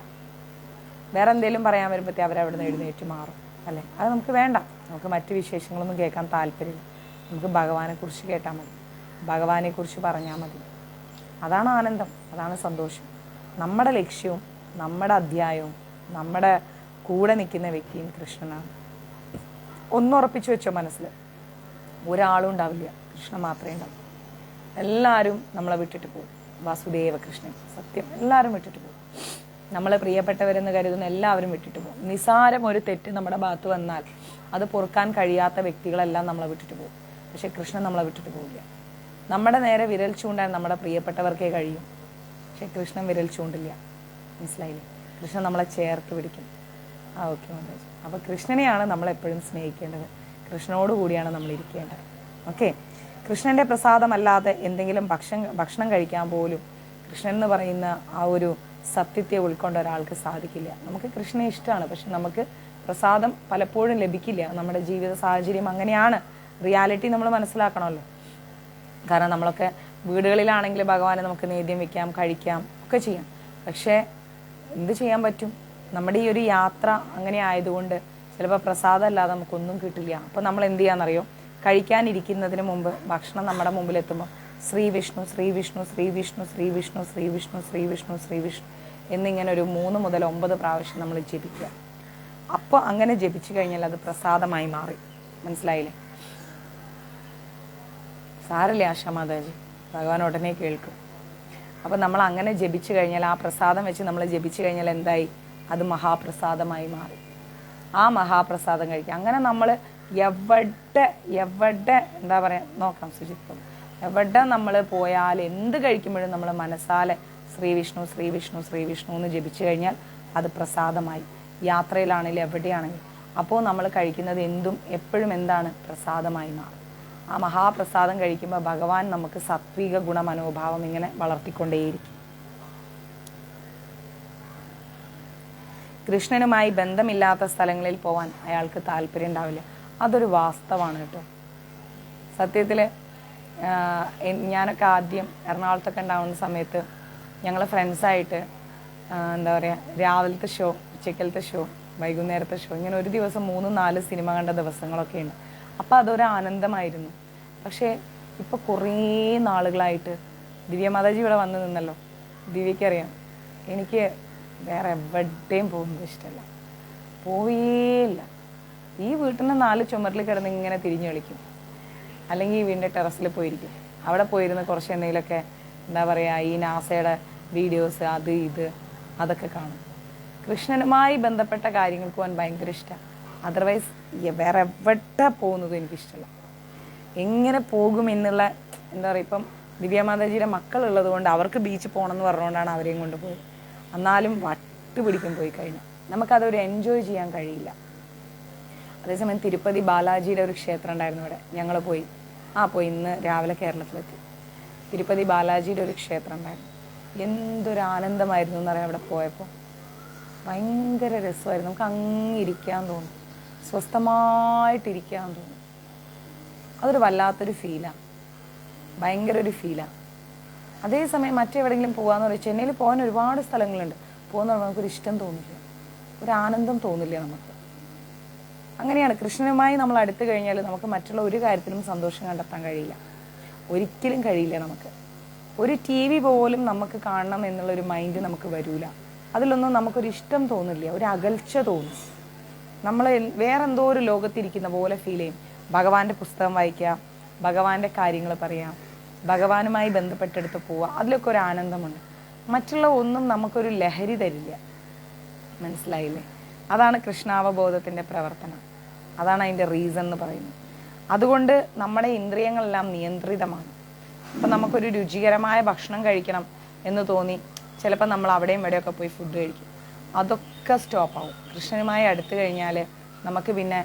വേറെ എന്തെങ്കിലും പറയാൻ വരുമ്പോഴത്തേ അവരവിടെ നിന്ന് എഴുന്നേറ്റ് മാറും, അല്ലേ? അത് നമുക്ക് വേണ്ട. നമുക്ക് മറ്റ് വിശേഷങ്ങളൊന്നും കേൾക്കാൻ താല്പര്യമില്ല. നമുക്ക് ഭഗവാനെക്കുറിച്ച് കേട്ടാൽ മതി, ഭഗവാനെക്കുറിച്ച് പറഞ്ഞാൽ മതി. അതാണ് ആനന്ദം, അതാണ് സന്തോഷം. നമ്മുടെ ലക്ഷ്യവും നമ്മുടെ അധ്യായവും നമ്മുടെ കൂടെ നിൽക്കുന്ന വ്യക്തിയും കൃഷ്ണനാണ്. ഒന്നുറപ്പിച്ചു വെച്ചോ മനസ്സിൽ, ഒരാളും ഉണ്ടാവില്ല, കൃഷ്ണൻ മാത്രമേ ഉണ്ടാവും. എല്ലാവരും നമ്മളെ വിട്ടിട്ട് പോകും. വാസുദേവ കൃഷ്ണൻ സത്യം, എല്ലാവരും വിട്ടിട്ട് പോകും. നമ്മളെ പ്രിയപ്പെട്ടവരെന്ന് കരുതുന്ന എല്ലാവരും വിട്ടിട്ട് പോകും. നിസാരം ഒരു തെറ്റ് നമ്മുടെ ഭാഗത്ത് വന്നാൽ അത് പൊറുക്കാൻ കഴിയാത്ത വ്യക്തികളെല്ലാം നമ്മളെ വിട്ടിട്ട് പോകും. പക്ഷെ കൃഷ്ണൻ നമ്മളെ വിട്ടിട്ട് പോകില്ല. നമ്മുടെ നേരെ വിരൽ ചൂണ്ടാൻ നമ്മുടെ പ്രിയപ്പെട്ടവർക്കേ കഴിയും. പക്ഷെ കൃഷ്ണൻ വിരൽ ചൂണ്ടില്ല. മനസ്സിലായില്ലേ? കൃഷ്ണൻ നമ്മളെ ചേർത്ത് പിടിക്കും. ഓക്കെ മാതാജി. അപ്പോൾ കൃഷ്ണനെയാണ് നമ്മളെപ്പോഴും സ്നേഹിക്കേണ്ടത്. കൃഷ്ണനോട് കൂടിയാണ് നമ്മൾ ഇരിക്കേണ്ടത്. ഓക്കെ. കൃഷ്ണൻ്റെ പ്രസാദമല്ലാതെ എന്തെങ്കിലും ഭക്ഷണം കഴിക്കാൻ പോലും കൃഷ്ണൻ എന്ന് പറയുന്ന ആ ഒരു സത്യത്തെ ഉൾക്കൊണ്ട ഒരാൾക്ക് സാധിക്കില്ല. നമുക്ക് കൃഷ്ണനെ ഇഷ്ടമാണ്, പക്ഷെ നമുക്ക് പ്രസാദം പലപ്പോഴും ലഭിക്കില്ല. നമ്മുടെ ജീവിത സാഹചര്യം അങ്ങനെയാണ്. റിയാലിറ്റി നമ്മൾ മനസ്സിലാക്കണമല്ലോ. കാരണം നമ്മളൊക്കെ വീടുകളിലാണെങ്കിൽ ഭഗവാനെ നമുക്ക് നേദ്യം വെക്കാം, കഴിക്കാം, ഒക്കെ ചെയ്യാം. പക്ഷേ എന്ത് ചെയ്യാൻ പറ്റും? നമ്മുടെ ഈ ഒരു യാത്ര അങ്ങനെ ആയതുകൊണ്ട് ചിലപ്പോൾ പ്രസാദം അല്ലാതെ നമുക്കൊന്നും കിട്ടില്ല. അപ്പോൾ നമ്മൾ എന്ത് ചെയ്യാന്നറിയോ? കഴിക്കാനിരിക്കുന്നതിന് മുമ്പ് ഭക്ഷണം നമ്മുടെ മുമ്പിൽ എത്തുമ്പോൾ ശ്രീ വിഷ്ണു ശ്രീ വിഷ്ണു ശ്രീ വിഷ്ണു ശ്രീ വിഷ്ണു ശ്രീ വിഷ്ണു ശ്രീ വിഷ്ണു ശ്രീ വിഷ്ണു എന്നിങ്ങനെ ഒരു 3 മുതൽ 9 പ്രാവശ്യം നമ്മൾ ജപിക്കുക. അപ്പോൾ അങ്ങനെ ജപിച്ചു കഴിഞ്ഞാൽ അത് പ്രസാദമായി മാറി. മനസ്സിലായില്ലേ? സാരല്ലേ ആശാ മാതാജി, ഭഗവാൻ ഉടനെ കേൾക്കും. അപ്പം നമ്മൾ അങ്ങനെ ജപിച്ചു കഴിഞ്ഞാൽ, ആ പ്രസാദം വെച്ച് നമ്മൾ ജപിച്ചു കഴിഞ്ഞാൽ എന്തായി? അത് മഹാപ്രസാദമായി മാറി. ആ മഹാപ്രസാദം കഴിക്കുക. അങ്ങനെ നമ്മൾ എവിടെ എന്താ പറയുക, നോക്കാം സുജിത്ത്, എവിടെ നമ്മൾ പോയാൽ എന്ത് കഴിക്കുമ്പോഴും നമ്മൾ മനസ്സാലെ ശ്രീ വിഷ്ണു ശ്രീ വിഷ്ണു ശ്രീ വിഷ്ണു എന്ന് ജപിച്ചു കഴിഞ്ഞാൽ അത് പ്രസാദമായി. യാത്രയിലാണെങ്കിലും എവിടെയാണെങ്കിലും അപ്പോൾ നമ്മൾ കഴിക്കുന്നത് എന്തും എപ്പോഴും എന്താണ്? പ്രസാദമായി മാറും. ആ മഹാപ്രസാദം കഴിക്കുമ്പോൾ ഭഗവാൻ നമുക്ക് സാത്വിക ഗുണമനോഭാവം ഇങ്ങനെ വളർത്തിക്കൊണ്ടേയിരിക്കും. കൃഷ്ണനുമായി ബന്ധമില്ലാത്ത സ്ഥലങ്ങളിൽ പോവാൻ അയാൾക്ക് താല്പര്യം ഉണ്ടാവില്ല. അതൊരു വാസ്തവമാണ് കേട്ടോ. സത്യത്തിൽ ഞാനൊക്കെ ആദ്യം എറണാകുളത്തൊക്കെ ഉണ്ടാവുന്ന സമയത്ത് ഞങ്ങൾ ഫ്രണ്ട്സായിട്ട് എന്താ പറയുക, രാവിലത്തെ ഷോ, ഉച്ചക്കലത്തെ ഷോ, വൈകുന്നേരത്തെ ഷോ, ഇങ്ങനെ ഒരു ദിവസം 3-4 സിനിമ കണ്ട ദിവസങ്ങളൊക്കെ ഉണ്ട്. അപ്പോൾ അതൊരു ആനന്ദമായിരുന്നു. പക്ഷേ ഇപ്പോൾ കുറേ നാളുകളായിട്ട് ദിവ്യ മാതാജി ഇവിടെ വന്ന് നിന്നല്ലോ, ദിവ്യയ്ക്കറിയാം, എനിക്ക് വേറെ എവിടെയും പോകുന്നത് ഇഷ്ടമല്ല. പോയേയില്ല. ഈ വീട്ടിൽ നിന്ന് 4 ചുമരിൽ കിടന്ന് ഇങ്ങനെ തിരിഞ്ഞു കളിക്കും, അല്ലെങ്കിൽ ഈ വീടിൻ്റെ ടെറസിൽ പോയിരിക്കും. അവിടെ പോയിരുന്ന് കുറച്ച് എന്തെങ്കിലുമൊക്കെ എന്താ പറയുക, ഈ നാസയുടെ വീഡിയോസ് അത് ഇത് അതൊക്കെ കാണും. കൃഷ്ണനുമായി ബന്ധപ്പെട്ട കാര്യങ്ങൾക്ക് പോകാൻ ഭയങ്കര ഇഷ്ടമാണ്. അതർവൈസ് വേറെ എവിടെ പോകുന്നതും എനിക്കിഷ്ടമല്ല. എങ്ങനെ പോകും എന്നുള്ള എന്താ പറയുക, ഇപ്പം ദിവ്യമാതാജിയുടെ മക്കളുള്ളത് കൊണ്ട് അവർക്ക് ബീച്ച് പോകണമെന്ന് പറഞ്ഞുകൊണ്ടാണ് അവരെയും കൊണ്ട് പോയത്. എന്നാലും വട്ടുപിടിക്കും പോയി കഴിഞ്ഞാൽ. നമുക്കതൊരു എൻജോയ് ചെയ്യാൻ കഴിയില്ല. അതേസമയം തിരുപ്പതി ബാലാജിയുടെ ഒരു ക്ഷേത്രം ഉണ്ടായിരുന്നു ഇവിടെ, ഞങ്ങൾ പോയി. ഇന്ന് രാവിലെ കേരളത്തിലെത്തി. തിരുപ്പതി ബാലാജിയുടെ ഒരു ക്ഷേത്രം ഉണ്ടായിരുന്നു. എന്തൊരു ആനന്ദമായിരുന്നു എന്നറിയാം. അവിടെ പോയപ്പോൾ ഭയങ്കര രസമായിരുന്നു. നമുക്ക് അങ്ങിരിക്കാൻ തോന്നും, സ്വസ്ഥമായിട്ടിരിക്കാൻ തോന്നും. അതൊരു വല്ലാത്തൊരു ഫീലാണ്, ഭയങ്കര ഒരു ഫീലാണ്. അതേസമയം മറ്റെവിടെയെങ്കിലും പോകാമെന്ന് പറയും, ചെന്നൈയിൽ പോകാൻ ഒരുപാട് സ്ഥലങ്ങളുണ്ട്. പോകുന്ന നമുക്കൊരു ഇഷ്ടം തോന്നില്ല, ഒരു ആനന്ദം തോന്നില്ല നമുക്ക്. അങ്ങനെയാണ് കൃഷ്ണനുമായി നമ്മൾ അടുത്ത് കഴിഞ്ഞാൽ നമുക്ക് മറ്റുള്ള ഒരു കാര്യത്തിലും സന്തോഷം കണ്ടെത്താൻ കഴിയില്ല, ഒരിക്കലും കഴിയില്ല. നമുക്ക് ഒരു TV പോലും നമുക്ക് കാണണം എന്നുള്ളൊരു മൈൻഡ് നമുക്ക് വരില്ല. അതിലൊന്നും നമുക്കൊരു ഇഷ്ടം തോന്നില്ല, ഒരു അകൽച്ച തോന്നും. നമ്മൾ വേറെന്തോ ഒരു ലോകത്തിരിക്കുന്ന പോലെ ഫീൽ ചെയ്യും. ഭഗവാന്റെ പുസ്തകം വായിക്കുക, ഭഗവാന്റെ കാര്യങ്ങൾ പറയാം, ഭഗവാനുമായി ബന്ധപ്പെട്ടെടുത്ത് പോവുക, അതിലൊക്കെ ഒരു ആനന്ദമുണ്ട്. മറ്റുള്ള ഒന്നും നമുക്കൊരു ലഹരി തരില്ല. മനസ്സിലായില്ലേ? അതാണ് കൃഷ്ണാവബോധത്തിൻ്റെ പ്രവർത്തനം. അതാണ് അതിൻ്റെ റീസൺ എന്ന് പറയുന്നത്. അതുകൊണ്ട് നമ്മുടെ ഇന്ദ്രിയങ്ങളെല്ലാം നിയന്ത്രിതമാണ്. അപ്പം നമുക്കൊരു രുചികരമായ ഭക്ഷണം കഴിക്കണം എന്ന് തോന്നി ചിലപ്പോൾ നമ്മൾ അവിടെയും ഇവിടെയൊക്കെ പോയി ഫുഡ് കഴിക്കും. അതൊക്കെ സ്റ്റോപ്പാവും. കൃഷ്ണനുമായി അടുത്ത് കഴിഞ്ഞാൽ നമുക്ക് പിന്നെ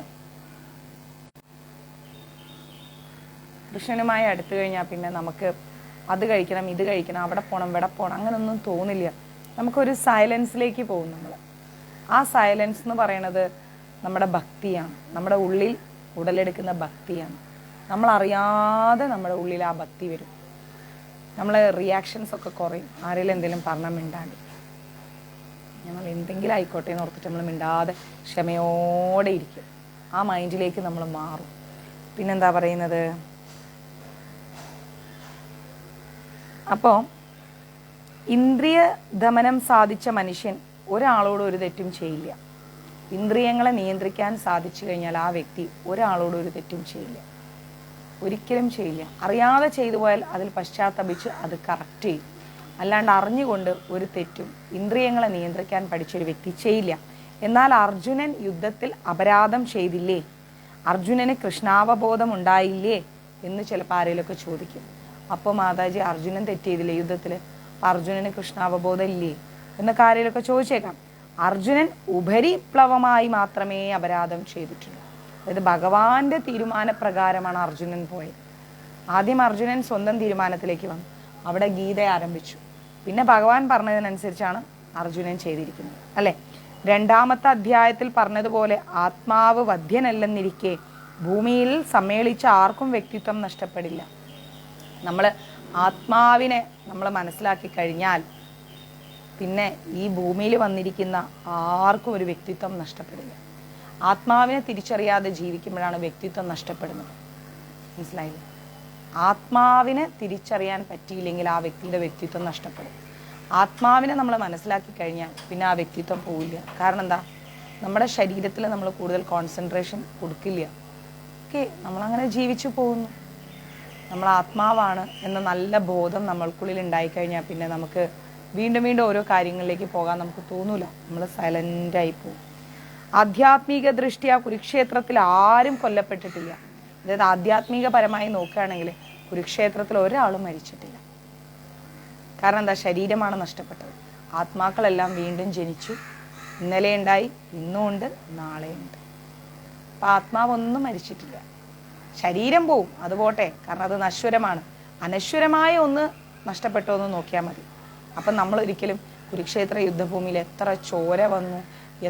കൃഷ്ണനുമായി അടുത്ത് കഴിഞ്ഞാൽ പിന്നെ നമുക്ക് അത് കഴിക്കണം, ഇത് കഴിക്കണം, അവിടെ പോകണം, ഇവിടെ പോകണം, അങ്ങനെയൊന്നും തോന്നില്ല. നമുക്കൊരു സൈലൻസിലേക്ക് പോകും നമ്മൾ. ആ സൈലൻസ് എന്ന് പറയുന്നത് നമ്മുടെ ഭക്തിയാണ്, നമ്മുടെ ഉള്ളിൽ ഉടലെടുക്കുന്ന ഭക്തിയാണ്. നമ്മളറിയാതെ നമ്മുടെ ഉള്ളിൽ ആ ഭക്തി വരും. നമ്മൾ റിയാക്ഷൻസൊക്കെ കുറയും. ആരെങ്കിലും എന്തെങ്കിലും പറഞ്ഞാൽ മിണ്ടാണ്ട്, നമ്മൾ എന്തെങ്കിലും ആയിക്കോട്ടെ എന്ന് ഓർത്തിട്ട് നമ്മൾ മിണ്ടാതെ ക്ഷമയോടെ ഇരിക്കും. ആ മൈൻഡിലേക്ക് നമ്മൾ മാറും. പിന്നെന്താ പറയുന്നത്, അപ്പോൾ ഇന്ദ്രിയ ദമനം സാധിച്ച മനുഷ്യൻ ഒരാളോട് ഒരു തെറ്റും ചെയ്യില്ല. ഇന്ദ്രിയങ്ങളെ നിയന്ത്രിക്കാൻ സാധിച്ചു കഴിഞ്ഞാൽ ആ വ്യക്തി ഒരാളോട് ഒരു തെറ്റും ചെയ്യില്ല, ഒരിക്കലും ചെയ്യില്ല. അറിയാതെ ചെയ്തു പോയാൽ അതിൽ പശ്ചാത്തപിച്ച് അത് കറക്റ്റ് ചെയ്യും. അല്ലാണ്ട് അറിഞ്ഞുകൊണ്ട് ഒരു തെറ്റും ഇന്ദ്രിയങ്ങളെ നിയന്ത്രിക്കാൻ പഠിച്ചൊരു വ്യക്തി ചെയ്യില്ല. എന്നാൽ അർജുനൻ യുദ്ധത്തിൽ അപരാധം ചെയ്തില്ലേ, അർജുനന് കൃഷ്ണാവബോധം ഉണ്ടായില്ലേ എന്ന് ചിലപ്പോൾ ആരെങ്കിലുമൊക്കെ ചോദിക്കും. അപ്പോൾ മാതാജി അർജുനൻ തെറ്റ് ചെയ്തില്ലേ യുദ്ധത്തിൽ? അപ്പം അർജുനന് കൃഷ്ണാവബോധം ഇല്ലേ എന്ന കാര്യമൊക്കെ ചോദിച്ചേക്കാം. അർജുനൻ ഉപരിപ്ലവമായി മാത്രമേ അപരാധം ചെയ്തിട്ടുള്ളൂ. അതായത് ഭഗവാന്റെ തീരുമാനപ്രകാരമാണ് അർജുനൻ പോയത്. ആദ്യം അർജുനൻ സ്വന്തം തീരുമാനത്തിലേക്ക് വന്നു, അവിടെ ഗീത ആരംഭിച്ചു. പിന്നെ ഭഗവാൻ പറഞ്ഞതിനനുസരിച്ചാണ് അർജുനൻ ചെയ്തിരിക്കുന്നത്, അല്ലെ? രണ്ടാമത്തെ അധ്യായത്തിൽ പറഞ്ഞതുപോലെ ആത്മാവ് വധ്യനല്ലെന്നിരിക്കെ ഭൂമിയിൽ സമ്മേളിച്ച ആർക്കും വ്യക്തിത്വം നഷ്ടപ്പെടില്ല. നമ്മൾ ആത്മാവിനെ നമ്മൾ മനസ്സിലാക്കി കഴിഞ്ഞാൽ പിന്നെ ഈ ഭൂമിയിൽ വന്നിരിക്കുന്ന ആർക്കും ഒരു വ്യക്തിത്വം നഷ്ടപ്പെടില്ല. ആത്മാവിനെ തിരിച്ചറിയാതെ ജീവിക്കുമ്പോഴാണ് വ്യക്തിത്വം നഷ്ടപ്പെടുന്നത്. മനസ്സിലായില്ലേ? ആത്മാവിനെ തിരിച്ചറിയാൻ പറ്റിയില്ലെങ്കിൽ ആ വ്യക്തിയുടെ വ്യക്തിത്വം നഷ്ടപ്പെടും. ആത്മാവിനെ നമ്മൾ മനസ്സിലാക്കി കഴിഞ്ഞാൽ പിന്നെ ആ വ്യക്തിത്വം പോവില്ല. കാരണം എന്താ? നമ്മുടെ ശരീരത്തിൽ നമ്മൾ കൂടുതൽ കോൺസെൻട്രേഷൻ കൊടുക്കില്ല. ഓക്കെ, നമ്മളങ്ങനെ ജീവിച്ചു പോകുന്നു. നമ്മൾ ആത്മാവാണ് എന്ന നല്ല ബോധം നമ്മൾക്കുള്ളിൽ ഉണ്ടായിക്കഴിഞ്ഞാൽ പിന്നെ നമുക്ക് വീണ്ടും വീണ്ടും ഓരോ കാര്യങ്ങളിലേക്ക് പോകാൻ നമുക്ക് തോന്നൂല. നമ്മൾ സൈലൻ്റായി പോകും. ആധ്യാത്മിക ദൃഷ്ടിയ കുരുക്ഷേത്രത്തിൽ ആരും കൊല്ലപ്പെട്ടിട്ടില്ല. അതായത് ആധ്യാത്മികപരമായി നോക്കുകയാണെങ്കിൽ കുരുക്ഷേത്രത്തിൽ ഒരാളും മരിച്ചിട്ടില്ല. കാരണം എന്താ? ശരീരമാണ് നഷ്ടപ്പെട്ടത്. ആത്മാക്കളെല്ലാം വീണ്ടും ജനിച്ചു. ഇന്നലെ ഉണ്ടായി, ഇന്നും ഉണ്ട്, നാളെയുണ്ട്. അപ്പം ആത്മാവൊന്നും മരിച്ചിട്ടില്ല. ശരീരം പോവും, അത് പോട്ടെ, കാരണം അത് നശ്വരമാണ്. അനശ്വരമായ ഒന്ന് നഷ്ടപ്പെട്ടോ എന്ന് നോക്കിയാൽ മതി. അപ്പം നമ്മളൊരിക്കലും കുരുക്ഷേത്ര യുദ്ധഭൂമിയിൽ എത്ര ചോര വന്നു,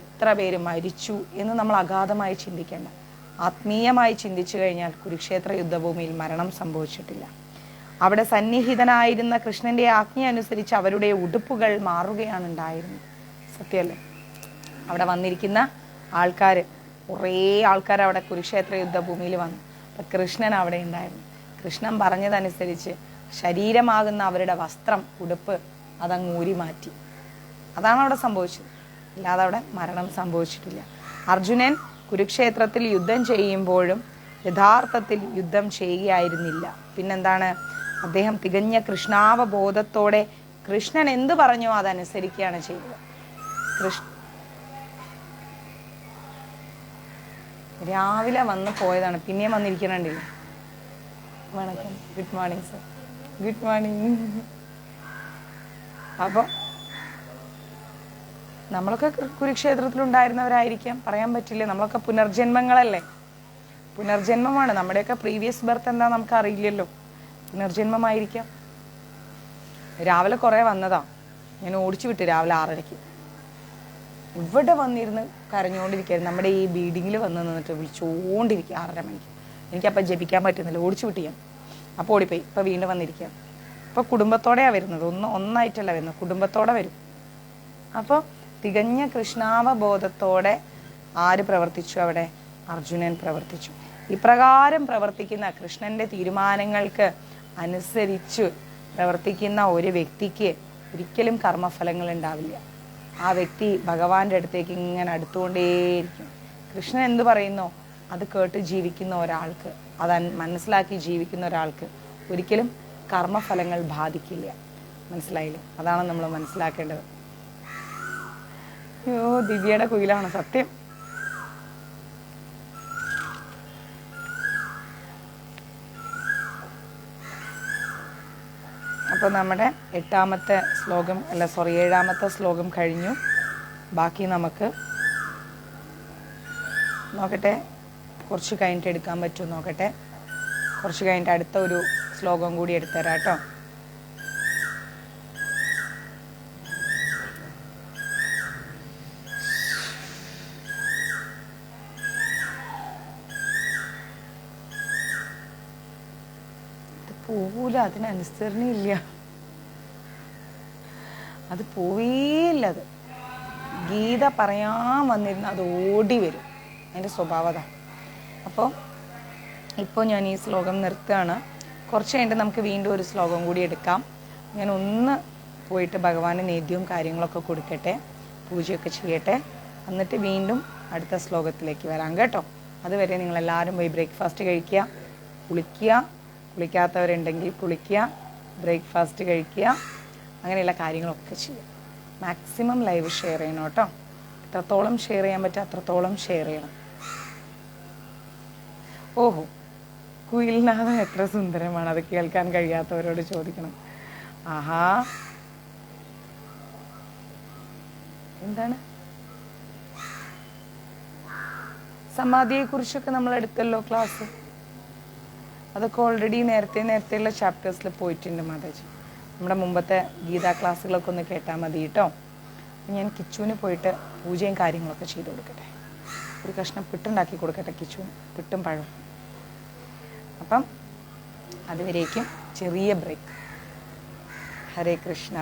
എത്ര പേര് മരിച്ചു എന്ന് നമ്മൾ അഗാധമായി ചിന്തിക്കേണ്ട. ആത്മീയമായി ചിന്തിച്ചു കഴിഞ്ഞാൽ കുരുക്ഷേത്ര യുദ്ധഭൂമിയിൽ മരണം സംഭവിച്ചിട്ടില്ല. അവിടെ സന്നിഹിതനായിരുന്ന കൃഷ്ണന്റെ ആജ്ഞ അനുസരിച്ച് അവരുടെ ഉടുപ്പുകൾ മാറുകയാണ് ഉണ്ടായിരുന്നത്. സത്യമല്ലേ? അവിടെ വന്നിരിക്കുന്ന ആൾക്കാർ, കുറേ ആൾക്കാർ അവിടെ കുരുക്ഷേത്ര യുദ്ധഭൂമിയിൽ വന്നു. അപ്പം കൃഷ്ണൻ അവിടെ ഉണ്ടായിരുന്നു. കൃഷ്ണൻ പറഞ്ഞതനുസരിച്ച് ശരീരമാകുന്ന അവരുടെ വസ്ത്രം, ഉടുപ്പ് അതങ്ങ് ഊരി മാറ്റി. അതാണ് അവിടെ സംഭവിച്ചത്. അല്ലാതെ അവിടെ മരണം സംഭവിച്ചിട്ടില്ല. അർജുനൻ കുരുക്ഷേത്രത്തിൽ യുദ്ധം ചെയ്യുമ്പോഴും യഥാർത്ഥത്തിൽ യുദ്ധം ചെയ്യുകയായിരുന്നില്ല. പിന്നെന്താണ്? അദ്ദേഹം തികഞ്ഞ കൃഷ്ണാവബോധത്തോടെ കൃഷ്ണൻ എന്ത് പറഞ്ഞോ അതനുസരിക്കുകയാണ് ചെയ്തത്. രാവിലെ വന്ന് പോയതാണ്, പിന്നെയും വന്നിരിക്കണുണ്ടല്ലേ? വണക്കം, good morning sir. Good morning. അപ്പോൾ നമ്മളൊക്കെ കുരുക്ഷേത്രത്തിലുണ്ടായിരുന്നവരായിരിക്കാം, പറയാൻ പറ്റില്ല. നമ്മളൊക്കെ പുനർജന്മങ്ങളല്ലേ? പുനർജന്മമാണ്. നമ്മുടെയൊക്കെ പ്രീവിയസ് ബർത്ത് എന്താ നമുക്ക് അറിയില്ലല്ലോ. പുനർജന്മമായിരിക്കാം. രാവിലെ കുറേ വന്നതാ, ഞാൻ ഓടിച്ചു വിട്ടു രാവിലെ 6:30. ഇവിടെ വന്നിരുന്ന് കരഞ്ഞുകൊണ്ടിരിക്കുകയായിരുന്നു. നമ്മുടെ ഈ ബീഡിങ്ങിൽ വന്ന് നിന്നിട്ട് വിളിച്ചുകൊണ്ടിരിക്കുക 6:30 മണിക്ക്. എനിക്കപ്പോൾ ജപിക്കാൻ പറ്റുന്നില്ല, ഓടിച്ചു വിട്ട് ഞാൻ. അപ്പോൾ ഓടിപ്പോയി. ഇപ്പോൾ വീണ്ടും വന്നിരിക്കുക. ഇപ്പോൾ കുടുംബത്തോടെയാണ് വരുന്നത്, ഒന്നായിട്ടല്ല വരുന്നത്, കുടുംബത്തോടെ വരും. അപ്പോൾ തികഞ്ഞ കൃഷ്ണാവബോധത്തോടെ ആര് പ്രവർത്തിച്ചു? അവിടെ അർജുനൻ പ്രവർത്തിച്ചു. ഇപ്രകാരം പ്രവർത്തിക്കുന്ന കൃഷ്ണന്റെ തീരുമാനങ്ങൾക്ക് അനുസരിച്ച് പ്രവർത്തിക്കുന്ന ഒരു വ്യക്തിക്ക് ഒരിക്കലും കർമ്മഫലങ്ങൾ ഉണ്ടാവില്ല. ആ വ്യക്തി ഭഗവാന്റെ അടുത്തേക്ക് ഇങ്ങനെ അടുത്തുകൊണ്ടേയിരിക്കും. കൃഷ്ണൻ എന്ത് പറയുന്നോ അത് കേട്ട് ജീവിക്കുന്ന ഒരാൾക്ക്, അത് മനസ്സിലാക്കി ജീവിക്കുന്ന ഒരാൾക്ക് ഒരിക്കലും കർമ്മഫലങ്ങൾ ബാധിക്കില്ല. മനസ്സിലായില്ലേ? അതാണ് നമ്മൾ മനസ്സിലാക്കേണ്ടത്. അയ്യോ, ദിവ്യയുടെ കുയിലാണ് സത്യം. അപ്പോൾ നമ്മുടെ 8ാമത്തെ ശ്ലോകം അല്ല 7ാമത്തെ ശ്ലോകം കഴിഞ്ഞു. ബാക്കി നമുക്ക് നോക്കട്ടെ, കുറച്ച് കഴിഞ്ഞിട്ട് എടുക്കാൻ പറ്റുമോ നോക്കട്ടെ. കുറച്ച് കഴിഞ്ഞിട്ട് അടുത്ത ഒരു ശ്ലോകം കൂടി എടുത്തുതരാം കേട്ടോ. പോവില്ല, അതിനനുസരണയില്ല, അത് പോവേയില്ല. അത് ഗീത പറയാൻ വന്നിരുന്ന അത് ഓടി വരും, അതിൻ്റെ സ്വഭാവത. അപ്പോൾ ഇപ്പോൾ ഞാൻ ഈ ശ്ലോകം നിർത്തുകയാണ്. കുറച്ച് കഴിഞ്ഞിട്ട് നമുക്ക് വീണ്ടും ഒരു ശ്ലോകം കൂടി എടുക്കാം. ഞാൻ ഒന്ന് പോയിട്ട് ഭഗവാന് നേദ്യവും കാര്യങ്ങളൊക്കെ കൊടുക്കട്ടെ, പൂജയൊക്കെ ചെയ്യട്ടെ, എന്നിട്ട് വീണ്ടും അടുത്ത ശ്ലോകത്തിലേക്ക് വരാം കേട്ടോ. അതുവരെ നിങ്ങളെല്ലാവരും പോയി ബ്രേക്ക്ഫാസ്റ്റ് കഴിക്കുക, കുളിക്കുക, കുളിക്കാത്തവരുണ്ടെങ്കിൽ കുളിക്കുക, ബ്രേക്ക്ഫാസ്റ്റ് കഴിക്കുക, അങ്ങനെയുള്ള കാര്യങ്ങളൊക്കെ ചെയ്യുക. മാക്സിമം ലൈവ് ഷെയർ ചെയ്യണം കേട്ടോ. എത്രത്തോളം ഷെയർ ചെയ്യാൻ പറ്റുക അത്രത്തോളം ഷെയർ ചെയ്യണം. ഓഹോ, കുയിൽനാഥം എത്ര സുന്ദരമാണ്, അത് കേൾക്കാൻ കഴിയാത്തവരോട് ചോദിക്കണം. ആഹാ, എന്താണ് സമാധിയെക്കുറിച്ചൊക്കെ നമ്മൾ എടുത്തല്ലോ ക്ലാസ്. അതൊക്കെ ഓൾറെഡി നേരത്തെയുള്ള ചാപ്റ്റേഴ്സിൽ പോയിട്ടുണ്ട് മാതാജി. നമ്മുടെ മുമ്പത്തെ ഗീതാ ക്ലാസ്സുകളൊക്കെ ഒന്ന് കേട്ടാൽ മതി കേട്ടോ. ഞാൻ കിച്ചുവിന് പോയിട്ട് പൂജയും കാര്യങ്ങളൊക്കെ ചെയ്ത് കൊടുക്കട്ടെ. ഒരു കഷ്ണം പിട്ടുണ്ടാക്കി കൊടുക്കട്ടെ കിച്ചുവിന്, പിട്ടും പഴവും. അപ്പം അതുവരേക്കും ചെറിയ ബ്രേക്ക്. ഹരേ കൃഷ്ണ.